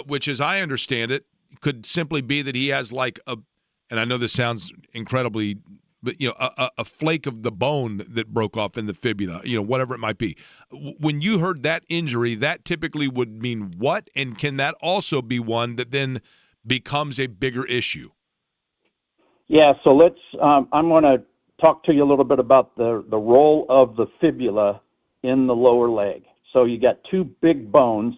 Speaker 11: which, as I understand it, could simply be that he has and I know this sounds incredibly but a flake of the bone that broke off in the fibula, whatever it might be. When you heard that injury, that typically would mean what? And can that also be one that then becomes a bigger issue?
Speaker 20: Yeah, so let's. I'm going to talk to you a little bit about the role of the fibula in the lower leg. So you got two big bones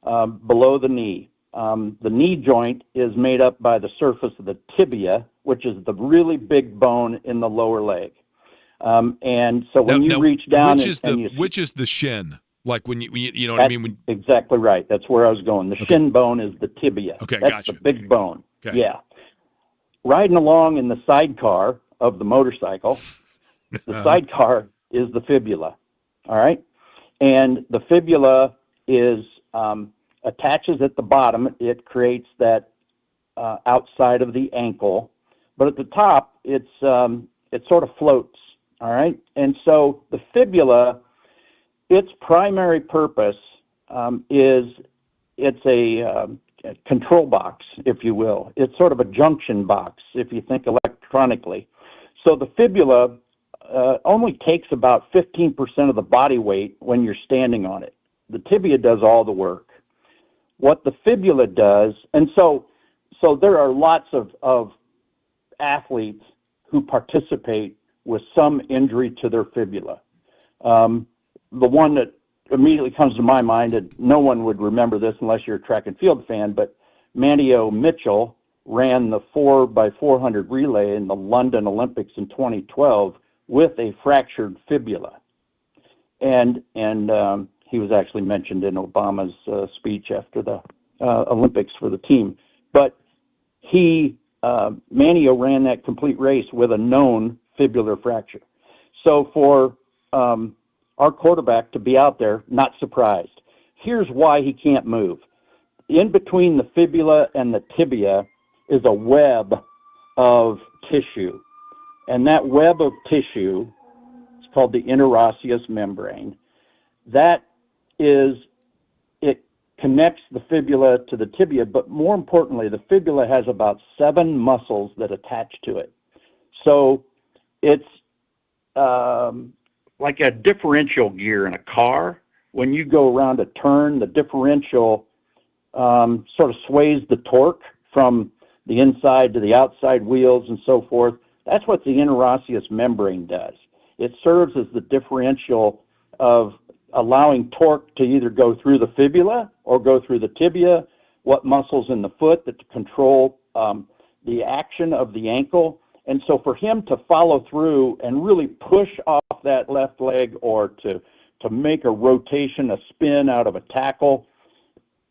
Speaker 20: below the knee. The knee joint is made up by the surface of the tibia, which is the really big bone in the lower leg. And so when you reach down,
Speaker 11: which is the shin? Like when you know what I mean?
Speaker 20: Exactly right. That's where I was going. The shin bone is the tibia.
Speaker 11: Okay,
Speaker 20: that's
Speaker 11: gotcha.
Speaker 20: the big bone.
Speaker 11: Okay.
Speaker 20: Yeah. Riding along in the sidecar of the motorcycle, the sidecar is the fibula. All right, and the fibula is attaches at the bottom. It creates that outside of the ankle, but at the top, it sort of floats. All right, and so the fibula, its primary purpose is it's a control box, if you will. It's sort of a junction box, if you think electronically. So the fibula only takes about 15% of the body weight when you're standing on it. The tibia does all the work. What the fibula does, and so there are lots of athletes who participate with some injury to their fibula. The one that immediately comes to my mind, and no one would remember this unless you're a track and field fan, but Manio Mitchell ran the 4x400 relay in the London Olympics in 2012 with a fractured fibula. And he was actually mentioned in Obama's speech after the Olympics for the team. But Manio ran that complete race with a known fibular fracture. So for our quarterback to be out there, not surprised. Here's why he can't move. In between the fibula and the tibia is a web of tissue. And that web of tissue is called the interosseous membrane. It connects the fibula to the tibia, but more importantly, the fibula has about 7 muscles that attach to it. So it's like a differential gear in a car. When you go around a turn, the differential sort of sways the torque from the inside to the outside wheels and so forth. That's what the interosseous membrane does. It serves as the differential of allowing torque to either go through the fibula or go through the tibia, what muscles in the foot that control the action of the ankle. And so for him to follow through and really push off that left leg or to make a rotation, a spin out of a tackle,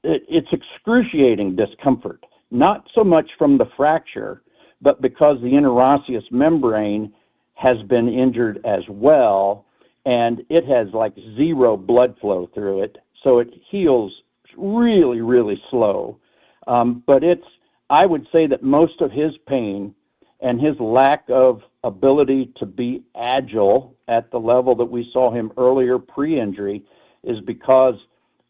Speaker 20: it's excruciating discomfort. Not so much from the fracture, but because the interosseous membrane has been injured as well, and it has like zero blood flow through it, so it heals really, really slow. But I would say that most of his pain and his lack of ability to be agile at the level that we saw him earlier pre-injury is because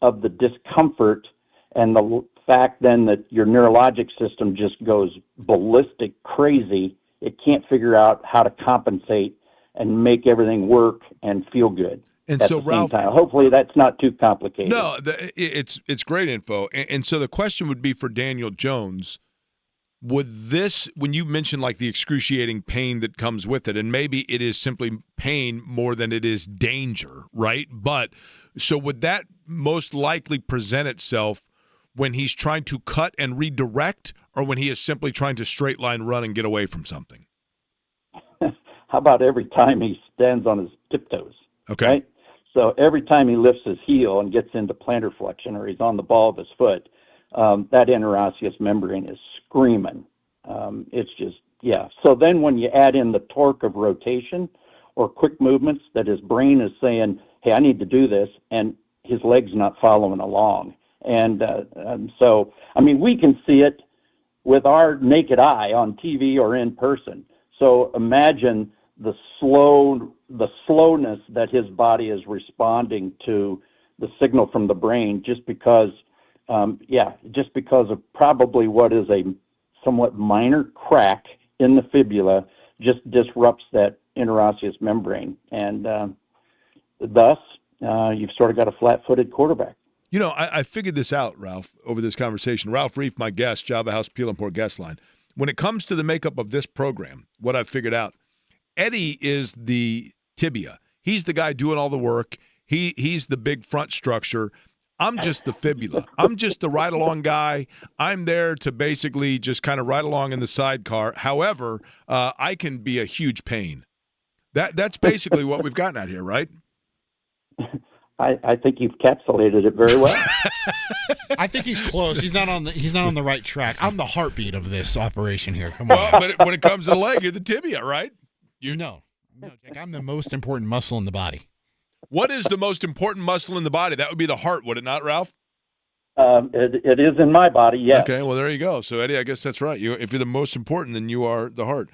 Speaker 20: of the discomfort and the fact then that your neurologic system just goes ballistic crazy. It can't figure out how to compensate and make everything work and feel good.
Speaker 11: And
Speaker 20: at
Speaker 11: so,
Speaker 20: the
Speaker 11: Ralph,
Speaker 20: same time. Hopefully that's not too complicated.
Speaker 11: No, it's great info. And so the question would be for Daniel Jones, would this, when you mentioned like the excruciating pain that comes with it, and maybe it is simply pain more than it is danger, right? But so would that most likely present itself when he's trying to cut and redirect, or when he is simply trying to straight line run and get away from something?
Speaker 20: How about every time he stands on his tiptoes?
Speaker 11: Okay.
Speaker 20: Right? So every time he lifts his heel and gets into plantar flexion or he's on the ball of his foot, that interosseous membrane is screaming. It's just, yeah. So then when you add in the torque of rotation or quick movements that his brain is saying, hey, I need to do this, and his leg's not following along. And so, I mean, we can see it with our naked eye on TV or in person. So imagine the slowness that his body is responding to the signal from the brain just because of probably what is a somewhat minor crack in the fibula just disrupts that interosseous membrane, and thus you've sort of got a flat-footed quarterback.
Speaker 11: You know, I figured this out, Ralph, over this conversation. Ralph Reef, my guest, Java House Peel and Pour guest line. When it comes to the makeup of this program, what I've figured out, Eddie is the tibia. He's the guy doing all the work. He's the big front structure. I'm just the fibula. I'm just the ride-along guy. I'm there to basically just kind of ride along in the sidecar. However, I can be a huge pain. That's basically what we've gotten at here, right?
Speaker 20: I think you've encapsulated it very well.
Speaker 10: I think he's close. He's not on the right track. I'm the heartbeat of this operation here. Come on.
Speaker 11: Well, but when it comes to the leg, you're the tibia, right?
Speaker 10: No, Jake, I'm the most important muscle in the body.
Speaker 11: What is the most important muscle in the body? That would be the heart, would it not, Ralph?
Speaker 20: It is in my body, yes.
Speaker 11: Okay, well, there you go. So, Eddie, I guess that's right. If you're the most important, then you are the heart.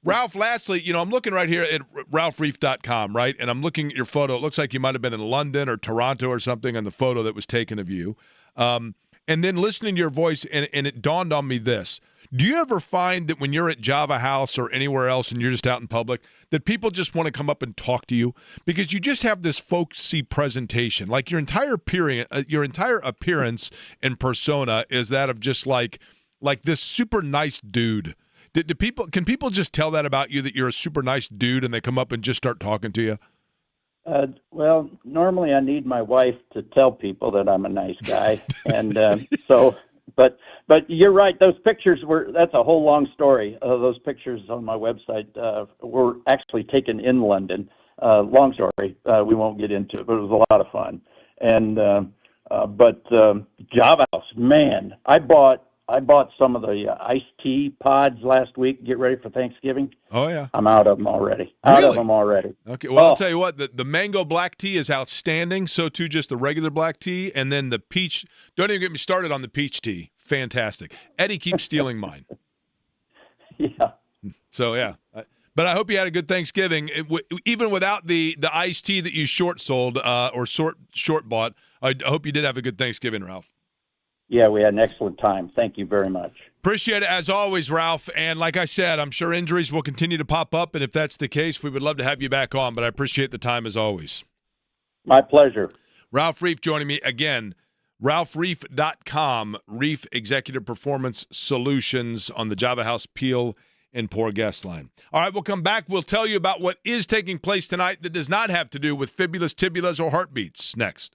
Speaker 11: Ralph, lastly, I'm looking right here at ralphreef.com, right? And I'm looking at your photo. It looks like you might have been in London or Toronto or something on the photo that was taken of you. And then listening to your voice, and it dawned on me this. Do you ever find that when you're at Java House or anywhere else and you're just out in public, that people just want to come up and talk to you? Because you just have this folksy presentation. Like your entire appearance and persona is that of just like this super nice dude. Can people just tell that about you, that you're a super nice dude, and they come up and just start talking to you?
Speaker 20: Well, normally I need my wife to tell people that I'm a nice guy, and but you're right. Those pictures that's a whole long story. Those pictures on my website were actually taken in London. Long story. We won't get into it, but it was a lot of fun. And Java House, man, I bought some of the iced tea pods last week. Get ready for Thanksgiving.
Speaker 11: Oh, yeah.
Speaker 20: I'm out of them already.
Speaker 11: Okay. Well, I'll tell you what, the mango black tea is outstanding. So, too, just the regular black tea. And then the peach. Don't even get me started on the peach tea. Fantastic. Eddie keeps stealing mine.
Speaker 20: Yeah.
Speaker 11: So, yeah. But I hope you had a good Thanksgiving. Even without the iced tea that you short sold or short bought, I hope you did have a good Thanksgiving, Ralph.
Speaker 20: Yeah, we had an excellent time. Thank you very much.
Speaker 11: Appreciate it as always, Ralph. And like I said, I'm sure injuries will continue to pop up. And if that's the case, we would love to have you back on. But I appreciate the time as always.
Speaker 20: My pleasure.
Speaker 11: Ralph Reef joining me again. RalphReef.com, Reef Executive Performance Solutions on the Java House Peel and Pour guest line. All right, we'll come back. We'll tell you about what is taking place tonight that does not have to do with fibulas, tibulas, or heartbeats. Next.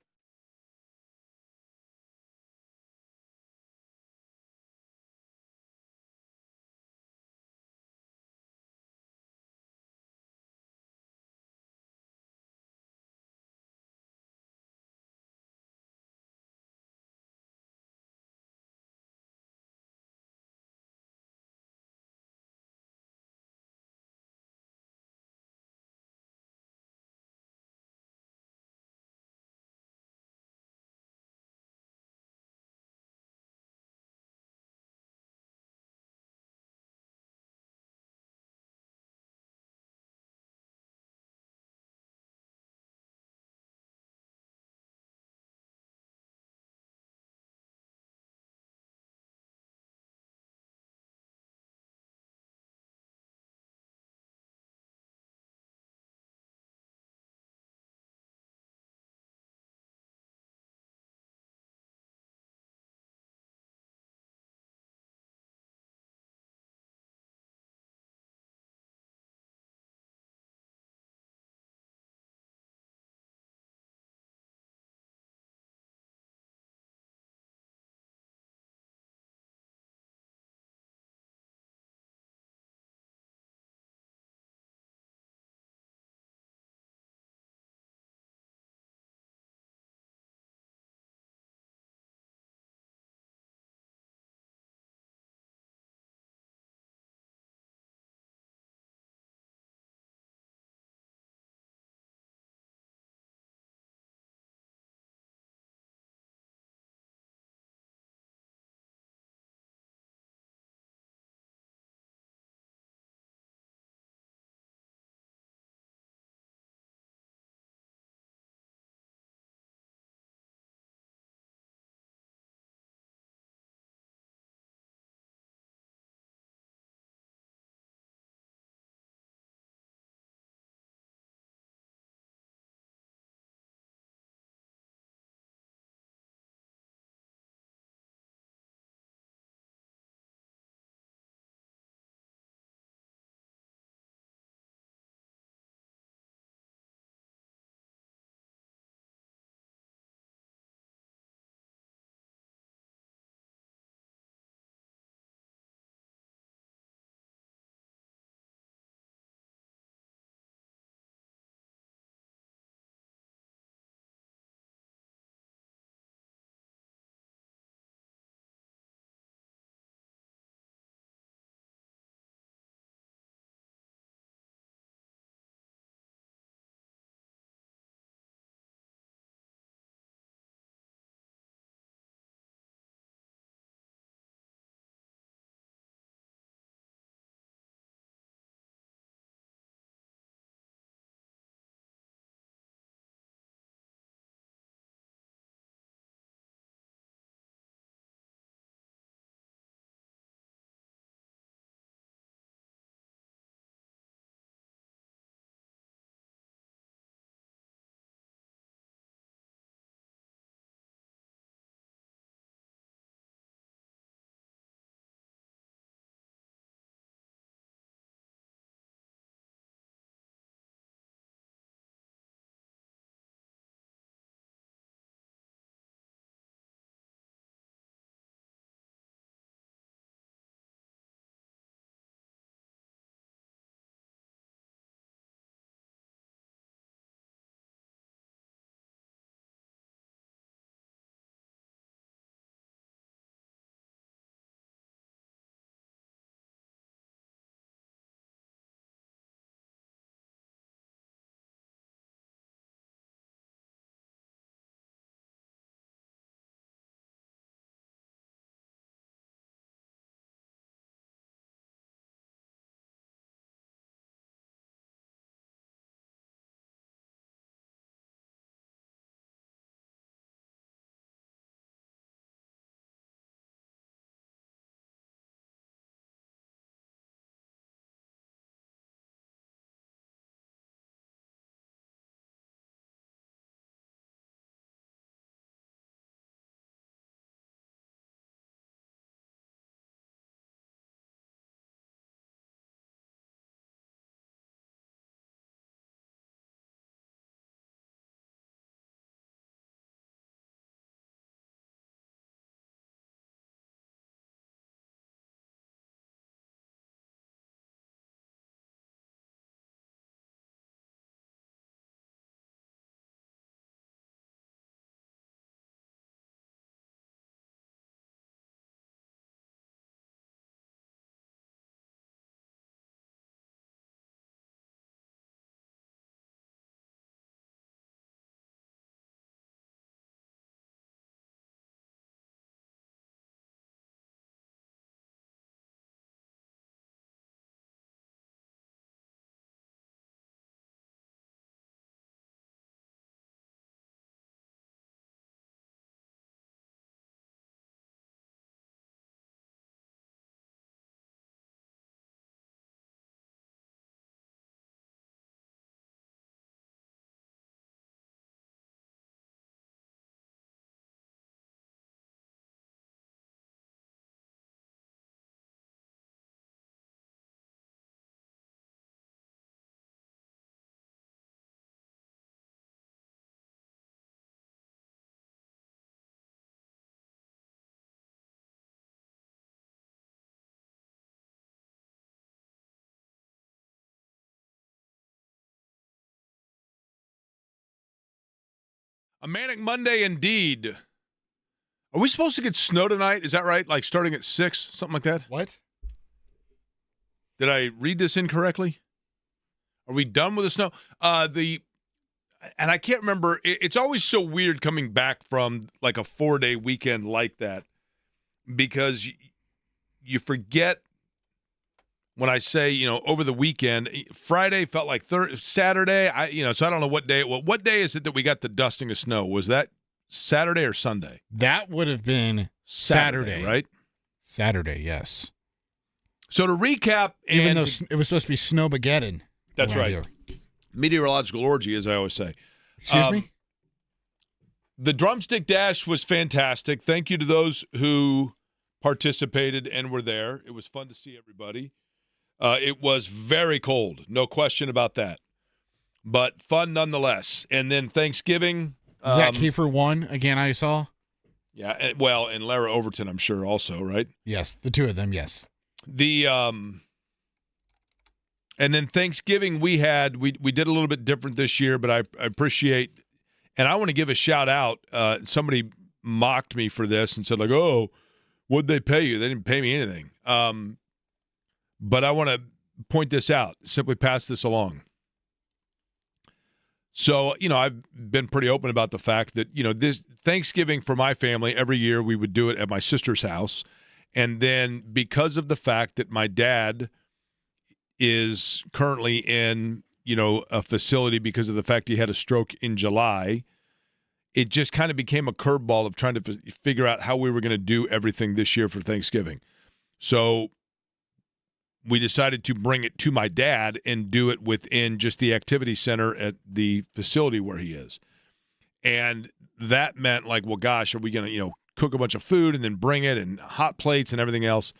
Speaker 11: A manic Monday indeed. Are we supposed to get snow tonight? Is that right? Like starting at 6, something like that?
Speaker 10: What?
Speaker 11: Did I read this incorrectly? Are we done with the snow? And I can't remember. It's always so weird coming back from like a 4-day weekend like that because you forget when I say, over the weekend, Friday felt like Saturday. So I don't know what day. What day is it that we got the dusting of snow? Was that Saturday or Sunday?
Speaker 10: That would have been Saturday,
Speaker 11: right?
Speaker 10: Saturday, yes.
Speaker 11: So to recap,
Speaker 10: even though it was supposed to be Snowmageddon.
Speaker 11: That's right. Here. Meteorological orgy, as I always say.
Speaker 10: Excuse me?
Speaker 11: The drumstick dash was fantastic. Thank you to those who participated and were there. It was fun to see everybody. It was very cold, no question about that, but fun nonetheless. And then Thanksgiving.
Speaker 10: Zach Kiefer won again, I saw.
Speaker 11: Yeah, and Lara Overton, I'm sure, also, right?
Speaker 10: Yes, the two of them, yes.
Speaker 11: And then Thanksgiving we did a little bit different this year, but I appreciate, and I want to give a shout out. Somebody mocked me for this and said like, "Oh, what'd they pay you? They didn't pay me anything." But I want to point this out, simply pass this along. So, I've been pretty open about the fact that, this Thanksgiving for my family, every year we would do it at my sister's house. And then because of the fact that my dad is currently in, a facility because of the fact he had a stroke in July, it just kind of became a curveball of trying to figure out how we were going to do everything this year for Thanksgiving. So we decided to bring it to my dad and do it within just the activity center at the facility where he is. And that meant like, well, gosh, are we going to, cook a bunch of food and then bring it and hot plates and everything else?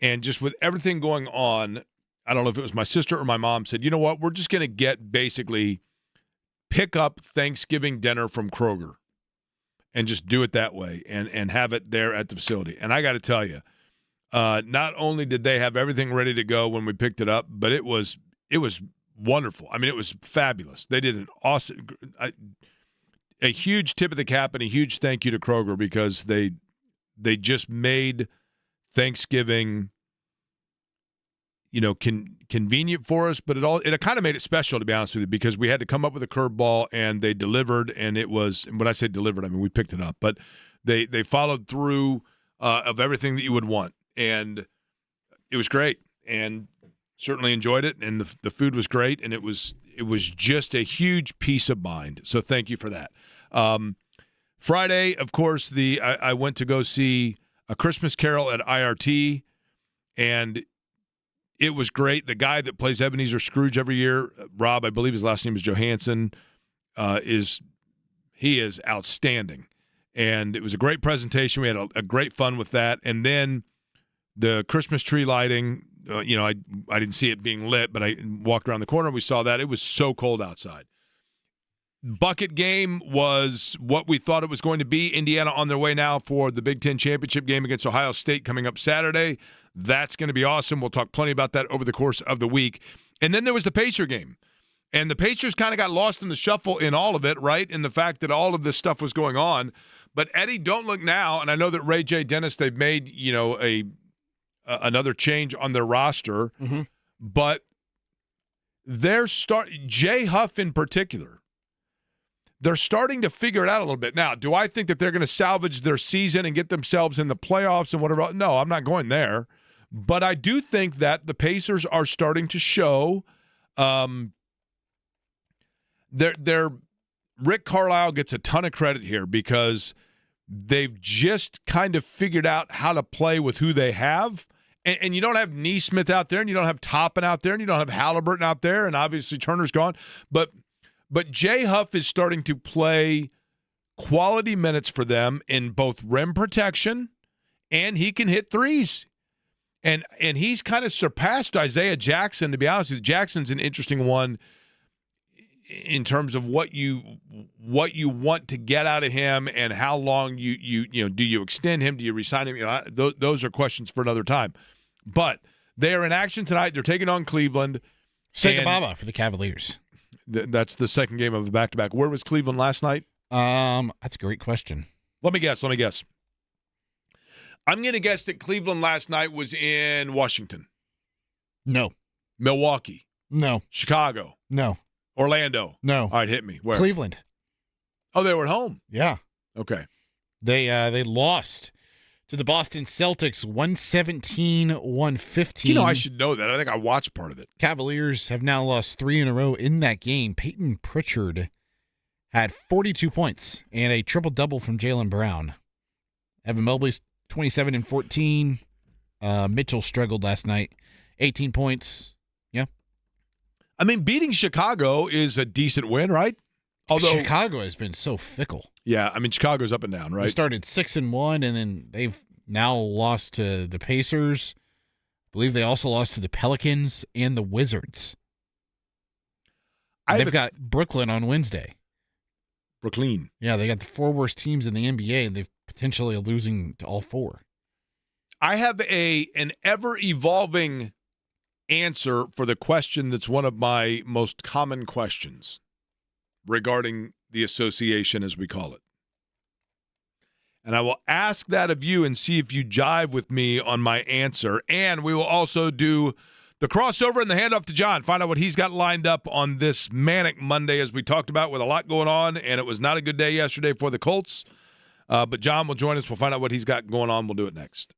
Speaker 11: And just with everything going on, I don't know if it was my sister or my mom said, you know what, we're just going to pick up Thanksgiving dinner from Kroger and just do it that way and have it there at the facility. And I got to tell you, not only did they have everything ready to go when we picked it up, but it was wonderful. I mean, it was fabulous. They did an awesome, a huge tip of the cap and a huge thank you to Kroger because they just made Thanksgiving, convenient for us, but it kind of made it special, to be honest with you, because we had to come up with a curveball and they delivered. And it was, when I say delivered, I mean we picked it up, but they followed through of everything that you would want. And it was great, and certainly enjoyed it. And the food was great, and it was just a huge peace of mind. So thank you for that. Friday, of course, I went to go see A Christmas Carol at IRT, and it was great. The guy that plays Ebenezer Scrooge every year, Rob, I believe his last name is Johansson, he is outstanding. And it was a great presentation. We had a great fun with that. And then the Christmas tree lighting, I didn't see it being lit, but I walked around the corner and we saw that. It was so cold outside. Bucket game was what we thought it was going to be. Indiana on their way now for the Big Ten championship game against Ohio State coming up Saturday. That's going to be awesome. We'll talk plenty about that over the course of the week. And then there was the Pacer game. And the Pacers kind of got lost in the shuffle in all of it, right? In the fact that all of this stuff was going on. But Eddie, don't look now. And I know that Ray J. Dennis, they've made, another change on their roster.
Speaker 10: Mm-hmm.
Speaker 11: But Jay Huff in particular, they're starting to figure it out a little bit. Now, do I think that they're going to salvage their season and get themselves in the playoffs and whatever? No, I'm not going there. But I do think that the Pacers are starting to show Rick Carlisle gets a ton of credit here because they've just kind of figured out how to play with who they have. And you don't have Neesmith out there, and you don't have Toppin out there, and you don't have Halliburton out there, and obviously Turner's gone. But Jay Huff is starting to play quality minutes for them in both rim protection, and he can hit threes. And he's kind of surpassed Isaiah Jackson, to be honest with you. Jackson's an interesting one in terms of what you want to get out of him and how long you do you extend him? Do you resign him? Those are questions for another time. But they are in action tonight. They're taking on Cleveland.
Speaker 10: Sagababa for the Cavaliers.
Speaker 11: That's the second game of the back-to-back. Where was Cleveland last night?
Speaker 10: That's a great question.
Speaker 11: Let me guess. I'm going to guess that Cleveland last night was in Washington.
Speaker 10: No.
Speaker 11: Milwaukee.
Speaker 10: No.
Speaker 11: Chicago.
Speaker 10: No.
Speaker 11: Orlando.
Speaker 10: No.
Speaker 11: All right, hit me. Where?
Speaker 10: Cleveland.
Speaker 11: Oh, they were at home.
Speaker 10: Yeah.
Speaker 11: Okay.
Speaker 10: They lost to the Boston Celtics 117-115.
Speaker 11: You know, I should know that. I think I watched part of it.
Speaker 10: Cavaliers have now lost 3 in a row in that game. Peyton Pritchard had 42 points and a triple-double from Jaylen Brown. Evan Mobley's 27 and 14. Mitchell struggled last night. 18 points. Yeah.
Speaker 11: I mean, beating Chicago is a decent win, right? Although
Speaker 10: Chicago has been so fickle.
Speaker 11: Yeah, I mean, Chicago's up and down, right?
Speaker 10: They started 6-1, and then they've now lost to the Pacers. I believe they also lost to the Pelicans and the Wizards. They've got Brooklyn on Wednesday.
Speaker 11: Brooklyn.
Speaker 10: Yeah, they got the 4 worst teams in the NBA, and they're potentially losing to all 4.
Speaker 11: I have an ever-evolving answer for the question that's one of my most common questions regarding the association, as we call it. And I will ask that of you and see if you jive with me on my answer. And we will also do the crossover and the handoff to John, find out what he's got lined up on this manic Monday, as we talked about, with a lot going on. And it was not a good day yesterday for the Colts. But John will join us. We'll find out what he's got going on. We'll do it next.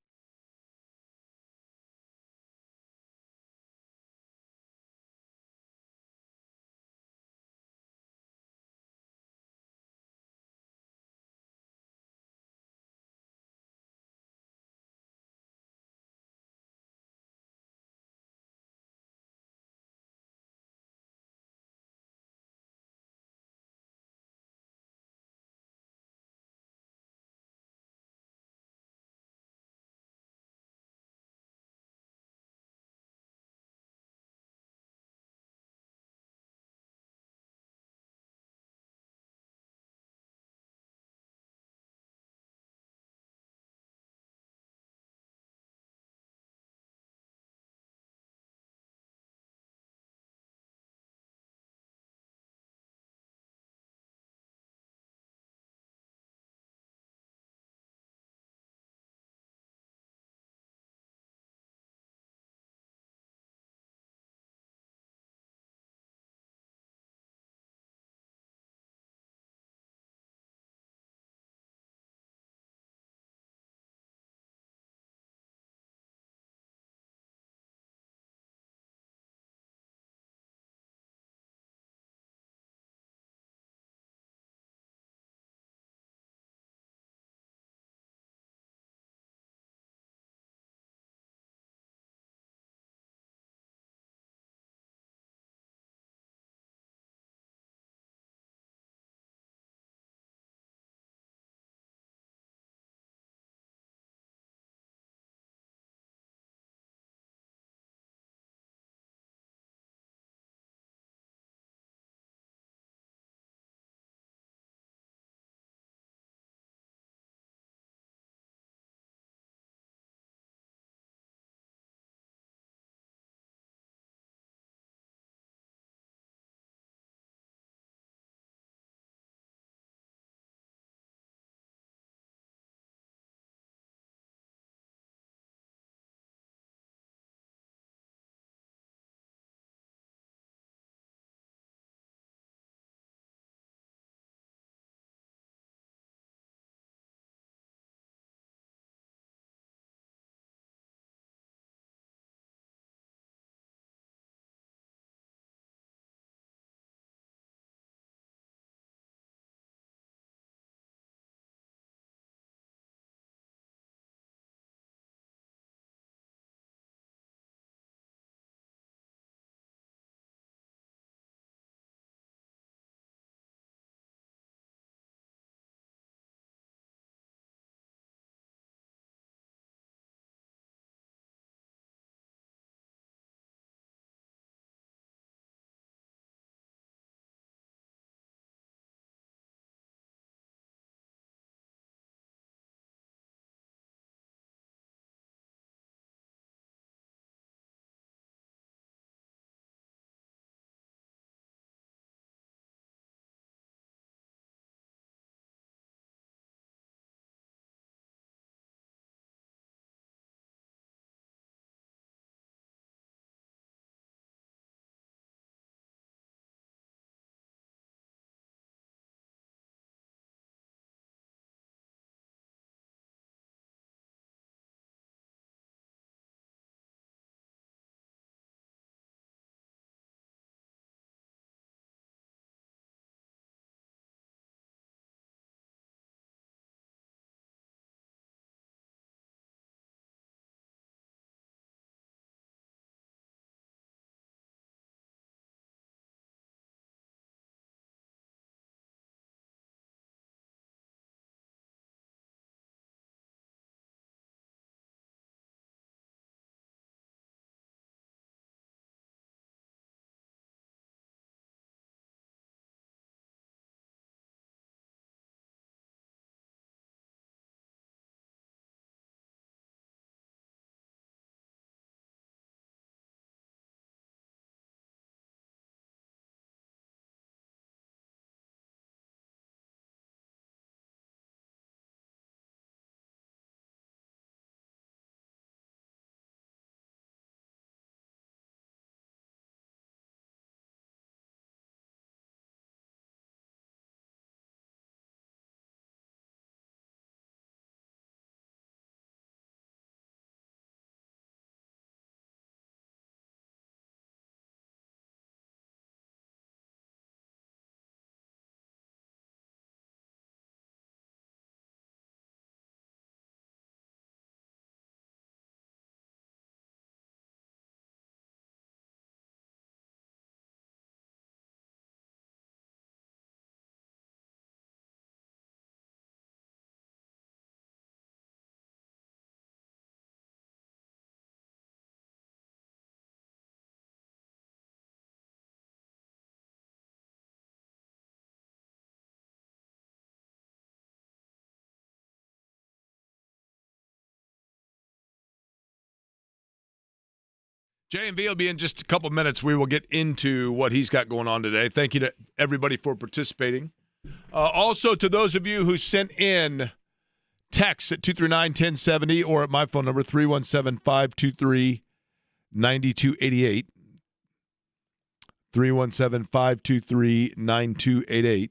Speaker 11: J&V will be in just a couple minutes. We will get into what he's got going on today. Thank you to everybody for participating. Also, to those of you who sent in texts at 239-1070 or at my phone number, 317-523-9288. 317-523-9288.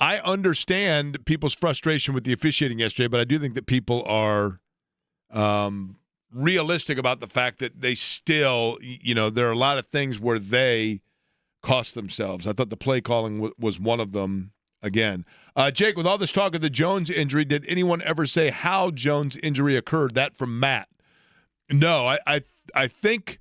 Speaker 11: I understand people's frustration with the officiating yesterday, but I do think that people are realistic about the fact that they still, there are a lot of things where they cost themselves. I thought the play calling was one of them again. Jake, with all this talk of the Jones injury, did anyone ever say how Jones' injury occurred? That from Matt. No, I think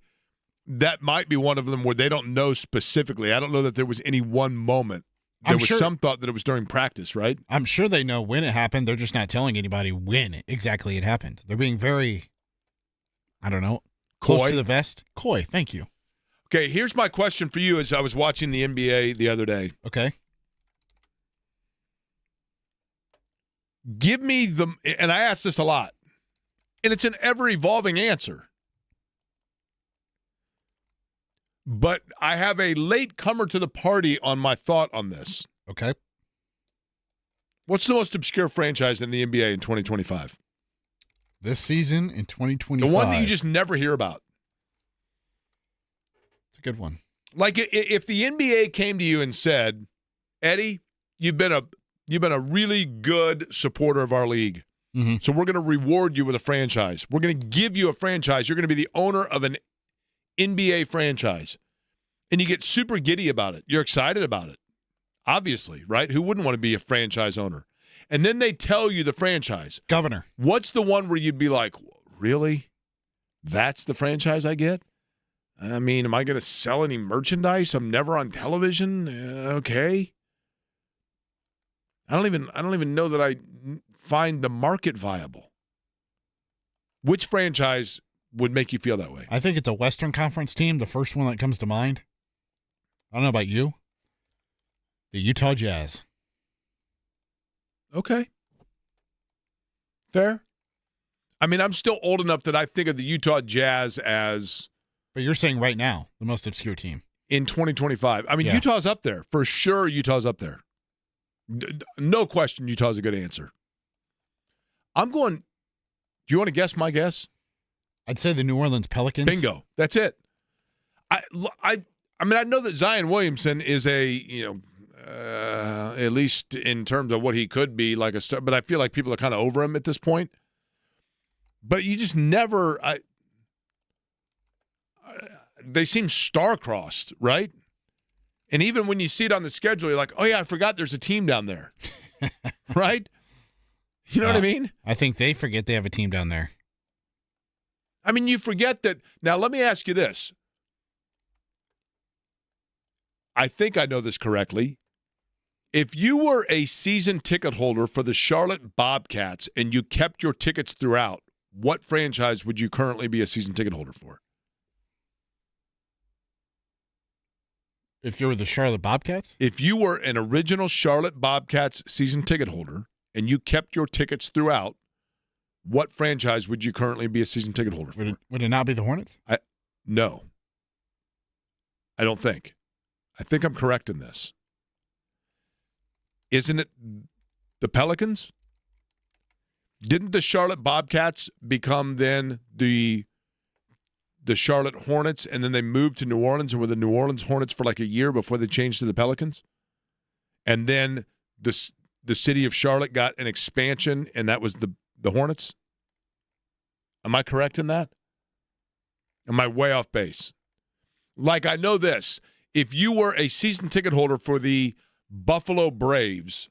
Speaker 11: that might be one of them where they don't know specifically. I don't know that there was any one moment. There was some thought that it was during practice, right?
Speaker 10: I'm sure they know when it happened. They're just not telling anybody when exactly it happened. They're being very, I don't know, close to the vest. Coy, thank you.
Speaker 11: Okay, here's my question for you as I was watching the NBA the other day.
Speaker 10: Okay.
Speaker 11: Give me and I ask this a lot, and it's an ever-evolving answer. But I have a late comer to the party on my thought on this.
Speaker 10: Okay.
Speaker 11: What's the most obscure franchise in the NBA in 2025?
Speaker 10: This season in 2025.
Speaker 11: The one that you just never hear about.
Speaker 10: It's a good one.
Speaker 11: Like if the NBA came to you and said, Eddie, you've been a really good supporter of our league.
Speaker 10: Mm-hmm.
Speaker 11: So we're going to reward you with a franchise. We're going to give you a franchise. You're going to be the owner of an NBA franchise. And you get super giddy about it. You're excited about it. Obviously, right? Who wouldn't want to be a franchise owner? And then they tell you the franchise.
Speaker 10: Governor.
Speaker 11: What's the one where you'd be like, really? That's the franchise I get? I mean, am I going to sell any merchandise? I'm never on television? Okay. I don't even know that I find the market viable. Which franchise would make you feel that way?
Speaker 10: I think it's a Western Conference team, the first one that comes to mind. I don't know about you. The Utah Jazz.
Speaker 11: Okay. Fair. I mean, I'm still old enough that I think of the Utah Jazz as...
Speaker 10: But you're saying right now, the most obscure team.
Speaker 11: In 2025. I mean,
Speaker 10: yeah.
Speaker 11: Utah's up there. For sure, Utah's up there. No question, Utah's a good answer. I'm going... Do you want to guess my guess?
Speaker 10: I'd say the New Orleans Pelicans.
Speaker 11: Bingo. That's it. I mean, I know that Zion Williamson is at least in terms of what he could be, like a star, but I feel like people are kind of over him at this point. But you just never, they seem star-crossed, right? And even when you see it on the schedule, you're like, oh, yeah, I forgot there's a team down there, right? You know what I mean?
Speaker 10: I think they forget they have a team down there.
Speaker 11: I mean, you forget that. Now, let me ask you this. I think I know this correctly. If you were a season ticket holder for the Charlotte Bobcats and you kept your tickets throughout, what franchise would you currently be a season ticket holder for?
Speaker 10: If you were the Charlotte Bobcats?
Speaker 11: If you were an original Charlotte Bobcats season ticket holder and you kept your tickets throughout, what franchise would you currently be a season ticket holder for?
Speaker 10: Would it not be the Hornets?
Speaker 11: No. I don't think. I think I'm correct in this. Isn't it the Pelicans? Didn't the Charlotte Bobcats become then the Charlotte Hornets, and then they moved to New Orleans and were the New Orleans Hornets for like a year before they changed to the Pelicans? And then the city of Charlotte got an expansion, and that was the Hornets? Am I correct in that? Am I way off base? Like, I know this. If you were a season ticket holder for the Buffalo Braves,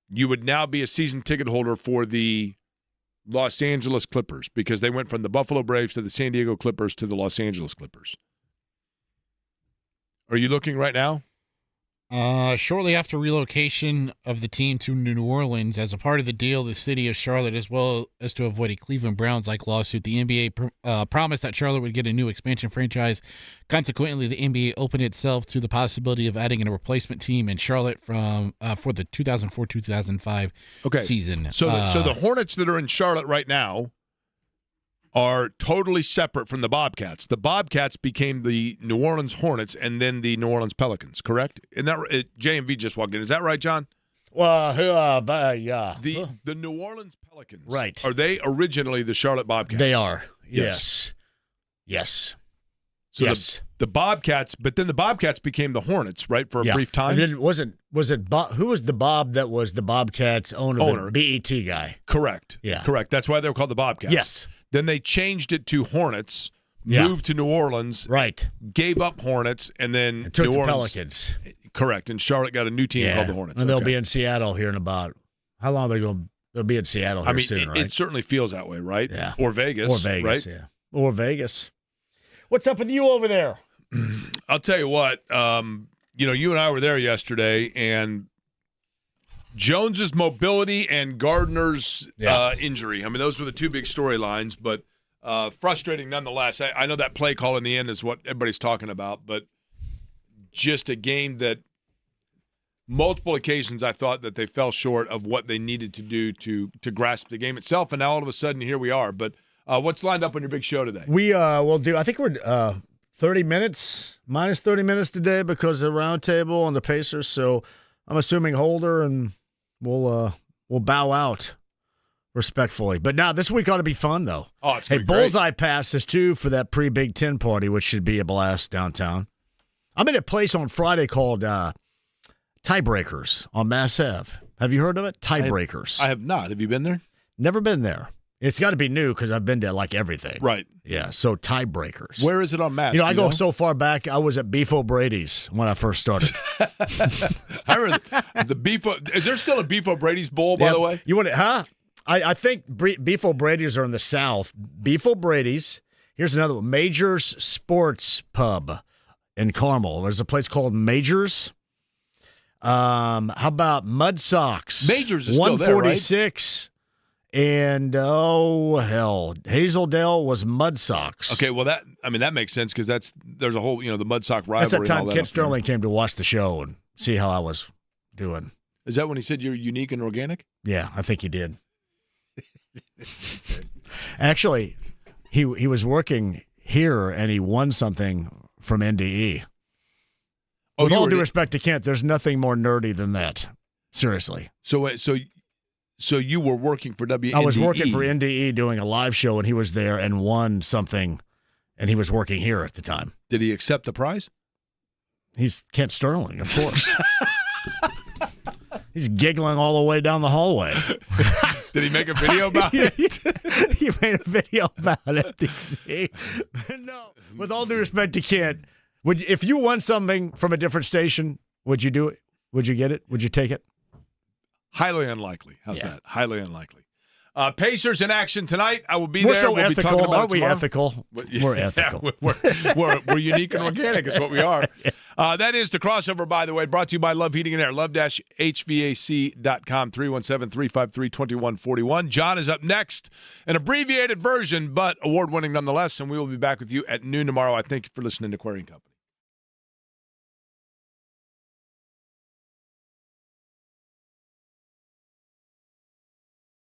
Speaker 11: you would now be a season ticket holder for the Los Angeles Clippers because they went from the Buffalo Braves to the San Diego Clippers to the Los Angeles Clippers. Are you looking right now?
Speaker 10: Shortly after relocation of the team to New Orleans, as a part of the deal, the city of Charlotte, as well as to avoid a Cleveland Browns-like lawsuit, the NBA promised that Charlotte would get a new expansion franchise. Consequently, the NBA opened itself to the possibility of adding in a replacement team in Charlotte for the 2004-2005 season.
Speaker 11: So the Hornets that are in Charlotte right now are totally separate from the Bobcats. The Bobcats became the New Orleans Hornets and then the New Orleans Pelicans, correct? And that JMV just walked in. Is that right, John?
Speaker 2: Well, yeah.
Speaker 11: The New Orleans Pelicans.
Speaker 2: Right.
Speaker 11: Are they originally the Charlotte Bobcats?
Speaker 2: They are. Yes.
Speaker 11: So the Bobcats, but then the Bobcats became the Hornets, right, for a brief time?
Speaker 2: And then was it Bob, who was the Bob that was the Bobcats owner? The BET guy.
Speaker 11: Correct.
Speaker 2: Yeah.
Speaker 11: Correct. That's why they were called the Bobcats.
Speaker 2: Yes.
Speaker 11: Then they changed it to Hornets, moved to New Orleans,
Speaker 2: right?
Speaker 11: Gave up Hornets, and then
Speaker 2: took
Speaker 11: New
Speaker 2: the
Speaker 11: Orleans.
Speaker 2: Pelicans.
Speaker 11: Correct. And Charlotte got a new team called the Hornets.
Speaker 2: And they'll be in Seattle here in about how long are they going? They'll be in Seattle here soon, right?
Speaker 11: It certainly feels that way, right?
Speaker 2: Yeah.
Speaker 11: Or Vegas. Right?
Speaker 2: Yeah. Or Vegas. What's up with you over there?
Speaker 11: I'll tell you what. You and I were there yesterday, and Jones's mobility and Gardner's injury. I mean, those were the two big storylines, but frustrating nonetheless. I know that play call in the end is what everybody's talking about, but just a game that multiple occasions I thought that they fell short of what they needed to do to grasp the game itself, and now all of a sudden here we are. But what's lined up on your big show today?
Speaker 2: We will do. I think we're 30 minutes, minus 30 minutes today because of the roundtable and the Pacers. So I'm assuming Holder and we'll bow out respectfully. But now this week ought to be fun, though.
Speaker 11: Oh, it's
Speaker 2: hey,
Speaker 11: great.
Speaker 2: bullseye passes too for that pre-Big Ten party, which should be a blast downtown. I'm in a place on Friday called Tiebreakers on Mass Ave. Have you heard of it? Tiebreakers.
Speaker 11: I have not. Have you been there?
Speaker 2: Never been there. It's got to be new because I've been to like everything.
Speaker 11: Right.
Speaker 2: Yeah. So Tiebreakers.
Speaker 11: Where is it on Mass?
Speaker 2: I go so far back. I was at Beef O'Brady's when I first started.
Speaker 11: I remember the Beef. Is there still a Beef O'Brady's Bowl, by the way?
Speaker 2: You want it? Huh? I think Beef O'Brady's are in the South. Beef O'Brady's. Here's another one. Majors Sports Pub in Carmel. There's a place called Majors. How about Mud Socks?
Speaker 11: Majors is still there, right?
Speaker 2: 146. And, Hazeldale was Mud Socks.
Speaker 11: Okay, well, that makes sense because there's a whole, the Mud Sock rivalry.
Speaker 2: That's that
Speaker 11: and
Speaker 2: time
Speaker 11: all that
Speaker 2: Kent Sterling came to watch the show and see how I was doing.
Speaker 11: Is that when he said you're unique and organic?
Speaker 2: Yeah, I think he did. Actually, he was working here and he won something from NDE. With all due respect to Kent, there's nothing more nerdy than that. Seriously.
Speaker 11: So you were working for WNDE?
Speaker 2: I was working for NDE doing a live show, and he was there and won something, and he was working here at the time.
Speaker 11: Did he accept the prize?
Speaker 2: He's Kent Sterling, of course. He's giggling all the way down the hallway.
Speaker 11: Did he make a video about it?
Speaker 2: He made a video about it. No, with all due respect to Kent, if you won something from a different station, would you do it? Would you get it? Would you take it?
Speaker 11: Highly unlikely. How's that? Highly unlikely. Pacers in action tonight. I will be
Speaker 2: We're
Speaker 11: there.
Speaker 2: so
Speaker 11: we'll
Speaker 2: ethical.
Speaker 11: Be talking about
Speaker 2: Aren't we ethical? We're ethical.
Speaker 11: We're unique and organic is what we are. That is the crossover, by the way, brought to you by Love Heating and Air. Love-HVAC.com, 317-353-2141. John is up next. An abbreviated version, but award-winning nonetheless, and we will be back with you at noon tomorrow. I thank you for listening to Aquarian Company.